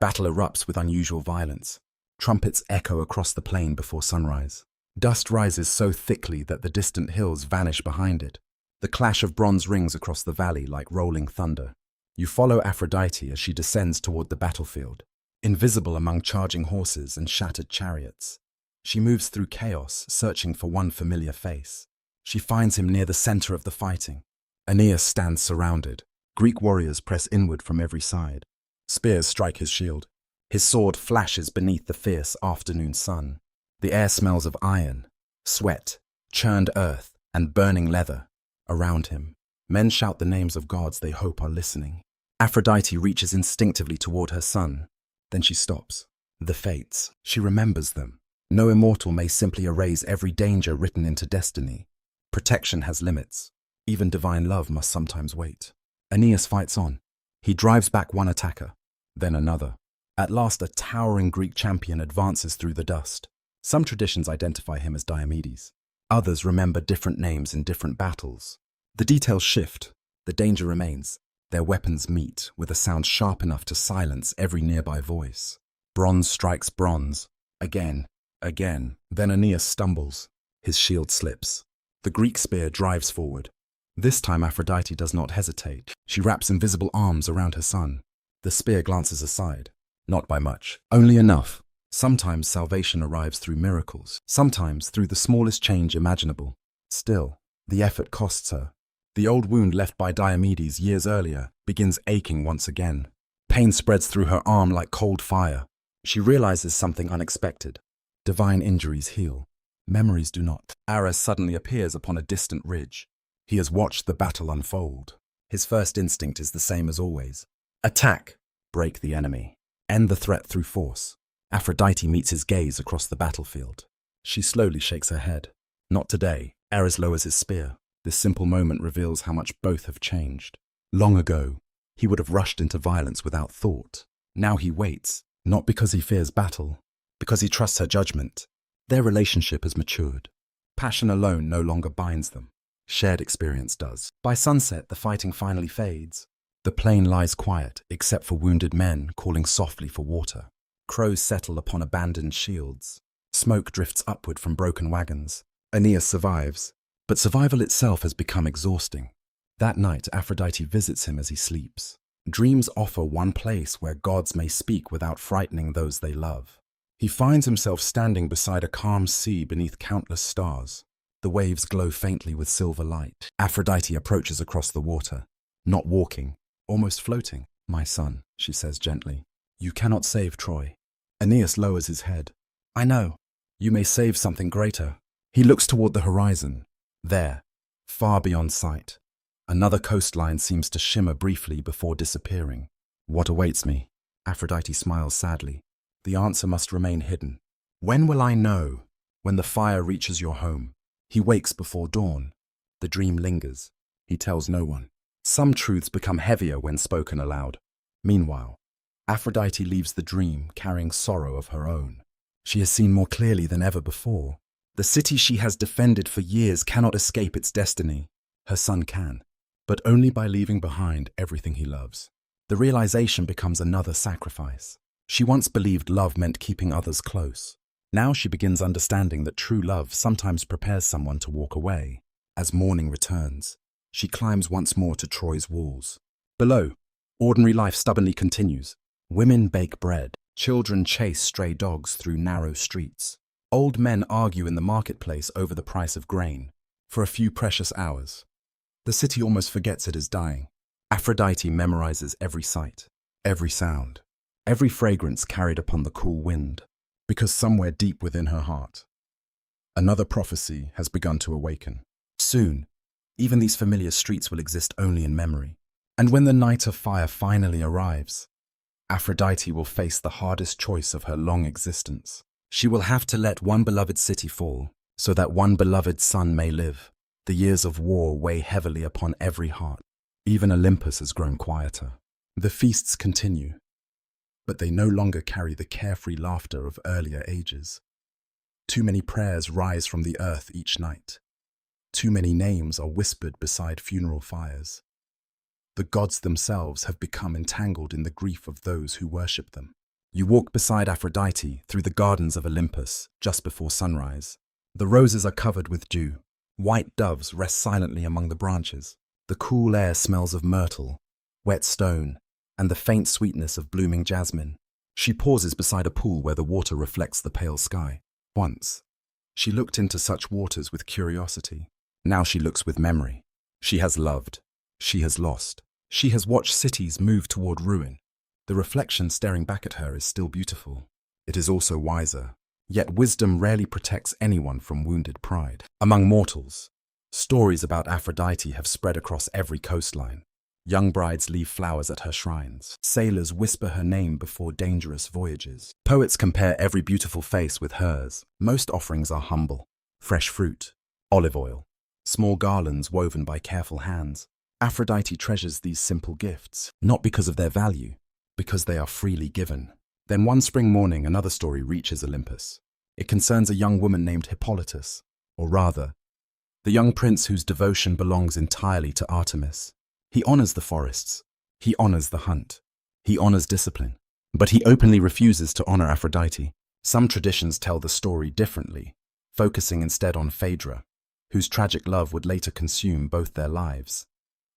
battle erupts with unusual violence. Trumpets echo across the plain before sunrise. Dust rises so thickly that the distant hills vanish behind it. The clash of bronze rings across the valley like rolling thunder. You follow Aphrodite as she descends toward the battlefield, invisible among charging horses and shattered chariots. She moves through chaos, searching for one familiar face. She finds him near the center of the fighting. Aeneas stands surrounded. Greek warriors press inward from every side. Spears strike his shield. His sword flashes beneath the fierce afternoon sun. The air smells of iron, sweat, churned earth, and burning leather. Around him, men shout the names of gods they hope are listening. Aphrodite reaches instinctively toward her son. Then she stops. The fates. She remembers them. No immortal may simply erase every danger written into destiny. Protection has limits. Even divine love must sometimes wait. Aeneas fights on. He drives back one attacker, then another. At last, a towering Greek champion advances through the dust. Some traditions identify him as Diomedes. Others remember different names in different battles. The details shift. The danger remains. Their weapons meet with a sound sharp enough to silence every nearby voice. Bronze strikes bronze. Again. Then Aeneas stumbles. His shield slips. The Greek spear drives forward. This time Aphrodite does not hesitate. She wraps invisible arms around her son. The spear glances aside. Not by much. Only enough. Sometimes salvation arrives through miracles. Sometimes through the smallest change imaginable. Still, the effort costs her. The old wound left by Diomedes years earlier begins aching once again. Pain spreads through her arm like cold fire. She realizes something unexpected. Divine injuries heal. Memories do not. Ares suddenly appears upon a distant ridge. He has watched the battle unfold. His first instinct is the same as always. Attack. Break the enemy. End the threat through force. Aphrodite meets his gaze across the battlefield. She slowly shakes her head. Not today. Ares lowers his spear. This simple moment reveals how much both have changed. Long ago, he would have rushed into violence without thought. Now he waits, not because he fears battle, because he trusts her judgment. Their relationship has matured. Passion alone no longer binds them. Shared experience does. By sunset, the fighting finally fades. The plain lies quiet, except for wounded men calling softly for water. Crows settle upon abandoned shields. Smoke drifts upward from broken wagons. Aeneas survives, but survival itself has become exhausting. That night, Aphrodite visits him as he sleeps. Dreams offer one place where gods may speak without frightening those they love. He finds himself standing beside a calm sea beneath countless stars. The waves glow faintly with silver light. Aphrodite approaches across the water, not walking, almost floating. "My son," she says gently, "you cannot save Troy." Aeneas lowers his head. "I know. You may save something greater." He looks toward the horizon. There, far beyond sight, another coastline seems to shimmer briefly before disappearing. "What awaits me?" Aphrodite smiles sadly. "The answer must remain hidden. When will I know? When the fire reaches your home." He wakes before dawn. The dream lingers. He tells no one. Some truths become heavier when spoken aloud. Meanwhile, Aphrodite leaves the dream carrying sorrow of her own. She has seen more clearly than ever before. The city she has defended for years cannot escape its destiny. Her son can, but only by leaving behind everything he loves. The realization becomes another sacrifice. She once believed love meant keeping others close. Now she begins understanding that true love sometimes prepares someone to walk away. As morning returns, she climbs once more to Troy's walls. Below, ordinary life stubbornly continues. Women bake bread, children chase stray dogs through narrow streets. Old men argue in the marketplace over the price of grain. For a few precious hours, the city almost forgets it is dying. Aphrodite memorizes every sight, every sound, every fragrance carried upon the cool wind, because somewhere deep within her heart, another prophecy has begun to awaken. Soon, even these familiar streets will exist only in memory. And when the night of fire finally arrives, Aphrodite will face the hardest choice of her long existence. She will have to let one beloved city fall, so that one beloved son may live. The years of war weigh heavily upon every heart. Even Olympus has grown quieter. The feasts continue, but they no longer carry the carefree laughter of earlier ages. Too many prayers rise from the earth each night. Too many names are whispered beside funeral fires. The gods themselves have become entangled in the grief of those who worship them. You walk beside Aphrodite through the gardens of Olympus just before sunrise. The roses are covered with dew. White doves rest silently among the branches. The cool air smells of myrtle, wet stone, and the faint sweetness of blooming jasmine. She pauses beside a pool where the water reflects the pale sky. Once, she looked into such waters with curiosity. Now she looks with memory. She has loved. She has lost. She has watched cities move toward ruin. The reflection staring back at her is still beautiful. It is also wiser. Yet wisdom rarely protects anyone from wounded pride. Among mortals, stories about Aphrodite have spread across every coastline. Young brides leave flowers at her shrines. Sailors whisper her name before dangerous voyages. Poets compare every beautiful face with hers. Most offerings are humble. Fresh fruit, olive oil, small garlands woven by careful hands. Aphrodite treasures these simple gifts, not because of their value, because they are freely given. Then one spring morning, another story reaches Olympus. It concerns a young woman named Hippolytus, or rather, the young prince whose devotion belongs entirely to Artemis. He honors the forests. He honors the hunt. He honors discipline. But he openly refuses to honor Aphrodite. Some traditions tell the story differently, focusing instead on Phaedra, whose tragic love would later consume both their lives.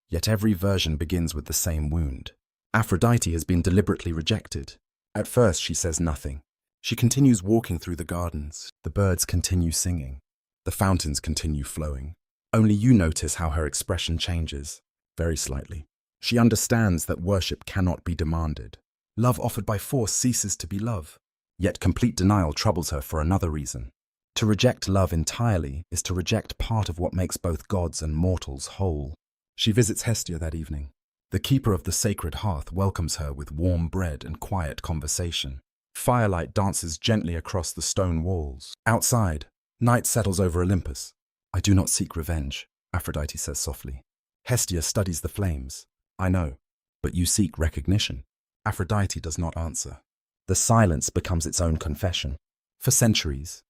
Yet every version begins with the same wound. Aphrodite has been deliberately rejected. At first, she says nothing. She continues walking through the gardens. The birds continue singing. The fountains continue flowing. Only you notice how her expression changes, very slightly. She understands that worship cannot be demanded. Love offered by force ceases to be love. Yet complete denial troubles her for another reason. To reject love entirely is to reject part of what makes both gods and mortals whole. She visits Hestia that evening. The keeper of the sacred hearth welcomes her with warm bread and quiet conversation. Firelight dances gently across the stone walls. Outside, night settles over Olympus. I do not seek revenge, Aphrodite says softly. Hestia studies the flames. I know, but you seek recognition. Aphrodite does not answer. The silence becomes its own confession. For centuries,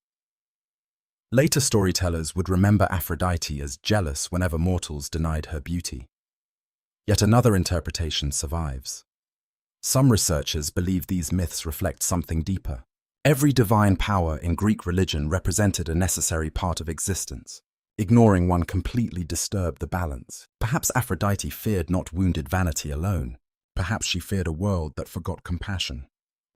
later storytellers would remember Aphrodite as jealous whenever mortals denied her beauty. Yet another interpretation survives. Some researchers believe these myths reflect something deeper. Every divine power in Greek religion represented a necessary part of existence. Ignoring one completely disturbed the balance. Perhaps Aphrodite feared not wounded vanity alone. Perhaps she feared a world that forgot compassion,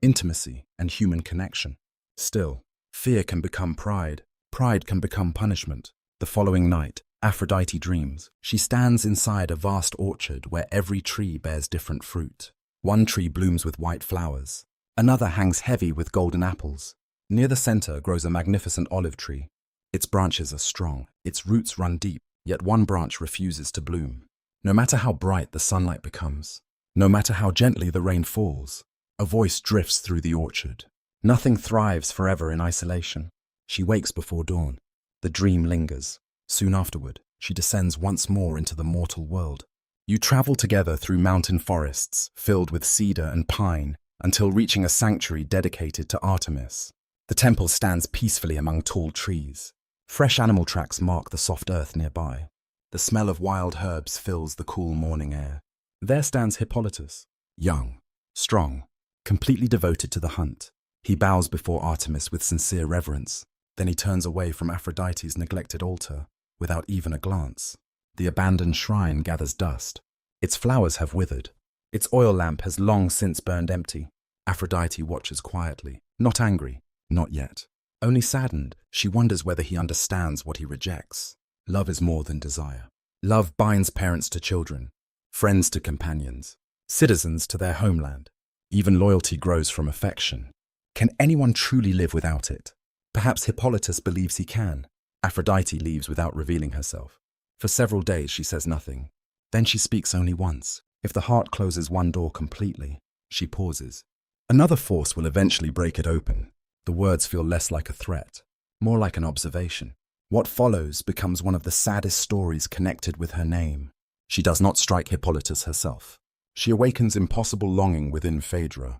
intimacy, and human connection. Still, fear can become pride. Pride can become punishment. The following night, Aphrodite dreams. She stands inside a vast orchard where every tree bears different fruit. One tree blooms with white flowers. Another hangs heavy with golden apples. Near the center grows a magnificent olive tree. Its branches are strong. Its roots run deep, yet one branch refuses to bloom. No matter how bright the sunlight becomes, no matter how gently the rain falls, a voice drifts through the orchard. Nothing thrives forever in isolation. She wakes before dawn. The dream lingers. Soon afterward, she descends once more into the mortal world. You travel together through mountain forests filled with cedar and pine until reaching a sanctuary dedicated to Artemis. The temple stands peacefully among tall trees. Fresh animal tracks mark the soft earth nearby. The smell of wild herbs fills the cool morning air. There stands Hippolytus, young, strong, completely devoted to the hunt. He bows before Artemis with sincere reverence. Then he turns away from Aphrodite's neglected altar without even a glance. The abandoned shrine gathers dust. Its flowers have withered. Its oil lamp has long since burned empty. Aphrodite watches quietly, not angry, not yet. Only saddened, she wonders whether he understands what he rejects. Love is more than desire. Love binds parents to children, friends to companions, citizens to their homeland. Even loyalty grows from affection. Can anyone truly live without it? Perhaps Hippolytus believes he can. Aphrodite leaves without revealing herself. For several days she says nothing. Then she speaks only once. If the heart closes one door completely, she pauses. Another force will eventually break it open. The words feel less like a threat, more like an observation. What follows becomes one of the saddest stories connected with her name. She does not strike Hippolytus herself. She awakens impossible longing within Phaedra,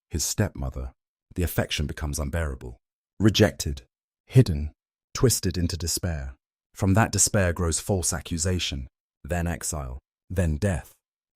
his stepmother. The affection becomes unbearable. Rejected, hidden, twisted into despair. From that despair grows false accusation, then exile, then death.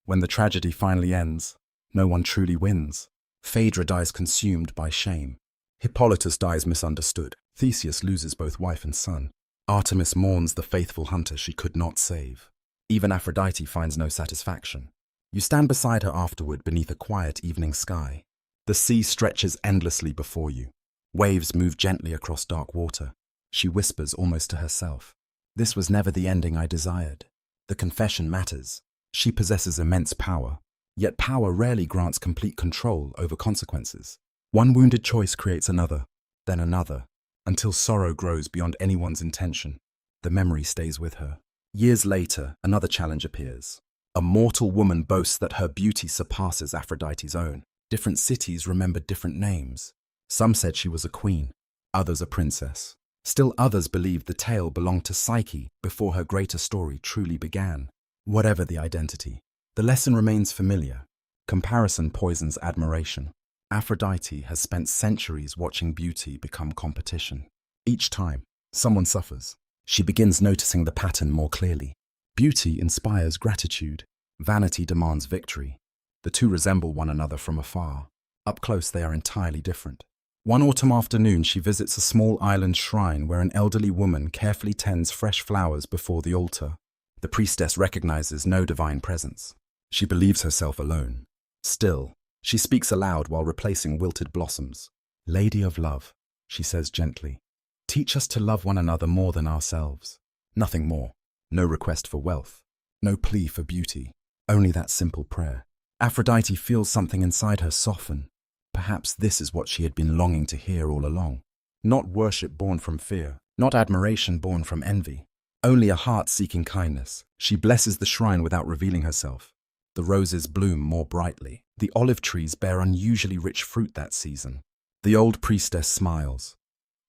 When the tragedy finally ends, no one truly wins. Phaedra dies consumed by shame. Hippolytus dies misunderstood. Theseus loses both wife and son. Artemis mourns the faithful hunter she could not save. Even Aphrodite finds no satisfaction. You stand beside her afterward beneath a quiet evening sky. The sea stretches endlessly before you. Waves move gently across dark water. She whispers almost to herself, "This was never the ending I desired." The confession matters. She possesses immense power. Yet power rarely grants complete control over consequences. One wounded choice creates another, then another, until sorrow grows beyond anyone's intention. The memory stays with her. Years later, another challenge appears. A mortal woman boasts that her beauty surpasses Aphrodite's own. Different cities remember different names. Some said she was a queen, others a princess. Still others believed the tale belonged to Psyche before her greater story truly began. Whatever the identity, the lesson remains familiar. Comparison poisons admiration. Aphrodite has spent centuries watching beauty become competition. Each time, someone suffers. She begins noticing the pattern more clearly. Beauty inspires gratitude. Vanity demands victory. The two resemble one another from afar. Up close, they are entirely different. One autumn afternoon, she visits a small island shrine where an elderly woman carefully tends fresh flowers before the altar. The priestess recognizes no divine presence. She believes herself alone. Still, she speaks aloud while replacing wilted blossoms. "Lady of love," she says gently, "teach us to love one another more than ourselves." Nothing more. No request for wealth. No plea for beauty. Only that simple prayer. Aphrodite feels something inside her soften. Perhaps this is what she had been longing to hear all along. Not worship born from fear. Not admiration born from envy. Only a heart seeking kindness. She blesses the shrine without revealing herself. The roses bloom more brightly. The olive trees bear unusually rich fruit that season. The old priestess smiles,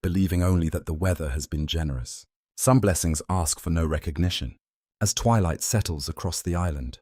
believing only that the weather has been generous. Some blessings ask for no recognition. As twilight settles across the island,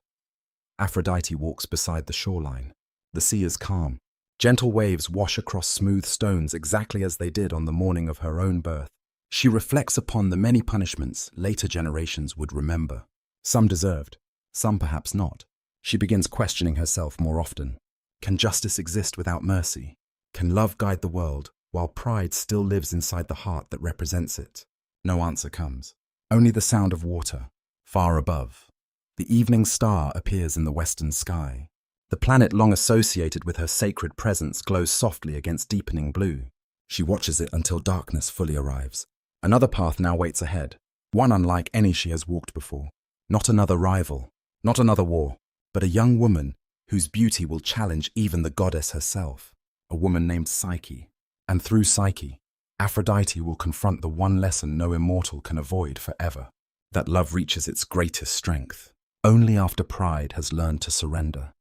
Aphrodite walks beside the shoreline. The sea is calm. Gentle waves wash across smooth stones exactly as they did on the morning of her own birth. She reflects upon the many punishments later generations would remember. Some deserved, some perhaps not. She begins questioning herself more often. Can justice exist without mercy? Can love guide the world while pride still lives inside the heart that represents it? No answer comes. Only the sound of water, far above. The evening star appears in the western sky. The planet long associated with her sacred presence glows softly against deepening blue. She watches it until darkness fully arrives. Another path now waits ahead, one unlike any she has walked before. Not another rival, not another war, but a young woman whose beauty will challenge even the goddess herself. A woman named Psyche. And through Psyche, Aphrodite will confront the one lesson no immortal can avoid forever. That love reaches its greatest strength only after pride has learned to surrender.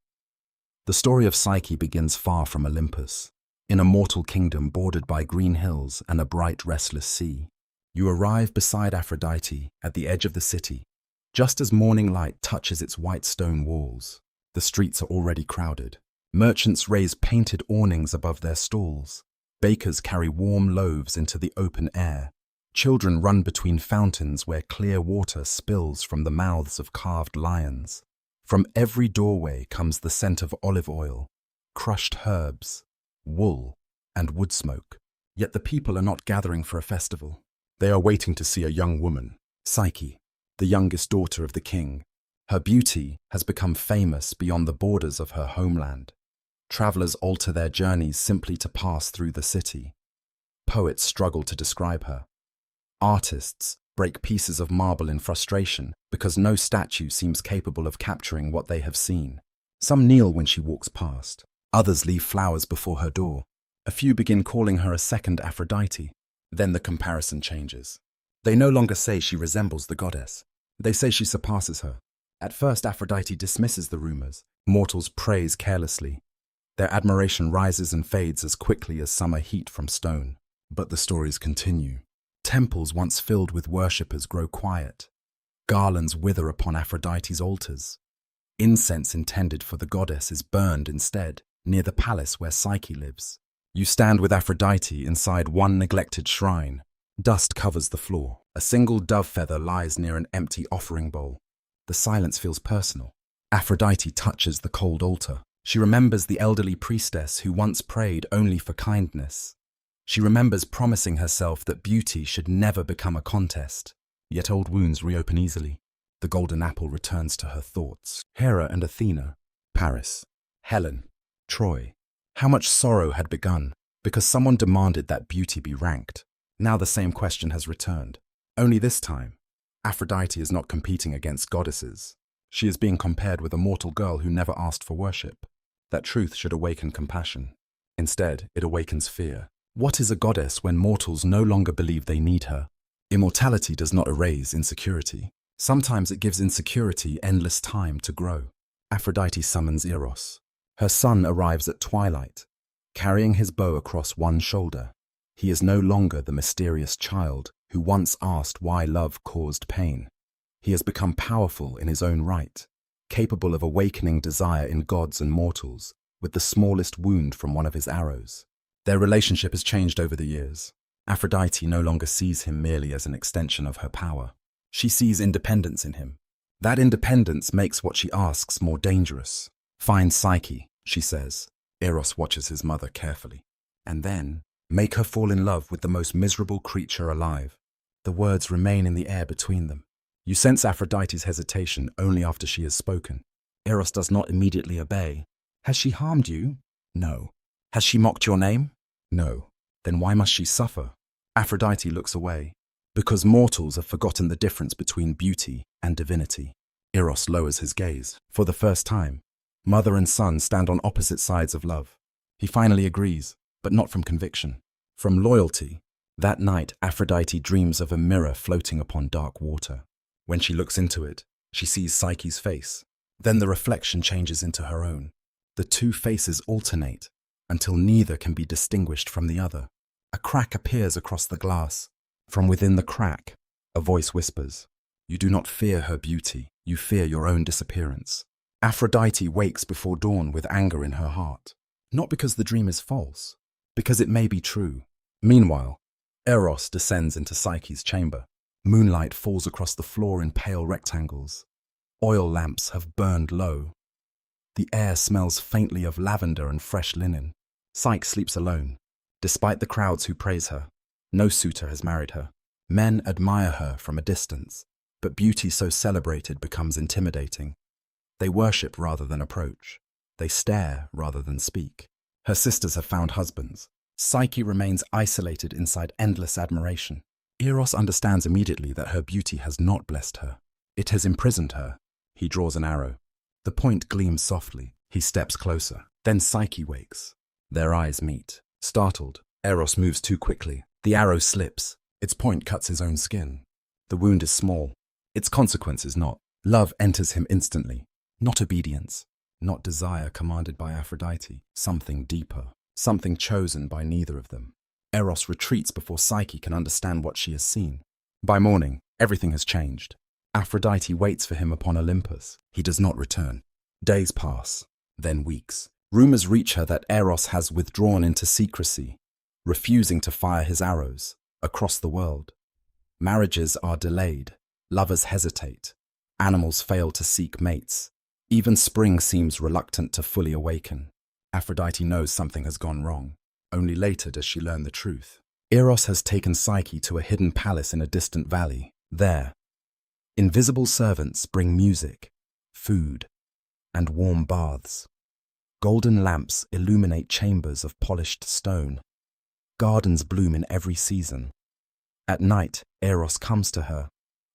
The story of Psyche begins far from Olympus, in a mortal kingdom bordered by green hills and a bright, restless sea. You arrive beside Aphrodite at the edge of the city, just as morning light touches its white stone walls. The streets are already crowded. Merchants raise painted awnings above their stalls. Bakers carry warm loaves into the open air. Children run between fountains where clear water spills from the mouths of carved lions. From every doorway comes the scent of olive oil, crushed herbs, wool, and wood smoke. Yet the people are not gathering for a festival. They are waiting to see a young woman, Psyche, the youngest daughter of the king. Her beauty has become famous beyond the borders of her homeland. Travelers alter their journeys simply to pass through the city. Poets struggle to describe her. Artists break pieces of marble in frustration because no statue seems capable of capturing what they have seen. Some kneel when she walks past. Others leave flowers before her door. A few begin calling her a second Aphrodite. Then the comparison changes. They no longer say she resembles the goddess. They say she surpasses her. At first, Aphrodite dismisses the rumors. Mortals praise carelessly. Their admiration rises and fades as quickly as summer heat from stone. But the stories continue. Temples once filled with worshippers grow quiet. Garlands wither upon Aphrodite's altars. Incense intended for the goddess is burned instead, near the palace where Psyche lives. You stand with Aphrodite inside one neglected shrine. Dust covers the floor. A single dove feather lies near an empty offering bowl. The silence feels personal. Aphrodite touches the cold altar. She remembers the elderly priestess who once prayed only for kindness. She remembers promising herself that beauty should never become a contest. Yet old wounds reopen easily. The golden apple returns to her thoughts. Hera and Athena, Paris, Helen, Troy. How much sorrow had begun because someone demanded that beauty be ranked. Now the same question has returned. Only this time, Aphrodite is not competing against goddesses. She is being compared with a mortal girl who never asked for worship. That truth should awaken compassion. Instead, it awakens fear. What is a goddess when mortals no longer believe they need her? Immortality does not erase insecurity. Sometimes it gives insecurity endless time to grow. Aphrodite summons Eros. Her son arrives at twilight, carrying his bow across one shoulder. He is no longer the mysterious child who once asked why love caused pain. He has become powerful in his own right, capable of awakening desire in gods and mortals with the smallest wound from one of his arrows. Their relationship has changed over the years. Aphrodite no longer sees him merely as an extension of her power. She sees independence in him. That independence makes what she asks more dangerous. Find Psyche, she says. Eros watches his mother carefully. And then, make her fall in love with the most miserable creature alive. The words remain in the air between them. You sense Aphrodite's hesitation only after she has spoken. Eros does not immediately obey. Has she harmed you? No. Has she mocked your name? No. Then why must she suffer? Aphrodite looks away. Because mortals have forgotten the difference between beauty and divinity. Eros lowers his gaze. For the first time, mother and son stand on opposite sides of love. He finally agrees, but not from conviction. From loyalty. That night, Aphrodite dreams of a mirror floating upon dark water. When she looks into it, she sees Psyche's face. Then the reflection changes into her own. The two faces alternate until neither can be distinguished from the other. A crack appears across the glass. From within the crack, a voice whispers, "You do not fear her beauty, you fear your own disappearance." Aphrodite wakes before dawn with anger in her heart. Not because the dream is false, because it may be true. Meanwhile, Eros descends into Psyche's chamber. Moonlight falls across the floor in pale rectangles. Oil lamps have burned low. The air smells faintly of lavender and fresh linen. Psyche sleeps alone. Despite the crowds who praise her, no suitor has married her. Men admire her from a distance, but beauty so celebrated becomes intimidating. They worship rather than approach. They stare rather than speak. Her sisters have found husbands. Psyche remains isolated inside endless admiration. Eros understands immediately that her beauty has not blessed her. It has imprisoned her. He draws an arrow. The point gleams softly. He steps closer. Then Psyche wakes. Their eyes meet. Startled, Eros moves too quickly. The arrow slips. Its point cuts his own skin. The wound is small. Its consequence is not. Love enters him instantly. Not obedience. Not desire commanded by Aphrodite. Something deeper. Something chosen by neither of them. Eros retreats before Psyche can understand what she has seen. By morning, everything has changed. Aphrodite waits for him upon Olympus. He does not return. Days pass, then weeks. Rumors reach her that Eros has withdrawn into secrecy, refusing to fire his arrows across the world. Marriages are delayed. Lovers hesitate. Animals fail to seek mates. Even spring seems reluctant to fully awaken. Aphrodite knows something has gone wrong. Only later does she learn the truth. Eros has taken Psyche to a hidden palace in a distant valley. There, invisible servants bring music, food, and warm baths. Golden lamps illuminate chambers of polished stone. Gardens bloom in every season. At night, Eros comes to her,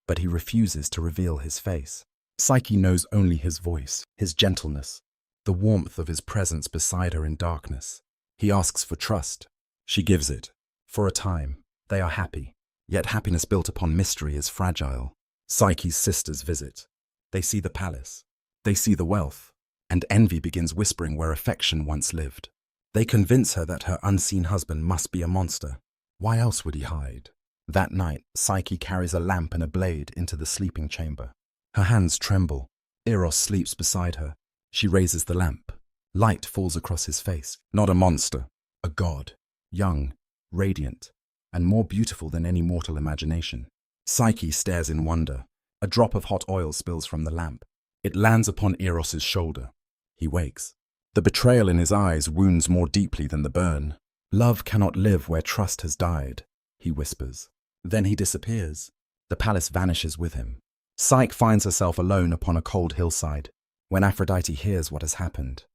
but he refuses to reveal his face. Psyche knows only his voice, his gentleness, the warmth of his presence beside her in darkness. He asks for trust. She gives it. For a time, they are happy. Yet happiness built upon mystery is fragile. Psyche's sisters visit. They see the palace. They see the wealth. And envy begins whispering where affection once lived. They convince her that her unseen husband must be a monster. Why else would he hide? That night, Psyche carries a lamp and a blade into the sleeping chamber. Her hands tremble. Eros sleeps beside her. She raises the lamp. Light falls across his face. Not a monster, a god. Young, radiant, and more beautiful than any mortal imagination. Psyche stares in wonder. A drop of hot oil spills from the lamp. It lands upon Eros's shoulder. He wakes. The betrayal in his eyes wounds more deeply than the burn. Love cannot live where trust has died, he whispers. Then he disappears. The palace vanishes with him. Psyche finds herself alone upon a cold hillside. When Aphrodite hears what has happened,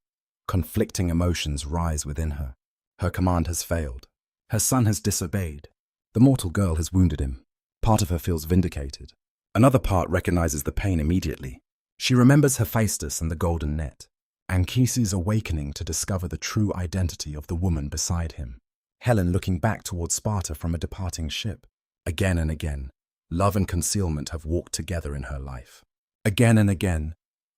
conflicting emotions rise within her. Her command has failed. Her son has disobeyed. The mortal girl has wounded him. Part of her feels vindicated. Another part recognizes the pain immediately. She remembers Hephaestus and the golden net. Anchises' awakening to discover the true identity of the woman beside him. Helen looking back towards Sparta from a departing ship. Again and again, love and concealment have walked together in her life. Again and again,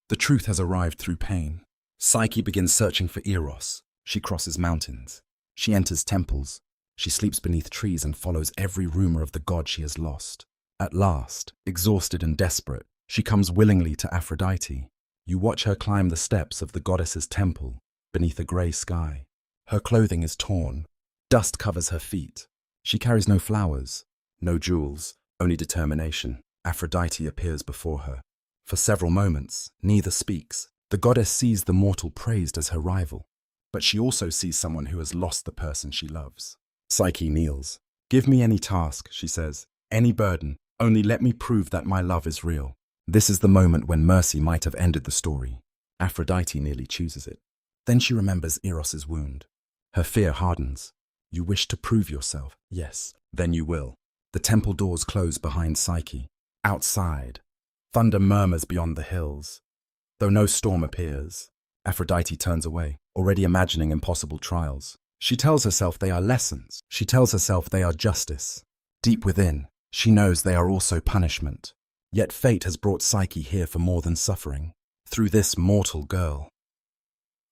the truth has arrived through pain. Psyche begins searching for Eros. She crosses mountains. She enters temples. She sleeps beneath trees and follows every rumor of the god she has lost. At last, exhausted and desperate, she comes willingly to Aphrodite. You watch her climb the steps of the goddess's temple beneath a grey sky. Her clothing is torn. Dust covers her feet. She carries no flowers, no jewels, only determination. Aphrodite appears before her. For several moments, neither speaks. The goddess sees the mortal praised as her rival, but she also sees someone who has lost the person she loves. Psyche kneels. Give me any task, she says, any burden, only let me prove that my love is real. This is the moment when mercy might have ended the story. Aphrodite nearly chooses it. Then she remembers Eros's wound. Her fear hardens. You wish to prove yourself? Yes, then you will. The temple doors close behind Psyche. Outside, thunder murmurs beyond the hills. Though no storm appears, Aphrodite turns away, already imagining impossible trials. She tells herself they are lessons. She tells herself they are justice. Deep within, she knows they are also punishment. Yet fate has brought Psyche here for more than suffering, through this mortal girl.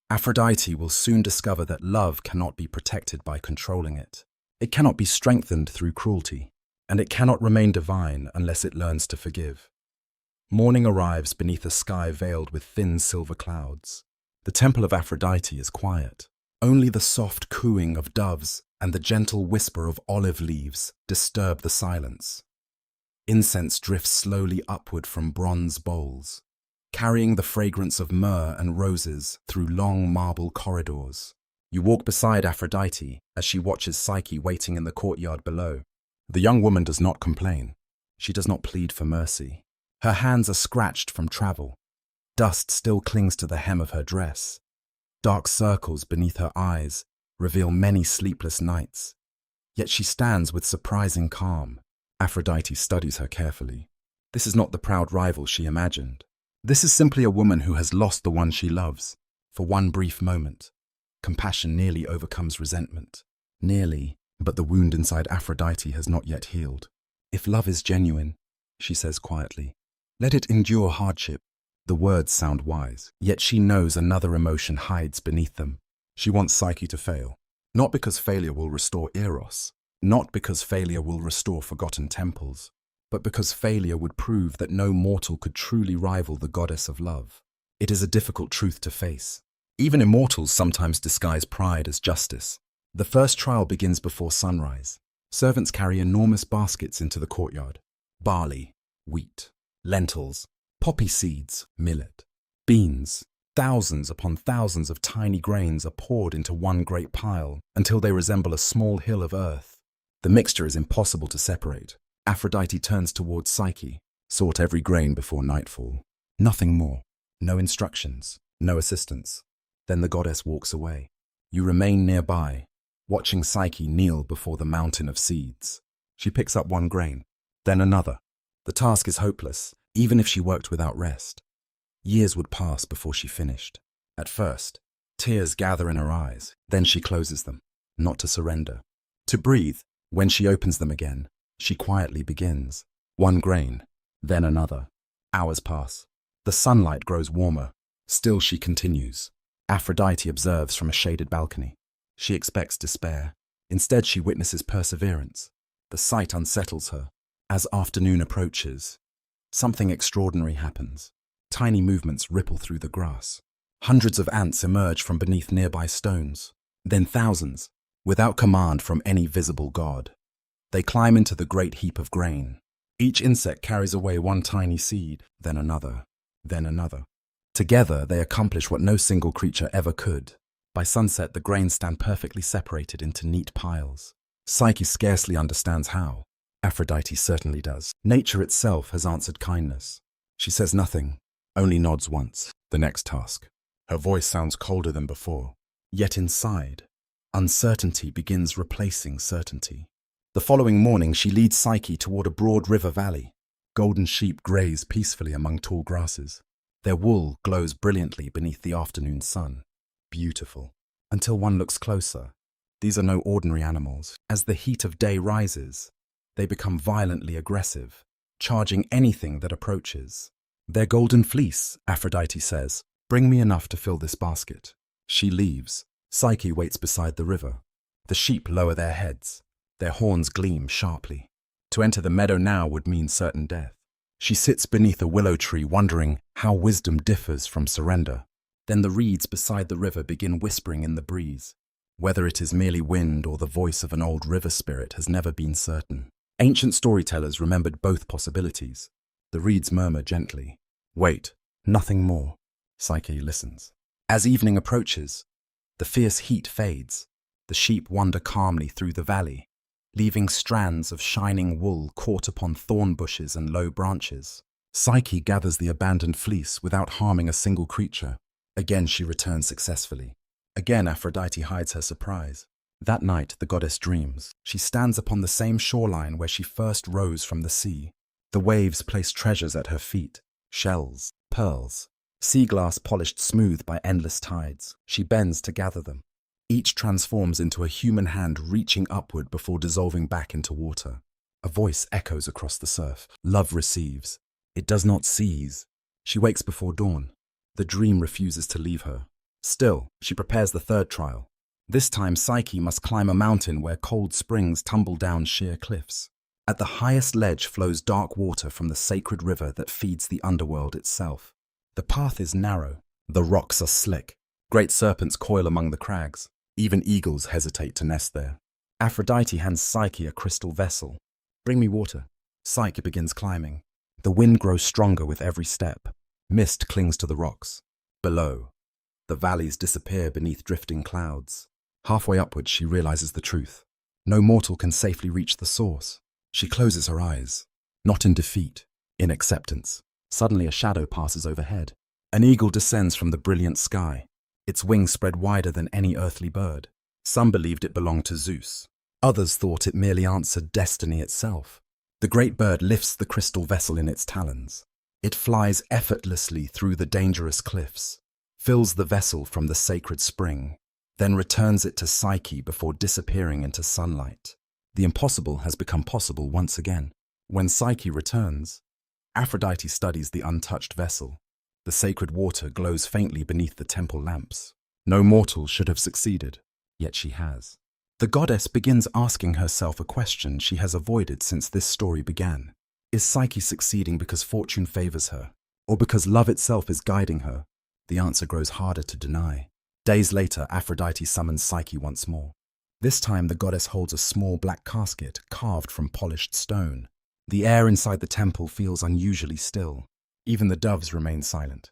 Aphrodite will soon discover that love cannot be protected by controlling it. It cannot be strengthened through cruelty, and it cannot remain divine unless it learns to forgive. Morning arrives beneath a sky veiled with thin silver clouds. The temple of Aphrodite is quiet. Only the soft cooing of doves and the gentle whisper of olive leaves disturb the silence. Incense drifts slowly upward from bronze bowls, carrying the fragrance of myrrh and roses through long marble corridors. You walk beside Aphrodite as she watches Psyche waiting in the courtyard below. The young woman does not complain. She does not plead for mercy. Her hands are scratched from travel. Dust still clings to the hem of her dress. Dark circles beneath her eyes reveal many sleepless nights. Yet she stands with surprising calm. Aphrodite studies her carefully. This is not the proud rival she imagined. This is simply a woman who has lost the one she loves. For one brief moment, compassion nearly overcomes resentment. Nearly, but the wound inside Aphrodite has not yet healed. If love is genuine, she says quietly, let it endure hardship. The words sound wise, yet she knows another emotion hides beneath them. She wants Psyche to fail, not because failure will restore Eros, not because failure will restore forgotten temples, but because failure would prove that no mortal could truly rival the goddess of love. It is a difficult truth to face. Even immortals sometimes disguise pride as justice. The first trial begins before sunrise. Servants carry enormous baskets into the courtyard. Barley, wheat, lentils, poppy seeds, millet, beans, Thousands upon thousands of tiny grains are poured into one great pile until they resemble a small hill of earth. The mixture is impossible to separate. Aphrodite turns towards Psyche. Sort every grain before nightfall. Nothing more. No instructions. No assistance. Then the goddess walks away. You remain nearby, watching Psyche kneel before the mountain of seeds. She picks up one grain, then another. The task is hopeless, even if she worked without rest. Years would pass before she finished. At first, tears gather in her eyes. Then she closes them, not to surrender. To breathe. When she opens them again, she quietly begins. One grain, then another. Hours pass. The sunlight grows warmer. Still she continues. Aphrodite observes from a shaded balcony. She expects despair. Instead, she witnesses perseverance. The sight unsettles her. As afternoon approaches, something extraordinary happens. Tiny movements ripple through the grass. Hundreds of ants emerge from beneath nearby stones. Then thousands, without command from any visible god. They climb into the great heap of grain. Each insect carries away one tiny seed, then another, then another. Together, they accomplish what no single creature ever could. By sunset, the grains stand perfectly separated into neat piles. Psyche scarcely understands how. Aphrodite certainly does. Nature itself has answered kindness. She says nothing, only nods once. The next task. Her voice sounds colder than before. Yet inside, uncertainty begins replacing certainty. The following morning, she leads Psyche toward a broad river valley. Golden sheep graze peacefully among tall grasses. Their wool glows brilliantly beneath the afternoon sun. Beautiful. Until one looks closer. These are no ordinary animals. As the heat of day rises, they become violently aggressive, charging anything that approaches. Their golden fleece, Aphrodite says, bring me enough to fill this basket. She leaves. Psyche waits beside the river. The sheep lower their heads. Their horns gleam sharply. To enter the meadow now would mean certain death. She sits beneath a willow tree, wondering how wisdom differs from surrender. Then the reeds beside the river begin whispering in the breeze. Whether it is merely wind or the voice of an old river spirit has never been certain. Ancient storytellers remembered both possibilities. The reeds murmur gently. Wait, nothing more. Psyche listens. As evening approaches, the fierce heat fades. The sheep wander calmly through the valley, leaving strands of shining wool caught upon thorn bushes and low branches. Psyche gathers the abandoned fleece without harming a single creature. Again she returns successfully. Again Aphrodite hides her surprise. That night the goddess dreams. She stands upon the same shoreline where she first rose from the sea. The waves place treasures at her feet. Shells, pearls, sea glass polished smooth by endless tides. She bends to gather them. Each transforms into a human hand reaching upward before dissolving back into water. A voice echoes across the surf. Love receives. It does not seize. She wakes before dawn. The dream refuses to leave her. Still, she prepares the third trial. This time Psyche must climb a mountain where cold springs tumble down sheer cliffs. At the highest ledge flows dark water from the sacred river that feeds the underworld itself. The path is narrow. The rocks are slick. Great serpents coil among the crags. Even eagles hesitate to nest there. Aphrodite hands Psyche a crystal vessel. Bring me water. Psyche begins climbing. The wind grows stronger with every step. Mist clings to the rocks. Below, the valleys disappear beneath drifting clouds. Halfway upward, she realizes the truth. No mortal can safely reach the source. She closes her eyes. Not in defeat, in acceptance. Suddenly a shadow passes overhead. An eagle descends from the brilliant sky. Its wings spread wider than any earthly bird. Some believed it belonged to Zeus. Others thought it merely answered destiny itself. The great bird lifts the crystal vessel in its talons. It flies effortlessly through the dangerous cliffs, fills the vessel from the sacred spring, then returns it to Psyche before disappearing into sunlight. The impossible has become possible once again. When Psyche returns, Aphrodite studies the untouched vessel. The sacred water glows faintly beneath the temple lamps. No mortal should have succeeded, yet she has. The goddess begins asking herself a question she has avoided since this story began. Is Psyche succeeding because fortune favors her, or because love itself is guiding her? The answer grows harder to deny. Days later, Aphrodite summons Psyche once more. This time, the goddess holds a small black casket carved from polished stone. The air inside the temple feels unusually still. Even the doves remain silent.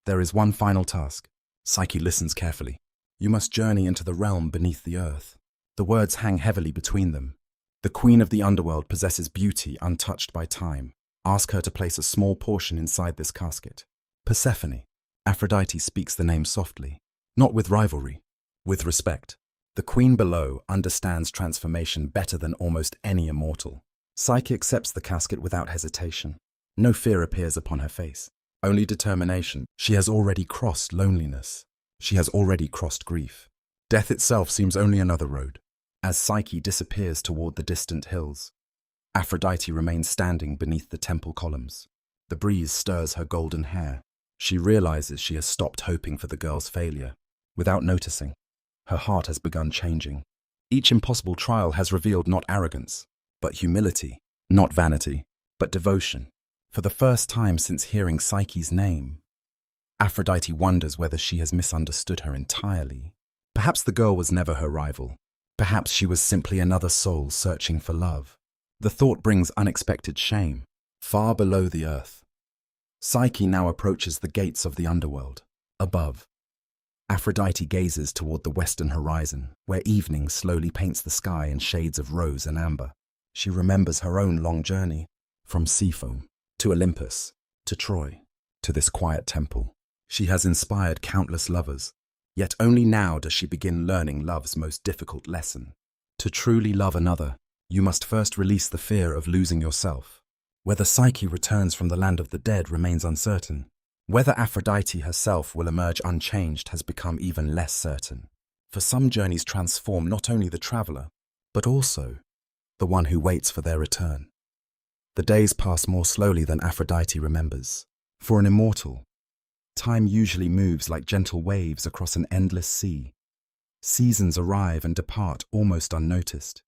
There is one final task. Psyche listens carefully. You must journey into the realm beneath the earth. The words hang heavily between them. The queen of the underworld possesses beauty untouched by time. Ask her to place a small portion inside this casket. Persephone. Aphrodite speaks the name softly, not with rivalry, with respect. The queen below understands transformation better than almost any immortal. Psyche accepts the casket without hesitation. No fear appears upon her face, only determination. She has already crossed loneliness. She has already crossed grief. Death itself seems only another road. As Psyche disappears toward the distant hills, Aphrodite remains standing beneath the temple columns. The breeze stirs her golden hair. She realizes she has stopped hoping for the girl's failure. Without noticing, her heart has begun changing. Each impossible trial has revealed not arrogance, but humility, not vanity, but devotion. For the first time since hearing Psyche's name, Aphrodite wonders whether she has misunderstood her entirely. Perhaps the girl was never her rival. Perhaps she was simply another soul searching for love. The thought brings unexpected shame. Far below the earth, Psyche now approaches the gates of the underworld. Above, Aphrodite gazes toward the western horizon, where evening slowly paints the sky in shades of rose and amber. She remembers her own long journey, from Seafoam to Olympus, to Troy, to this quiet temple. She has inspired countless lovers, yet only now does she begin learning love's most difficult lesson. To truly love another, you must first release the fear of losing yourself. Whether Psyche returns from the land of the dead remains uncertain. Whether Aphrodite herself will emerge unchanged has become even less certain. For some journeys transform not only the traveler, but also the one who waits for their return. The days pass more slowly than Aphrodite remembers. For an immortal, time usually moves like gentle waves across an endless sea. Seasons arrive and depart almost unnoticed.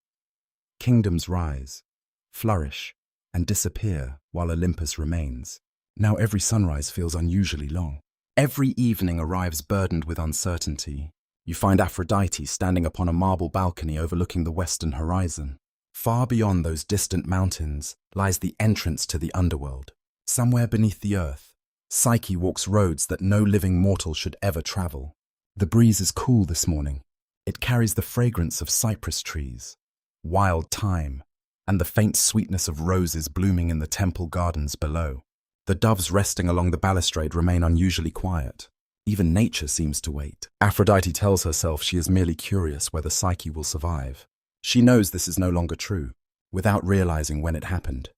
Kingdoms rise, flourish, and disappear while Olympus remains. Now every sunrise feels unusually long. Every evening arrives burdened with uncertainty. You find Aphrodite standing upon a marble balcony overlooking the western horizon. Far beyond those distant mountains lies the entrance to the underworld. Somewhere beneath the earth, Psyche walks roads that no living mortal should ever travel. The breeze is cool this morning. It carries the fragrance of cypress trees, wild thyme, and the faint sweetness of roses blooming in the temple gardens below. The doves resting along the balustrade remain unusually quiet. Even nature seems to wait. Aphrodite tells herself she is merely curious whether Psyche will survive. She knows this is no longer true. Without realizing when it happened,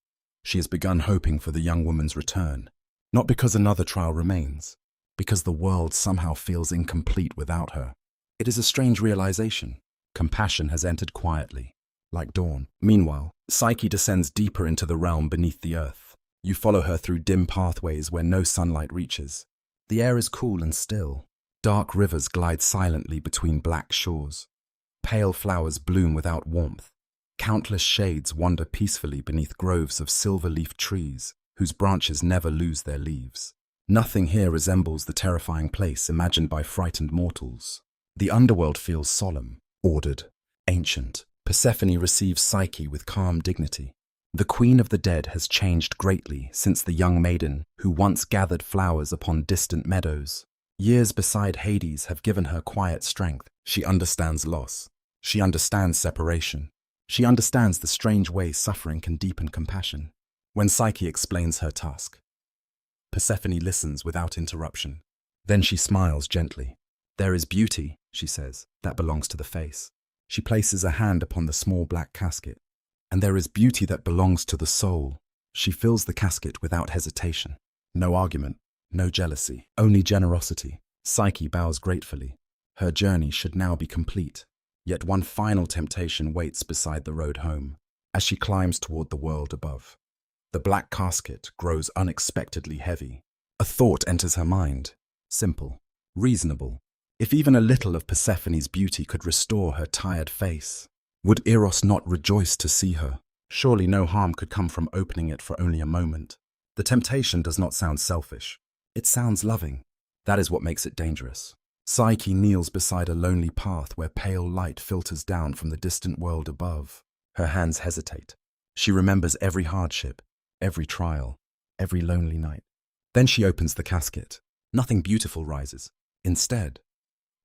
she has begun hoping for the young woman's return. Not because another trial remains, because the world somehow feels incomplete without her. It is a strange realization. Compassion has entered quietly, like dawn. Meanwhile, Psyche descends deeper into the realm beneath the earth. You follow her through dim pathways where no sunlight reaches. The air is cool and still. Dark rivers glide silently between black shores. Pale flowers bloom without warmth. Countless shades wander peacefully beneath groves of silver-leafed trees, whose branches never lose their leaves. Nothing here resembles the terrifying place imagined by frightened mortals. The underworld feels solemn, ordered, ancient. Persephone receives Psyche with calm dignity. The queen of the dead has changed greatly since the young maiden who once gathered flowers upon distant meadows. Years beside Hades have given her quiet strength. She understands loss. She understands separation. She understands the strange way suffering can deepen compassion. When Psyche explains her task, Persephone listens without interruption. Then she smiles gently. There is beauty, she says, that belongs to the face. She places a hand upon the small black casket. And there is beauty that belongs to the soul. She fills the casket without hesitation. No argument, no jealousy, only generosity. Psyche bows gratefully. Her journey should now be complete. Yet one final temptation waits beside the road home, as she climbs toward the world above. The black casket grows unexpectedly heavy. A thought enters her mind. Simple, reasonable. If even a little of Persephone's beauty could restore her tired face, would Eros not rejoice to see her? Surely no harm could come from opening it for only a moment. The temptation does not sound selfish. It sounds loving. That is what makes it dangerous. Psyche kneels beside a lonely path where pale light filters down from the distant world above. Her hands hesitate. She remembers every hardship, every trial, every lonely night. Then she opens the casket. Nothing beautiful rises. Instead,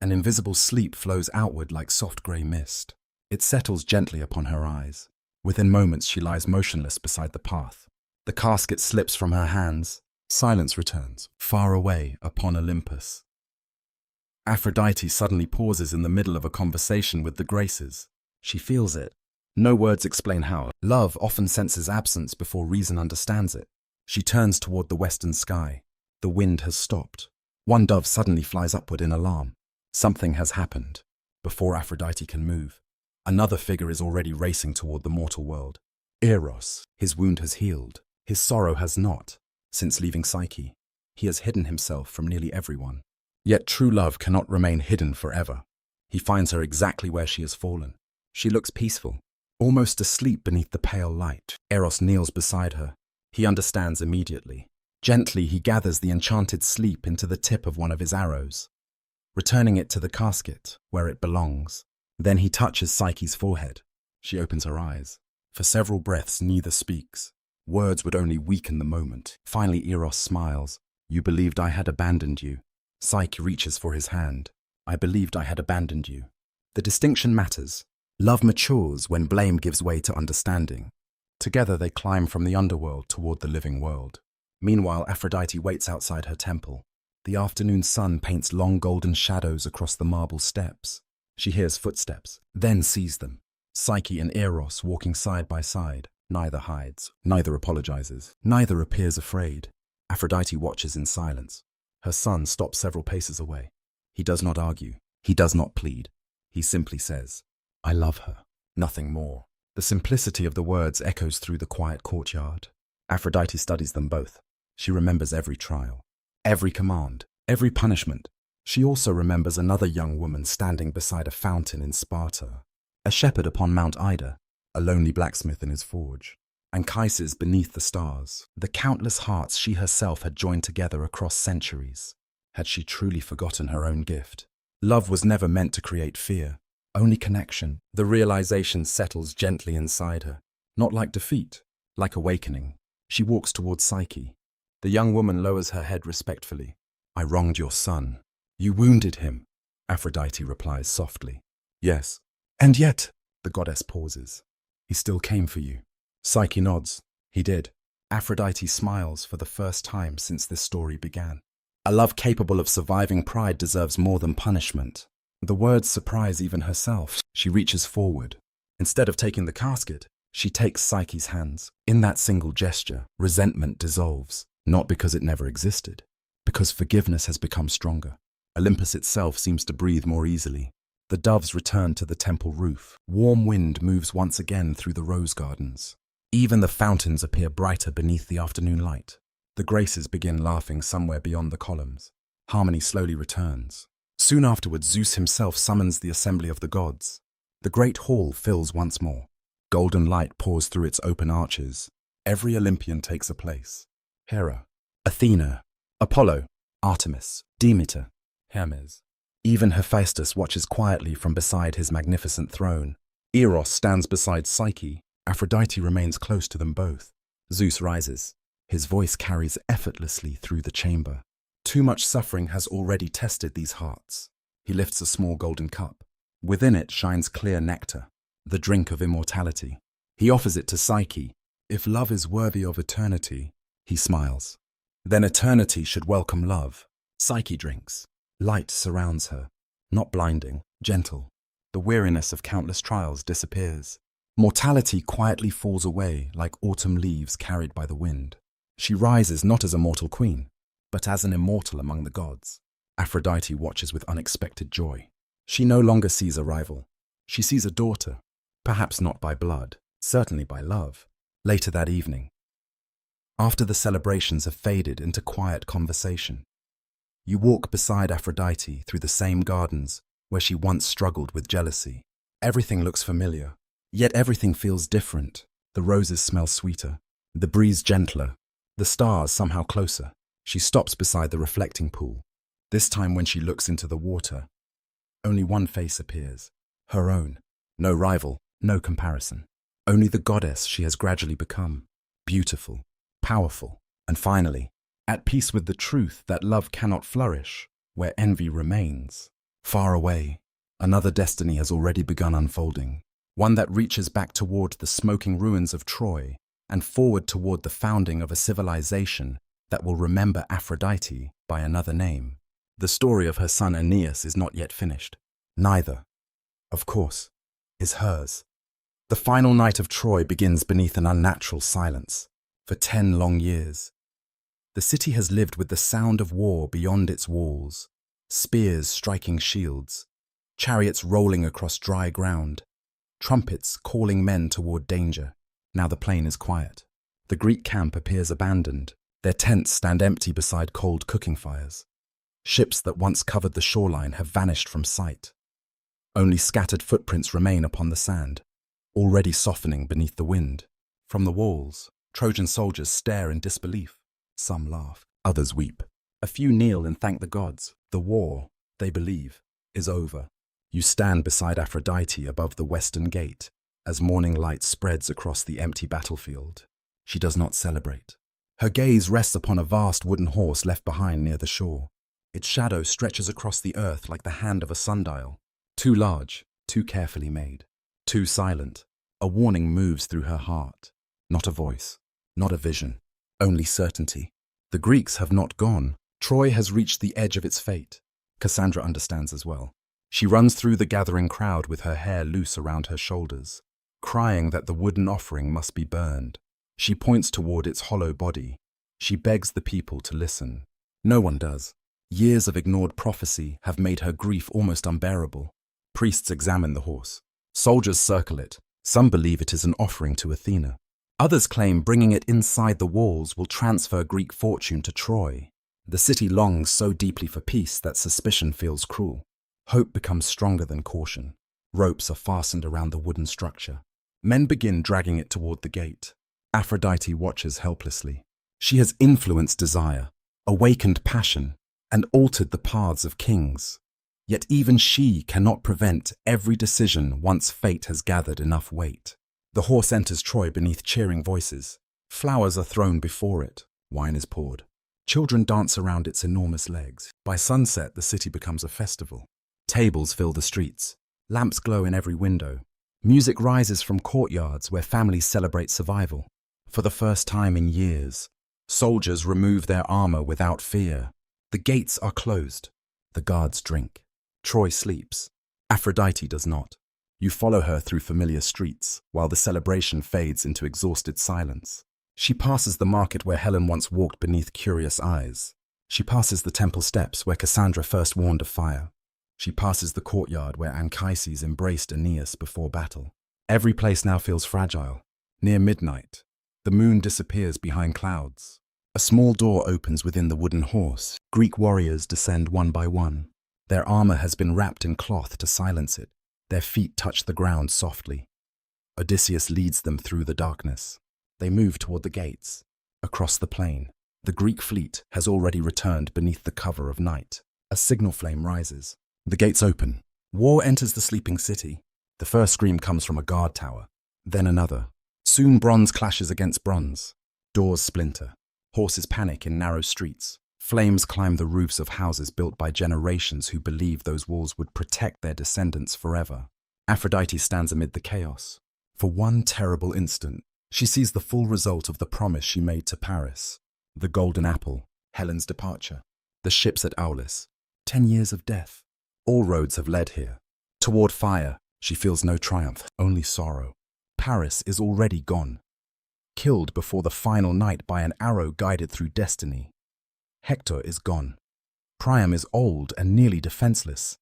an invisible sleep flows outward like soft grey mist. It settles gently upon her eyes. Within moments, she lies motionless beside the path. The casket slips from her hands. Silence returns, far away upon Olympus. Aphrodite suddenly pauses in the middle of a conversation with the Graces. She feels it. No words explain how. Love often senses absence before reason understands it. She turns toward the western sky. The wind has stopped. One dove suddenly flies upward in alarm. Something has happened. Before Aphrodite can move, another figure is already racing toward the mortal world. Eros. His wound has healed. His sorrow has not. Since leaving Psyche, he has hidden himself from nearly everyone. Yet true love cannot remain hidden forever. He finds her exactly where she has fallen. She looks peaceful, almost asleep beneath the pale light. Eros kneels beside her. He understands immediately. Gently, he gathers the enchanted sleep into the tip of one of his arrows, returning it to the casket where it belongs. Then he touches Psyche's forehead. She opens her eyes. For several breaths, neither speaks. Words would only weaken the moment. Finally, Eros smiles. You believed I had abandoned you. Psyche reaches for his hand. I believed I had abandoned you. The distinction matters. Love matures when blame gives way to understanding. Together they climb from the underworld toward the living world. Meanwhile, Aphrodite waits outside her temple. The afternoon sun paints long golden shadows across the marble steps. She hears footsteps, then sees them. Psyche and Eros walking side by side. Neither hides, neither apologizes, neither appears afraid. Aphrodite watches in silence. Her son stops several paces away. He does not argue. He does not plead. He simply says, I love her. Nothing more. The simplicity of the words echoes through the quiet courtyard. Aphrodite studies them both. She remembers every trial, every command, every punishment. She also remembers another young woman standing beside a fountain in Sparta, a shepherd upon Mount Ida, a lonely blacksmith in his forge, Anchises beneath the stars, the countless hearts she herself had joined together across centuries. Had she truly forgotten her own gift? Love was never meant to create fear, only connection. The realization settles gently inside her, not like defeat, like awakening. She walks towards Psyche. The young woman lowers her head respectfully. I wronged your son. You wounded him, Aphrodite replies softly. Yes, and yet, the goddess pauses. He still came for you. Psyche nods. He did. Aphrodite smiles for the first time since this story began. A love capable of surviving pride deserves more than punishment. The words surprise even herself. She reaches forward. Instead of taking the casket, she takes Psyche's hands. In that single gesture, resentment dissolves, not because it never existed, because forgiveness has become stronger. Olympus itself seems to breathe more easily. The doves return to the temple roof. Warm wind moves once again through the rose gardens. Even the fountains appear brighter beneath the afternoon light. The Graces begin laughing somewhere beyond the columns. Harmony slowly returns. Soon afterwards, Zeus himself summons the assembly of the gods. The great hall fills once more. Golden light pours through its open arches. Every Olympian takes a place. Hera, Athena, Apollo, Artemis, Demeter, Hermes. Even Hephaestus watches quietly from beside his magnificent throne. Eros stands beside Psyche. Aphrodite remains close to them both. Zeus rises. His voice carries effortlessly through the chamber. Too much suffering has already tested these hearts. He lifts a small golden cup. Within it shines clear nectar, the drink of immortality. He offers it to Psyche. If love is worthy of eternity, he smiles, then eternity should welcome love. Psyche drinks. Light surrounds her, not blinding, gentle. The weariness of countless trials disappears. Mortality quietly falls away like autumn leaves carried by the wind. She rises not as a mortal queen, but as an immortal among the gods. Aphrodite watches with unexpected joy. She no longer sees a rival. She sees a daughter, perhaps not by blood, certainly by love. Later that evening, after the celebrations have faded into quiet conversation, you walk beside Aphrodite through the same gardens where she once struggled with jealousy. Everything looks familiar, yet everything feels different. The roses smell sweeter, the breeze gentler, the stars somehow closer. She stops beside the reflecting pool. This time when she looks into the water, only one face appears, her own. No rival, no comparison. Only the goddess she has gradually become. Beautiful, powerful, and finally, at peace with the truth that love cannot flourish where envy remains. Far away, another destiny has already begun unfolding, one that reaches back toward the smoking ruins of Troy and forward toward the founding of a civilization that will remember Aphrodite by another name. The story of her son Aeneas is not yet finished. Neither, of course, is hers. The final night of Troy begins beneath an unnatural silence. For 10 long years, the city has lived with the sound of war beyond its walls, spears striking shields, chariots rolling across dry ground, trumpets calling men toward danger. Now the plain is quiet. The Greek camp appears abandoned. Their tents stand empty beside cold cooking fires. Ships that once covered the shoreline have vanished from sight. Only scattered footprints remain upon the sand, already softening beneath the wind. From the walls, Trojan soldiers stare in disbelief. Some laugh, others weep. A few kneel and thank the gods. The war, they believe, is over. You stand beside Aphrodite above the western gate as morning light spreads across the empty battlefield. She does not celebrate. Her gaze rests upon a vast wooden horse left behind near the shore. Its shadow stretches across the earth like the hand of a sundial. Too large, too carefully made, too silent. A warning moves through her heart. Not a voice, not a vision, only certainty. The Greeks have not gone. Troy has reached the edge of its fate. Cassandra understands as well. She runs through the gathering crowd with her hair loose around her shoulders, crying that the wooden offering must be burned. She points toward its hollow body. She begs the people to listen. No one does. Years of ignored prophecy have made her grief almost unbearable. Priests examine the horse. Soldiers circle it. Some believe it is an offering to Athena. Others claim bringing it inside the walls will transfer Greek fortune to Troy. The city longs so deeply for peace that suspicion feels cruel. Hope becomes stronger than caution. Ropes are fastened around the wooden structure. Men begin dragging it toward the gate. Aphrodite watches helplessly. She has influenced desire, awakened passion, and altered the paths of kings. Yet even she cannot prevent every decision once fate has gathered enough weight. The horse enters Troy beneath cheering voices. Flowers are thrown before it. Wine is poured. Children dance around its enormous legs. By sunset, the city becomes a festival. Tables fill the streets. Lamps glow in every window. Music rises from courtyards where families celebrate survival. For the first time in years, soldiers remove their armor without fear. The gates are closed. The guards drink. Troy sleeps. Aphrodite does not. You follow her through familiar streets, while the celebration fades into exhausted silence. She passes the market where Helen once walked beneath curious eyes. She passes the temple steps where Cassandra first warned of fire. She passes the courtyard where Anchises embraced Aeneas before battle. Every place now feels fragile. Near midnight, the moon disappears behind clouds. A small door opens within the wooden horse. Greek warriors descend one by one. Their armor has been wrapped in cloth to silence it. Their feet touch the ground softly. Odysseus leads them through the darkness. They move toward the gates. Across the plain, the Greek fleet has already returned beneath the cover of night. A signal flame rises. The gates open. War enters the sleeping city. The first scream comes from a guard tower, then another. Soon bronze clashes against bronze. Doors splinter. Horses panic in narrow streets. Flames climb the roofs of houses built by generations who believed those walls would protect their descendants forever. Aphrodite stands amid the chaos. For one terrible instant, she sees the full result of the promise she made to Paris. The golden apple, Helen's departure, the ships at Aulis, 10 years of death. All roads have led here. Toward fire, she feels no triumph, only sorrow. Paris is already gone. Killed before the final night by an arrow guided through destiny. Hector is gone. Priam is old and nearly defenseless.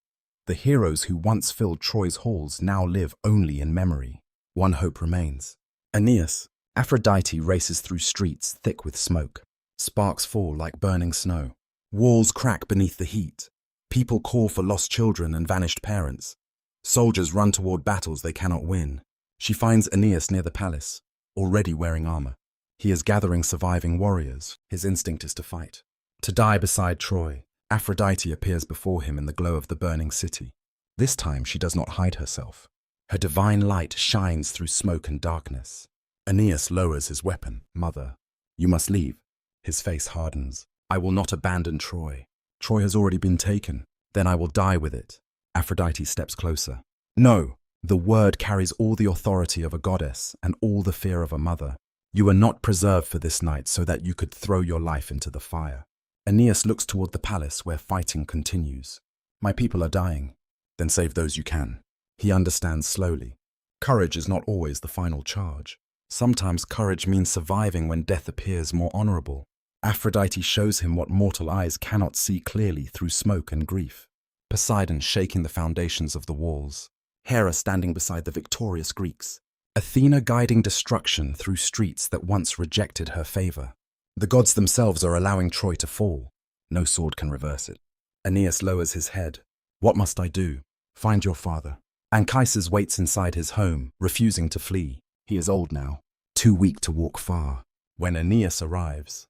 The heroes who once filled Troy's halls now live only in memory. One hope remains. Aeneas. Aphrodite races through streets thick with smoke. Sparks fall like burning snow. Walls crack beneath the heat. People call for lost children and vanished parents. Soldiers run toward battles they cannot win. She finds Aeneas near the palace, already wearing armor. He is gathering surviving warriors. His instinct is to fight. To die beside Troy, Aphrodite appears before him in the glow of the burning city. This time she does not hide herself. Her divine light shines through smoke and darkness. Aeneas lowers his weapon. Mother, you must leave. His face hardens. I will not abandon Troy. Troy has already been taken. Then I will die with it. Aphrodite steps closer. No, the word carries all the authority of a goddess and all the fear of a mother. You were not preserved for this night so that you could throw your life into the fire. Aeneas looks toward the palace where fighting continues. My people are dying. Then save those you can. He understands slowly. Courage is not always the final charge. Sometimes courage means surviving when death appears more honorable. Aphrodite shows him what mortal eyes cannot see clearly through smoke and grief. Poseidon shaking the foundations of the walls. Hera standing beside the victorious Greeks. Athena guiding destruction through streets that once rejected her favor. The gods themselves are allowing Troy to fall. No sword can reverse it. Aeneas lowers his head. What must I do? Find your father. Anchises waits inside his home, refusing to flee. He is old now, too weak to walk far. When Aeneas arrives,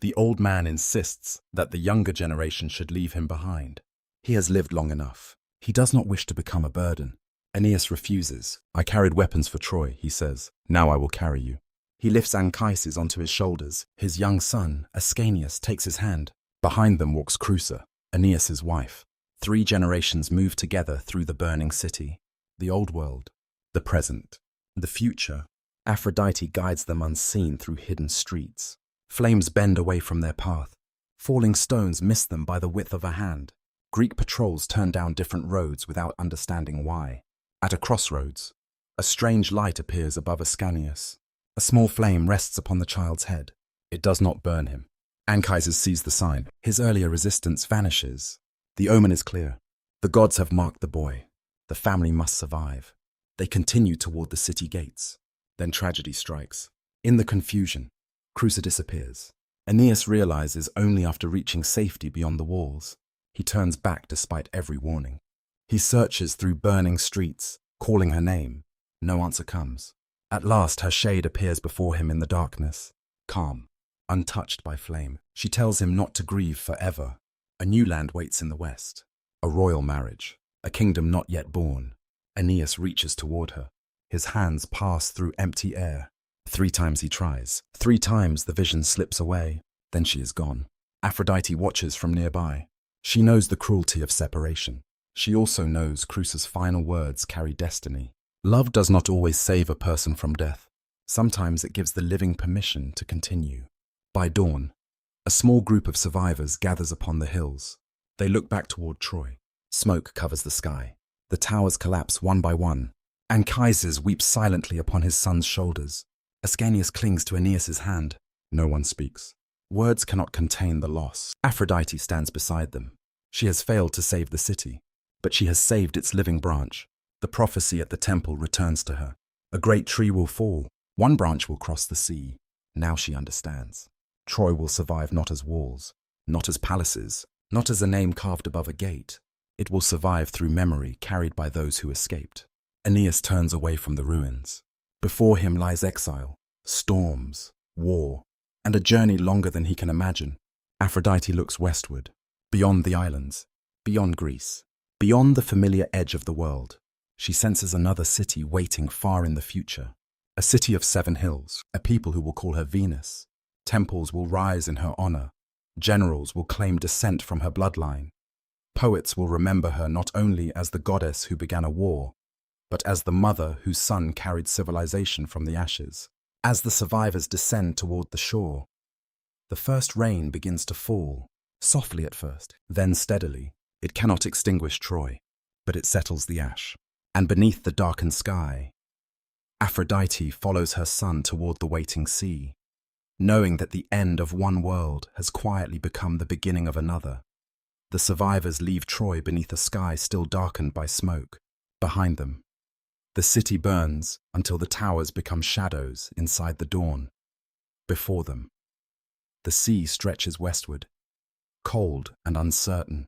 the old man insists that the younger generation should leave him behind. He has lived long enough. He does not wish to become a burden. Aeneas refuses. I carried weapons for Troy, he says. Now I will carry you. He lifts Anchises onto his shoulders. His young son, Ascanius, takes his hand. Behind them walks Creusa, Aeneas's wife. 3 generations move together through the burning city. The old world, the present, the future. Aphrodite guides them unseen through hidden streets. Flames bend away from their path. Falling stones miss them by the width of a hand. Greek patrols turn down different roads without understanding why. At a crossroads, a strange light appears above Ascanius. A small flame rests upon the child's head. It does not burn him. Anchises sees the sign. His earlier resistance vanishes. The omen is clear. The gods have marked the boy. The family must survive. They continue toward the city gates. Then tragedy strikes. In the confusion, Creusa disappears. Aeneas realizes only after reaching safety beyond the walls. He turns back despite every warning. He searches through burning streets, calling her name. No answer comes. At last, her shade appears before him in the darkness. Calm, untouched by flame, she tells him not to grieve forever. A new land waits in the west. A royal marriage. A kingdom not yet born. Aeneas reaches toward her. His hands pass through empty air. 3 times he tries. 3 times the vision slips away. Then she is gone. Aphrodite watches from nearby. She knows the cruelty of separation. She also knows Creusa's final words carry destiny. Love does not always save a person from death. Sometimes it gives the living permission to continue. By dawn, a small group of survivors gathers upon the hills. They look back toward Troy. Smoke covers the sky. The towers collapse one by one. Anchises weeps silently upon his son's shoulders. Ascanius clings to Aeneas's hand. No one speaks. Words cannot contain the loss. Aphrodite stands beside them. She has failed to save the city, but she has saved its living branch. The prophecy at the temple returns to her. A great tree will fall. One branch will cross the sea. Now she understands. Troy will survive not as walls, not as palaces, not as a name carved above a gate. It will survive through memory carried by those who escaped. Aeneas turns away from the ruins. Before him lies exile, storms, war, and a journey longer than he can imagine. Aphrodite looks westward, beyond the islands, beyond Greece, beyond the familiar edge of the world. She senses another city waiting far in the future. A city of 7 hills, a people who will call her Venus. Temples will rise in her honor. Generals will claim descent from her bloodline. Poets will remember her not only as the goddess who began a war, but as the mother whose son carried civilization from the ashes. As the survivors descend toward the shore, the first rain begins to fall, softly at first, then steadily. It cannot extinguish Troy, but it settles the ash. And beneath the darkened sky, Aphrodite follows her son toward the waiting sea, knowing that the end of one world has quietly become the beginning of another. The survivors leave Troy beneath a sky still darkened by smoke. Behind them, the city burns until the towers become shadows inside the dawn. Before them, the sea stretches westward, cold and uncertain,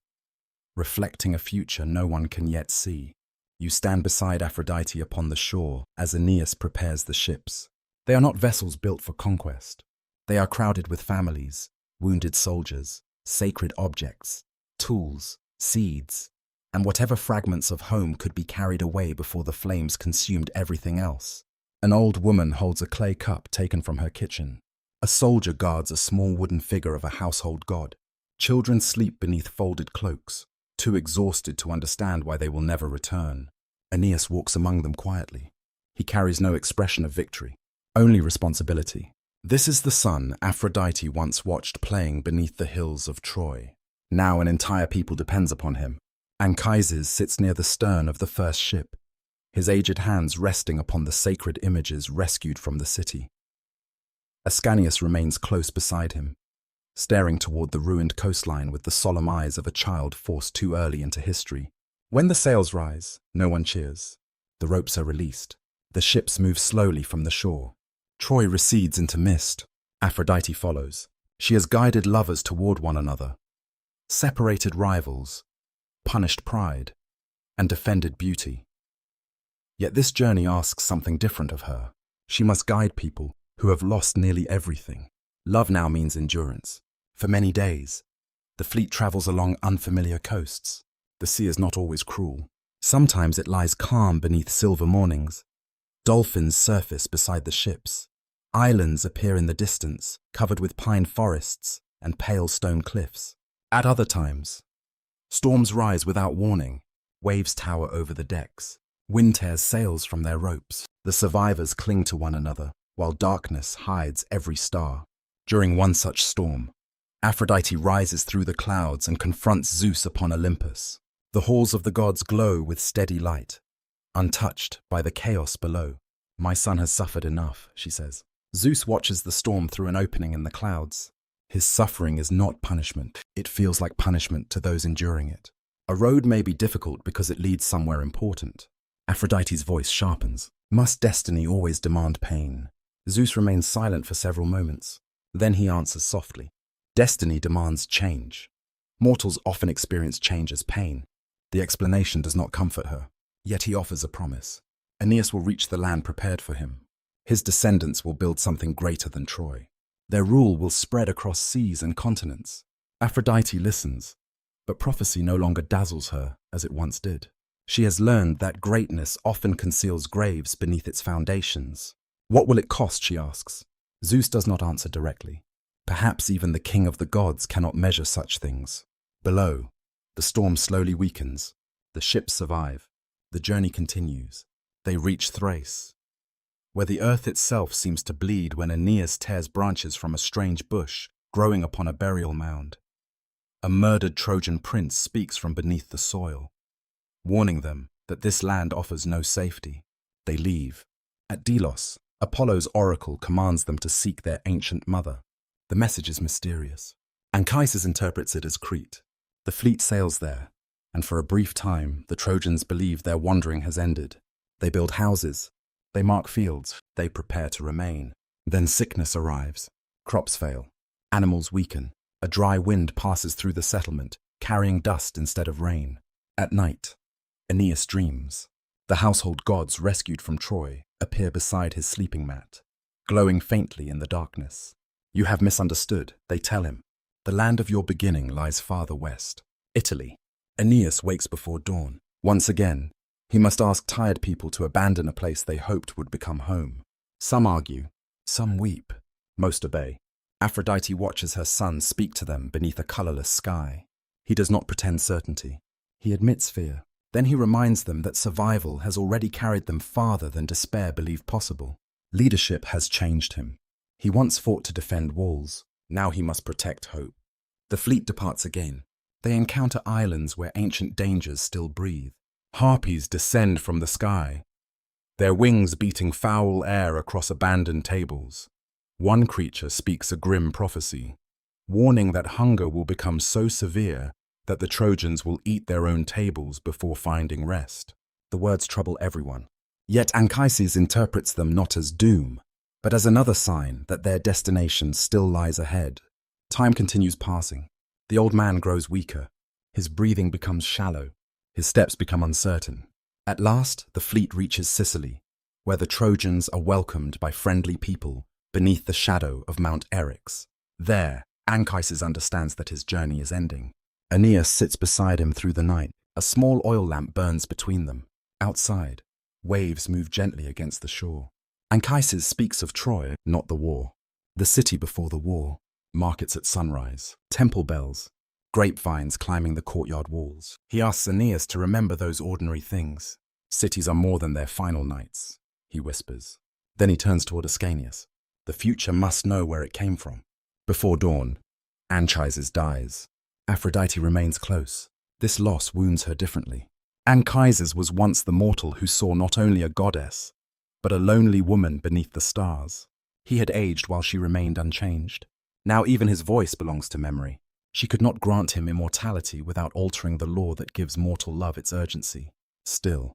reflecting a future no one can yet see. You stand beside Aphrodite upon the shore as Aeneas prepares the ships. They are not vessels built for conquest. They are crowded with families, wounded soldiers, sacred objects, tools, seeds, and whatever fragments of home could be carried away before the flames consumed everything else. An old woman holds a clay cup taken from her kitchen. A soldier guards a small wooden figure of a household god. Children sleep beneath folded cloaks, too exhausted to understand why they will never return. Aeneas walks among them quietly. He carries no expression of victory, only responsibility. This is the son Aphrodite once watched playing beneath the hills of Troy. Now an entire people depends upon him. Anchises sits near the stern of the first ship, his aged hands resting upon the sacred images rescued from the city. Ascanius remains close beside him, staring toward the ruined coastline with the solemn eyes of a child forced too early into history. When the sails rise, no one cheers. The ropes are released. The ships move slowly from the shore. Troy recedes into mist. Aphrodite follows. She has guided lovers toward one another, separated rivals, punished pride, and defended beauty. Yet this journey asks something different of her. She must guide people who have lost nearly everything. Love now means endurance. For many days, the fleet travels along unfamiliar coasts. The sea is not always cruel. Sometimes it lies calm beneath silver mornings. Dolphins surface beside the ships. Islands appear in the distance, covered with pine forests and pale stone cliffs. At other times, storms rise without warning. Waves tower over the decks. Wind tears sails from their ropes. The survivors cling to one another, while darkness hides every star. During one such storm, Aphrodite rises through the clouds and confronts Zeus upon Olympus. The halls of the gods glow with steady light, untouched by the chaos below. "My son has suffered enough," she says. Zeus watches the storm through an opening in the clouds. His suffering is not punishment. It feels like punishment to those enduring it. A road may be difficult because it leads somewhere important. Aphrodite's voice sharpens. Must destiny always demand pain? Zeus remains silent for several moments. Then he answers softly. Destiny demands change. Mortals often experience change as pain. The explanation does not comfort her. Yet he offers a promise. Aeneas will reach the land prepared for him. His descendants will build something greater than Troy. Their rule will spread across seas and continents. Aphrodite listens, but prophecy no longer dazzles her as it once did. She has learned that greatness often conceals graves beneath its foundations. What will it cost, she asks. Zeus does not answer directly. Perhaps even the king of the gods cannot measure such things. Below, the storm slowly weakens. The ships survive. The journey continues. They reach Thrace, where the earth itself seems to bleed when Aeneas tears branches from a strange bush growing upon a burial mound. A murdered Trojan prince speaks from beneath the soil, warning them that this land offers no safety. They leave. At Delos, Apollo's oracle commands them to seek their ancient mother. The message is mysterious. Anchises interprets it as Crete. The fleet sails there, and for a brief time, the Trojans believe their wandering has ended. They build houses, they mark fields, they prepare to remain. Then sickness arrives. Crops fail. Animals weaken. A dry wind passes through the settlement, carrying dust instead of rain. At night, Aeneas dreams. The household gods rescued from Troy appear beside his sleeping mat, glowing faintly in the darkness. You have misunderstood, they tell him. The land of your beginning lies farther west, Italy. Aeneas wakes before dawn. Once again, he must ask tired people to abandon a place they hoped would become home. Some argue, some weep, most obey. Aphrodite watches her son speak to them beneath a colorless sky. He does not pretend certainty. He admits fear. Then he reminds them that survival has already carried them farther than despair believed possible. Leadership has changed him. He once fought to defend walls. Now he must protect hope. The fleet departs again. They encounter islands where ancient dangers still breathe. Harpies descend from the sky, their wings beating foul air across abandoned tables. One creature speaks a grim prophecy, warning that hunger will become so severe that the Trojans will eat their own tables before finding rest. The words trouble everyone. Yet Anchises interprets them not as doom, but as another sign that their destination still lies ahead. Time continues passing. The old man grows weaker. His breathing becomes shallow. His steps become uncertain. At last, the fleet reaches Sicily, where the Trojans are welcomed by friendly people beneath the shadow of Mount Eryx. There, Anchises understands that his journey is ending. Aeneas sits beside him through the night. A small oil lamp burns between them. Outside, waves move gently against the shore. Anchises speaks of Troy, not the war. The city before the war. Markets at sunrise. Temple bells. grapevines climbing the courtyard walls. He asks Aeneas to remember those ordinary things. Cities are more than their final nights, he whispers. Then he turns toward Ascanius. The future must know where it came from. Before dawn, Anchises dies. Aphrodite remains close. This loss wounds her differently. Anchises was once the mortal who saw not only a goddess, but a lonely woman beneath the stars. He had aged while she remained unchanged. Now even his voice belongs to memory. She could not grant him immortality without altering the law that gives mortal love its urgency. Still,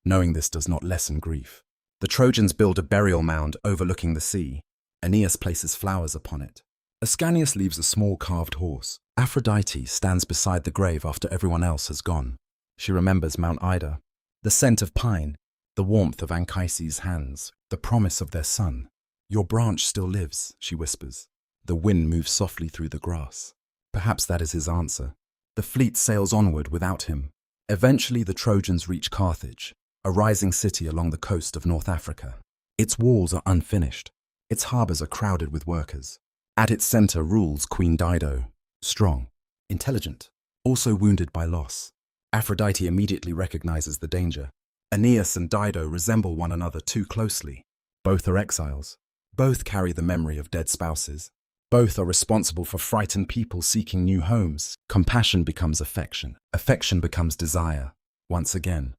knowing this does not lessen grief. The Trojans build a burial mound overlooking the sea. Aeneas places flowers upon it. Ascanius leaves a small carved horse. Aphrodite stands beside the grave after everyone else has gone. She remembers Mount Ida, the scent of pine, the warmth of Anchises' hands, the promise of their son. Your branch still lives, she whispers. The wind moves softly through the grass. Perhaps that is his answer. The fleet sails onward without him. Eventually the Trojans reach Carthage, a rising city along the coast of North Africa. Its walls are unfinished. Its harbors are crowded with workers. At its center rules Queen Dido, strong, intelligent, also wounded by loss. Aphrodite immediately recognizes the danger. Aeneas and Dido resemble one another too closely. Both are exiles. Both carry the memory of dead spouses. Both are responsible for frightened people seeking new homes. Compassion becomes affection. Affection becomes desire. Once again,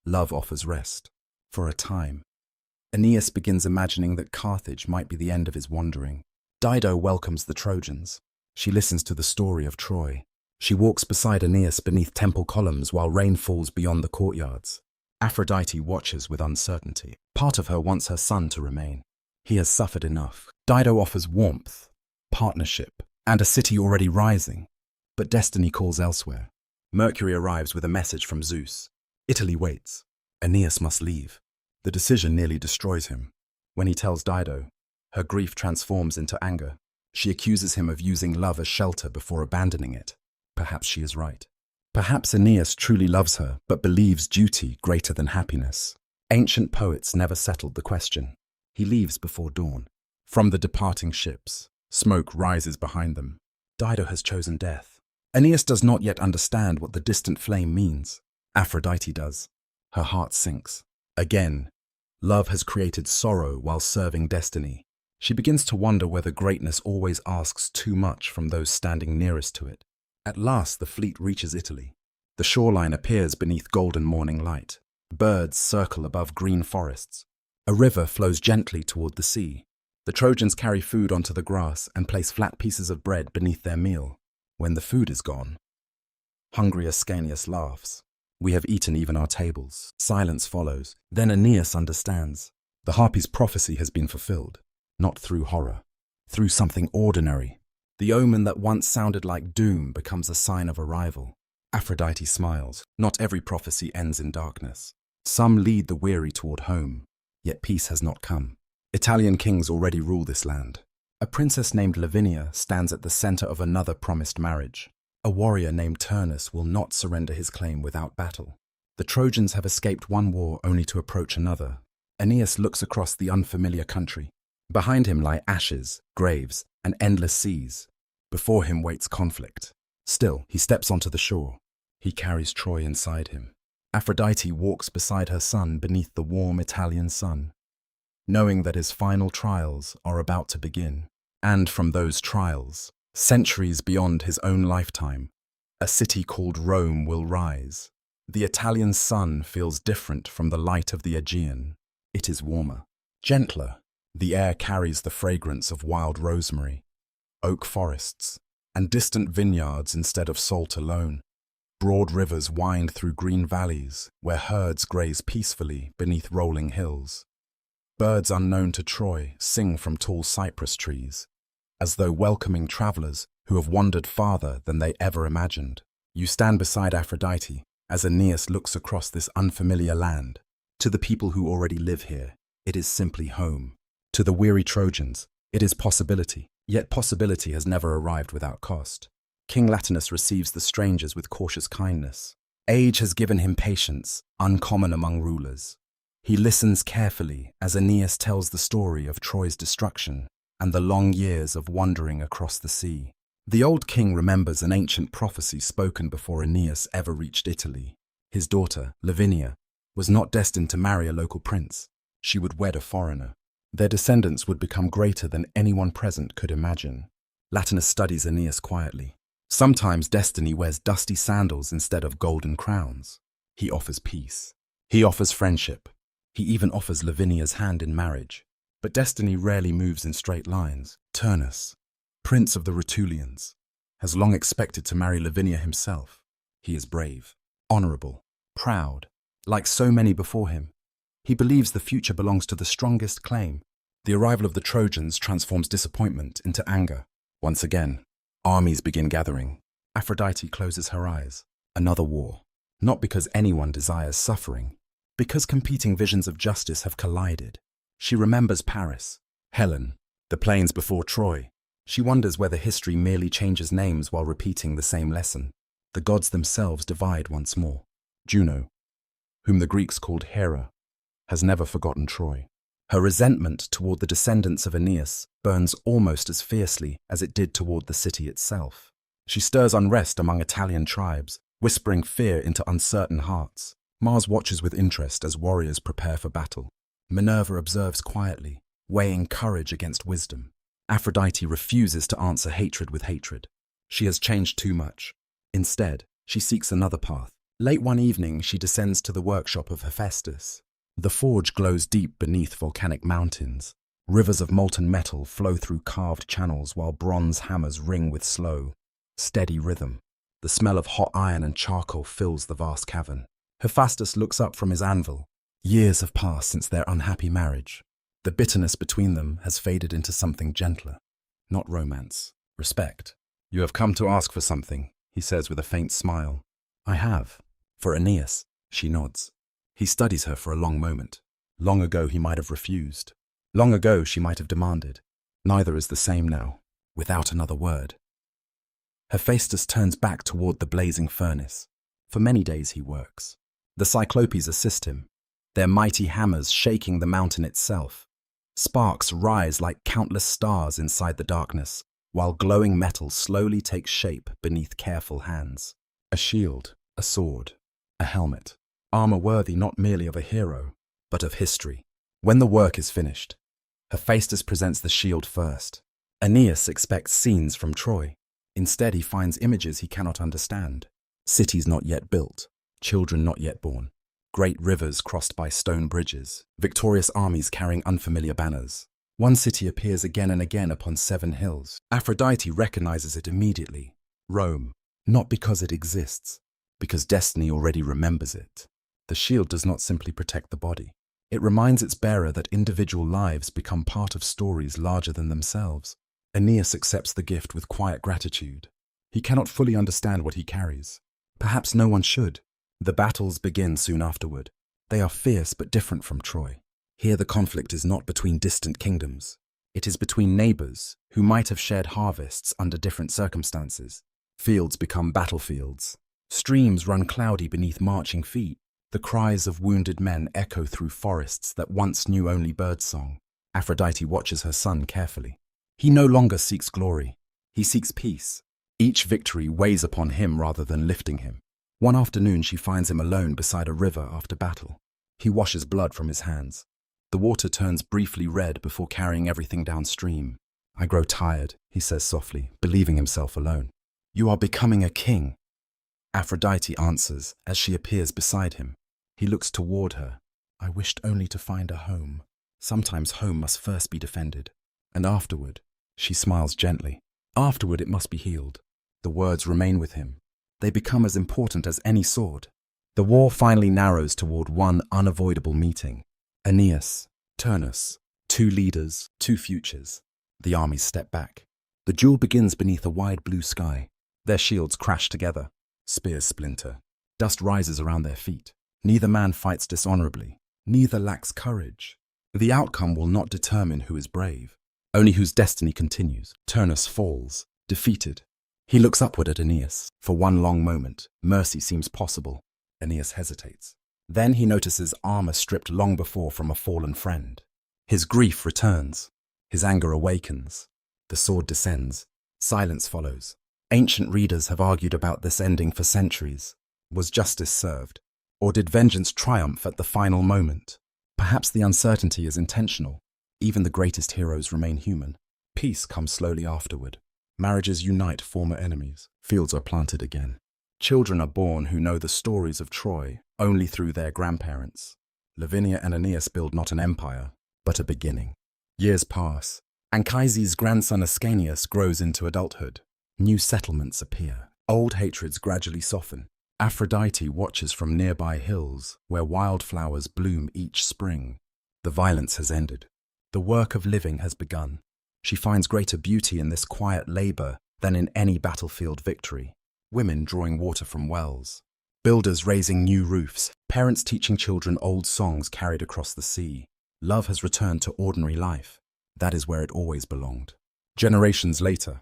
love offers rest. For a time, Aeneas begins imagining that Carthage might be the end of his wandering. Dido welcomes the Trojans. She listens to the story of Troy. She walks beside Aeneas beneath temple columns while rain falls beyond the courtyards. Aphrodite watches with uncertainty. Part of her wants her son to remain. He has suffered enough. Dido offers warmth, partnership, and a city already rising. But destiny calls elsewhere. Mercury arrives with a message from Zeus. Italy waits. Aeneas must leave. The decision nearly destroys him. When he tells Dido, her grief transforms into anger. She accuses him of using love as shelter before abandoning it. Perhaps she is right. Perhaps Aeneas truly loves her, but believes duty greater than happiness. Ancient poets never settled the question. He leaves before dawn. From the departing ships, smoke rises behind them. Dido has chosen death. Aeneas does not yet understand what the distant flame means. Aphrodite does. Her heart sinks. Again, love has created sorrow while serving destiny. She begins to wonder whether greatness always asks too much from those standing nearest to it. At last, the fleet reaches Italy. The shoreline appears beneath golden morning light. Birds circle above green forests. A river flows gently toward the sea. The Trojans carry food onto the grass and place flat pieces of bread beneath their meal. When the food is gone, hungry Ascanius laughs. We have eaten even our tables. Silence follows. Then Aeneas understands. The Harpy's prophecy has been fulfilled. Not through horror, through something ordinary. The omen that once sounded like doom becomes a sign of arrival. Aphrodite smiles. Not every prophecy ends in darkness. Some lead the weary toward home, yet peace has not come. Italian kings already rule this land. A princess named Lavinia stands at the center of another promised marriage. A warrior named Turnus will not surrender his claim without battle. The Trojans have escaped one war only to approach another. Aeneas looks across the unfamiliar country. Behind him lie ashes, graves, and endless seas. Before him waits conflict. Still, he steps onto the shore. He carries Troy inside him. Aphrodite walks beside her son beneath the warm Italian sun, knowing that his final trials are about to begin. And from those trials, centuries beyond his own lifetime, a city called Rome will rise. The Italian sun feels different from the light of the Aegean. It is warmer, gentler. The air carries the fragrance of wild rosemary, oak forests, and distant vineyards instead of salt alone. Broad rivers wind through green valleys, where herds graze peacefully beneath rolling hills. Birds unknown to Troy sing from tall cypress trees, as though welcoming travelers who have wandered farther than they ever imagined. You stand beside Aphrodite as Aeneas looks across this unfamiliar land. To the people who already live here, it is simply home. To the weary Trojans, it is possibility. Yet possibility has never arrived without cost. King Latinus receives the strangers with cautious kindness. Age has given him patience, uncommon among rulers. He listens carefully as Aeneas tells the story of Troy's destruction and the long years of wandering across the sea. The old king remembers an ancient prophecy spoken before Aeneas ever reached Italy. His daughter, Lavinia, was not destined to marry a local prince. She would wed a foreigner. Their descendants would become greater than anyone present could imagine. Latinus studies Aeneas quietly. Sometimes destiny wears dusty sandals instead of golden crowns. He offers peace. He offers friendship. He even offers Lavinia's hand in marriage. But destiny rarely moves in straight lines. Turnus, prince of the Rutulians, has long expected to marry Lavinia himself. He is brave, honorable, proud, like so many before him. He believes the future belongs to the strongest claim. The arrival of the Trojans transforms disappointment into anger. Once again, armies begin gathering. Aphrodite closes her eyes. Another war. Not because anyone desires suffering, because competing visions of justice have collided. She remembers Paris, Helen, the plains before Troy. She wonders whether history merely changes names while repeating the same lesson. The gods themselves divide once more. Juno, whom the Greeks called Hera, has never forgotten Troy. Her resentment toward the descendants of Aeneas burns almost as fiercely as it did toward the city itself. She stirs unrest among Italian tribes, whispering fear into uncertain hearts. Mars watches with interest as warriors prepare for battle. Minerva observes quietly, weighing courage against wisdom. Aphrodite refuses to answer hatred with hatred. She has changed too much. Instead, she seeks another path. Late one evening, she descends to the workshop of Hephaestus. The forge glows deep beneath volcanic mountains. Rivers of molten metal flow through carved channels while bronze hammers ring with slow, steady rhythm. The smell of hot iron and charcoal fills the vast cavern. Hephaestus looks up from his anvil. Years have passed since their unhappy marriage. The bitterness between them has faded into something gentler. Not romance, respect. "You have come to ask for something," he says with a faint smile. "I have. For Aeneas," she nods. He studies her for a long moment. Long ago he might have refused. Long ago she might have demanded. Neither is the same now. Without another word, Hephaestus turns back toward the blazing furnace. For many days he works. The Cyclopes assist him, their mighty hammers shaking the mountain itself. Sparks rise like countless stars inside the darkness, while glowing metal slowly takes shape beneath careful hands. A shield, a sword, a helmet. Armor worthy not merely of a hero, but of history. When the work is finished, Hephaestus presents the shield first. Aeneas expects scenes from Troy. Instead, he finds images he cannot understand. Cities not yet built, children not yet born, great rivers crossed by stone bridges, victorious armies carrying unfamiliar banners. One city appears again and again upon 7 hills. Aphrodite recognizes it immediately. Rome, not because it exists, because destiny already remembers it. The shield does not simply protect the body. It reminds its bearer that individual lives become part of stories larger than themselves. Aeneas accepts the gift with quiet gratitude. He cannot fully understand what he carries. Perhaps no one should. The battles begin soon afterward. They are fierce but different from Troy. Here the conflict is not between distant kingdoms. It is between neighbors who might have shared harvests under different circumstances. Fields become battlefields. Streams run cloudy beneath marching feet. The cries of wounded men echo through forests that once knew only birdsong. Aphrodite watches her son carefully. He no longer seeks glory. He seeks peace. Each victory weighs upon him rather than lifting him. One afternoon she finds him alone beside a river after battle. He washes blood from his hands. The water turns briefly red before carrying everything downstream. "I grow tired," he says softly, believing himself alone. "You are becoming a king." Aphrodite answers as she appears beside him. He looks toward her. "I wished only to find a home. Sometimes home must first be defended. And afterward," she smiles gently, "afterward it must be healed." The words remain with him. They become as important as any sword. The war finally narrows toward one unavoidable meeting. Aeneas, Turnus, 2 leaders, 2 futures. The armies step back. The duel begins beneath a wide blue sky. Their shields crash together. Spears splinter. Dust rises around their feet. Neither man fights dishonorably. Neither lacks courage. The outcome will not determine who is brave, only whose destiny continues. Turnus falls, defeated. He looks upward at Aeneas. For one long moment, mercy seems possible. Aeneas hesitates. Then he notices armor stripped long before from a fallen friend. His grief returns. His anger awakens. The sword descends. Silence follows. Ancient readers have argued about this ending for centuries. Was justice served? Or did vengeance triumph at the final moment? Perhaps the uncertainty is intentional. Even the greatest heroes remain human. Peace comes slowly afterward. Marriages unite former enemies. Fields are planted again. Children are born who know the stories of Troy only through their grandparents. Lavinia and Aeneas build not an empire, but a beginning. Years pass. Anchises' grandson Ascanius grows into adulthood. New settlements appear. Old hatreds gradually soften. Aphrodite watches from nearby hills where wildflowers bloom each spring. The violence has ended. The work of living has begun. She finds greater beauty in this quiet labor than in any battlefield victory. Women drawing water from wells. Builders raising new roofs. Parents teaching children old songs carried across the sea. Love has returned to ordinary life. That is where it always belonged. Generations later,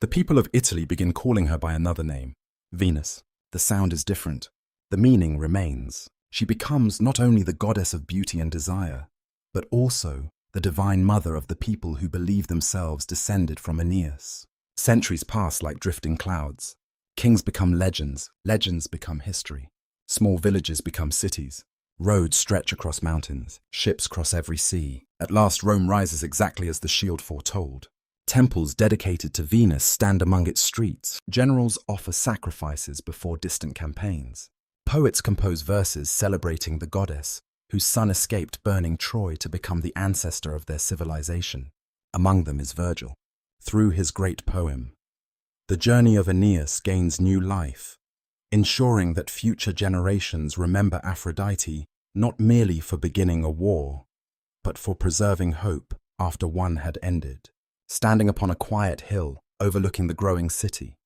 the people of Italy begin calling her by another name, Venus. The sound is different. The meaning remains. She becomes not only the goddess of beauty and desire, but also the divine mother of the people who believe themselves descended from Aeneas. Centuries pass like drifting clouds. Kings become legends. Legends become history. Small villages become cities. Roads stretch across mountains. Ships cross every sea. At last, Rome rises exactly as the shield foretold. Temples dedicated to Venus stand among its streets. Generals offer sacrifices before distant campaigns. Poets compose verses celebrating the goddess, whose son escaped burning Troy to become the ancestor of their civilization. Among them is Virgil. Through his great poem, the journey of Aeneas gains new life, ensuring that future generations remember Aphrodite not merely for beginning a war, but for preserving hope after one had ended. Standing upon a quiet hill overlooking the growing city,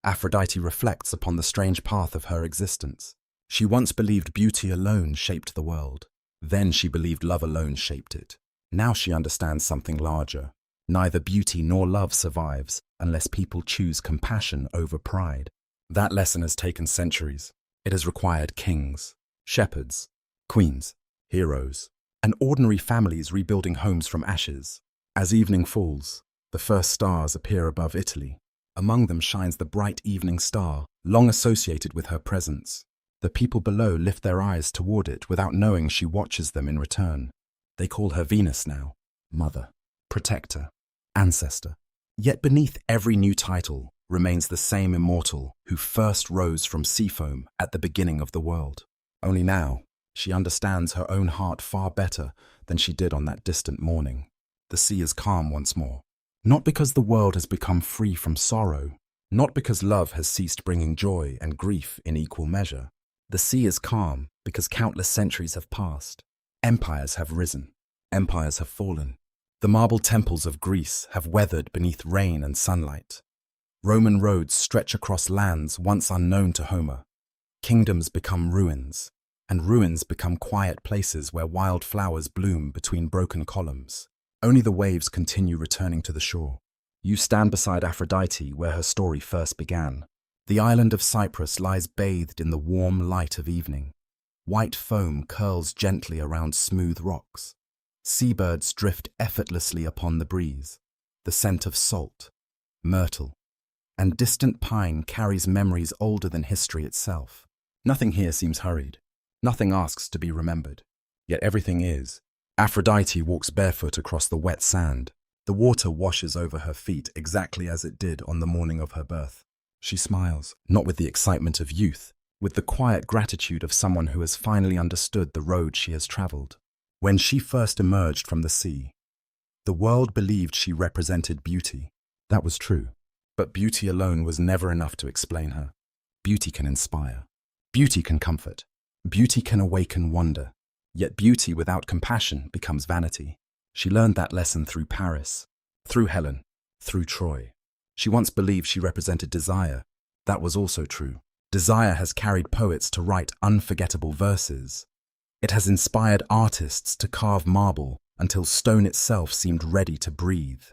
Aphrodite reflects upon the strange path of her existence. She once believed beauty alone shaped the world. Then she believed love alone shaped it. Now she understands something larger. Neither beauty nor love survives unless people choose compassion over pride. That lesson has taken centuries. It has required kings, shepherds, queens, heroes, and ordinary families rebuilding homes from ashes. As evening falls, the first stars appear above Italy. Among them shines the bright evening star, long associated with her presence. The people below lift their eyes toward it without knowing she watches them in return. They call her Venus now, mother, protector, ancestor. Yet beneath every new title remains the same immortal who first rose from sea foam at the beginning of the world. Only now, she understands her own heart far better than she did on that distant morning. The sea is calm once more. Not because the world has become free from sorrow, not because love has ceased bringing joy and grief in equal measure. The sea is calm because countless centuries have passed. Empires have risen. Empires have fallen. The marble temples of Greece have weathered beneath rain and sunlight. Roman roads stretch across lands once unknown to Homer. Kingdoms become ruins, and ruins become quiet places where wild flowers bloom between broken columns. Only the waves continue returning to the shore. You stand beside Aphrodite where her story first began. The island of Cyprus lies bathed in the warm light of evening. White foam curls gently around smooth rocks. Seabirds drift effortlessly upon the breeze. The scent of salt, myrtle, and distant pine carries memories older than history itself. Nothing here seems hurried. Nothing asks to be remembered. Yet everything is. Aphrodite walks barefoot across the wet sand. The water washes over her feet exactly as it did on the morning of her birth. She smiles, not with the excitement of youth, with the quiet gratitude of someone who has finally understood the road she has traveled. When she first emerged from the sea, the world believed she represented beauty. That was true. But beauty alone was never enough to explain her. Beauty can inspire. Beauty can comfort. Beauty can awaken wonder. Yet beauty without compassion becomes vanity. She learned that lesson through Paris, through Helen, through Troy. She once believed she represented desire. That was also true. Desire has carried poets to write unforgettable verses. It has inspired artists to carve marble until stone itself seemed ready to breathe.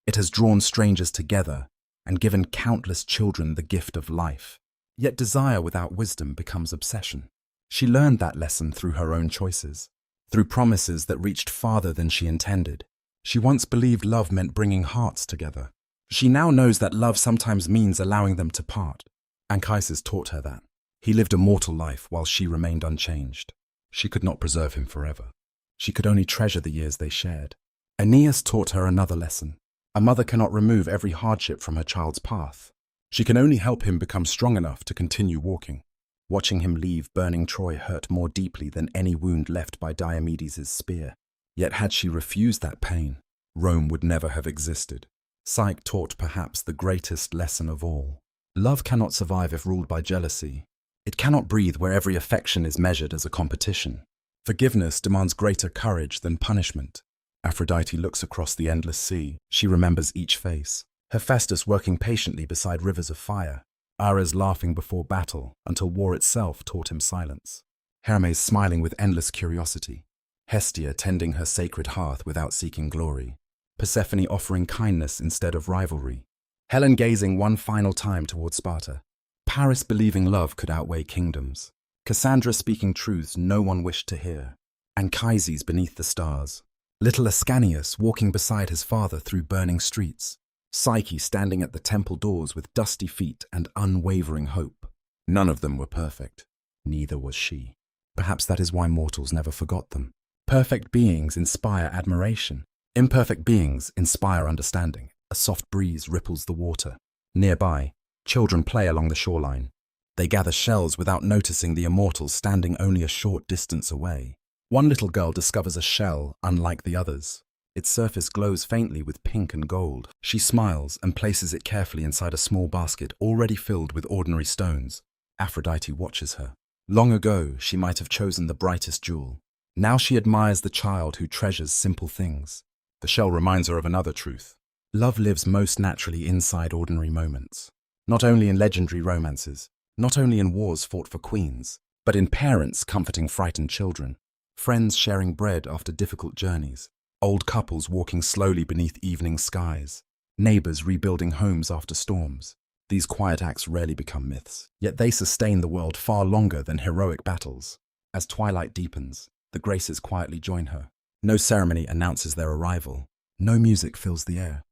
It has drawn strangers together and given countless children the gift of life. Yet desire without wisdom becomes obsession. She learned that lesson through her own choices, through promises that reached farther than she intended. She once believed love meant bringing hearts together. She now knows that love sometimes means allowing them to part. Anchises taught her that. He lived a mortal life while she remained unchanged. She could not preserve him forever. She could only treasure the years they shared. Aeneas taught her another lesson. A mother cannot remove every hardship from her child's path. She can only help him become strong enough to continue walking. Watching him leave burning Troy hurt more deeply than any wound left by Diomedes' spear. Yet had she refused that pain, Rome would never have existed. Psyche taught perhaps the greatest lesson of all. Love cannot survive if ruled by jealousy. It cannot breathe where every affection is measured as a competition. Forgiveness demands greater courage than punishment. Aphrodite looks across the endless sea. She remembers each face. Hephaestus working patiently beside rivers of fire. Ares laughing before battle until war itself taught him silence. Hermes smiling with endless curiosity. Hestia tending her sacred hearth without seeking glory. Persephone offering kindness instead of rivalry. Helen gazing one final time toward Sparta. Paris believing love could outweigh kingdoms. Cassandra speaking truths no one wished to hear. Anchises beneath the stars. Little Ascanius walking beside his father through burning streets. Psyche standing at the temple doors with dusty feet and unwavering hope. None of them were perfect. Neither was she. Perhaps that is why mortals never forgot them. Perfect beings inspire admiration. Imperfect beings inspire understanding. A soft breeze ripples the water. Nearby, children play along the shoreline. They gather shells without noticing the immortals standing only a short distance away. One little girl discovers a shell unlike the others. Its surface glows faintly with pink and gold. She smiles and places it carefully inside a small basket already filled with ordinary stones. Aphrodite watches her. Long ago, she might have chosen the brightest jewel. Now she admires the child who treasures simple things. The shell reminds her of another truth. Love lives most naturally inside ordinary moments. Not only in legendary romances, not only in wars fought for queens, but in parents comforting frightened children, friends sharing bread after difficult journeys, old couples walking slowly beneath evening skies, neighbors rebuilding homes after storms. These quiet acts rarely become myths, yet they sustain the world far longer than heroic battles. As twilight deepens, the Graces quietly join her. No ceremony announces their arrival. No music fills the air.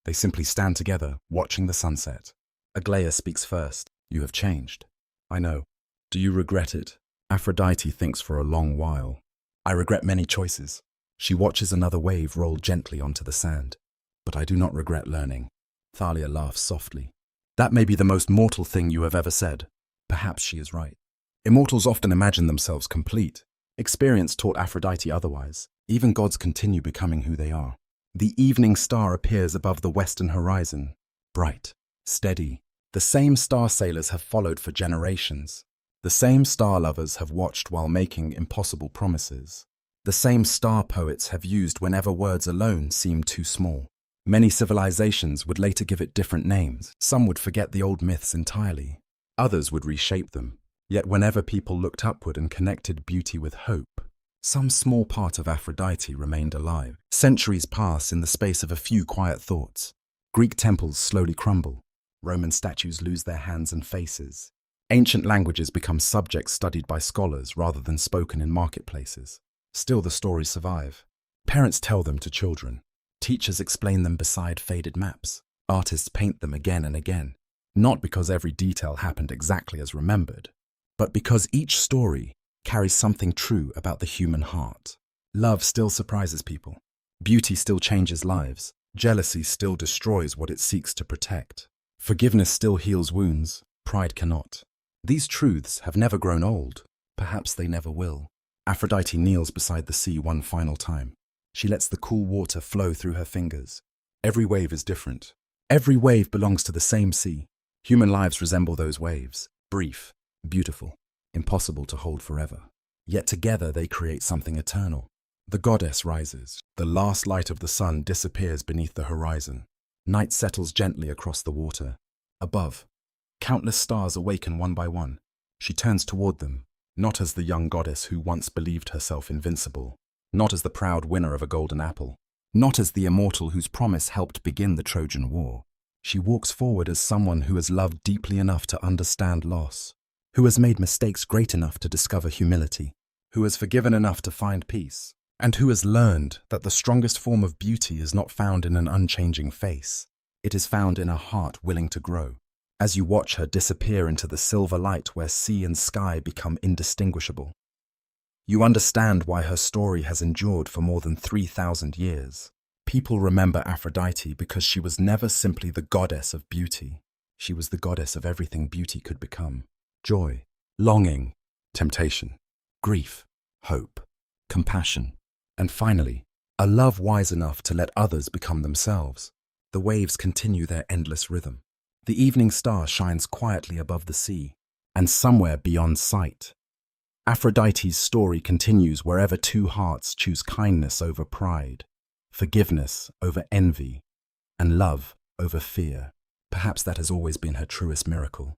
They simply stand together, watching the sunset. Aglaia speaks first. You have changed. I know. Do you regret it? Aphrodite thinks for a long while. I regret many choices. She watches another wave roll gently onto the sand. But I do not regret learning. Thalia laughs softly. That may be the most mortal thing you have ever said. Perhaps she is right. Immortals often imagine themselves complete. Experience taught Aphrodite otherwise. Even gods continue becoming who they are. The evening star appears above the western horizon. Bright, steady. The same star sailors have followed for generations. The same star lovers have watched while making impossible promises. The same star poets have used whenever words alone seemed too small. Many civilizations would later give it different names. Some would forget the old myths entirely. Others would reshape them. Yet whenever people looked upward and connected beauty with hope, some small part of Aphrodite remained alive. Centuries pass in the space of a few quiet thoughts. Greek temples slowly crumble. Roman statues lose their hands and faces. Ancient languages become subjects studied by scholars rather than spoken in marketplaces. Still, the stories survive. Parents tell them to children. Teachers explain them beside faded maps. Artists paint them again and again. Not because every detail happened exactly as remembered, but because each story carries something true about the human heart. Love still surprises people. Beauty still changes lives. Jealousy still destroys what it seeks to protect. Forgiveness still heals wounds. Pride cannot. These truths have never grown old. Perhaps they never will. Aphrodite kneels beside the sea one final time. She lets the cool water flow through her fingers. Every wave is different. Every wave belongs to the same sea. Human lives resemble those waves. Brief, beautiful, impossible to hold forever. Yet together they create something eternal. The goddess rises. The last light of the sun disappears beneath the horizon. Night settles gently across the water. Above, countless stars awaken one by one. She turns toward them, not as the young goddess who once believed herself invincible, not as the proud winner of a golden apple, not as the immortal whose promise helped begin the Trojan War. She walks forward as someone who has loved deeply enough to understand loss, who has made mistakes great enough to discover humility, who has forgiven enough to find peace, and who has learned that the strongest form of beauty is not found in an unchanging face, It is found in a heart willing to grow. As you watch her disappear into the silver light where sea and sky become indistinguishable, you understand why her story has endured for more than 3,000 years. People remember Aphrodite because she was never simply the goddess of beauty. She was the goddess of everything beauty could become: joy, longing, temptation, grief, hope, compassion, and finally, a love wise enough to let others become themselves. The waves continue their endless rhythm. The evening star shines quietly above the sea, and somewhere beyond sight, Aphrodite's story continues wherever two hearts choose kindness over pride, forgiveness over envy, and love over fear. Perhaps that has always been her truest miracle.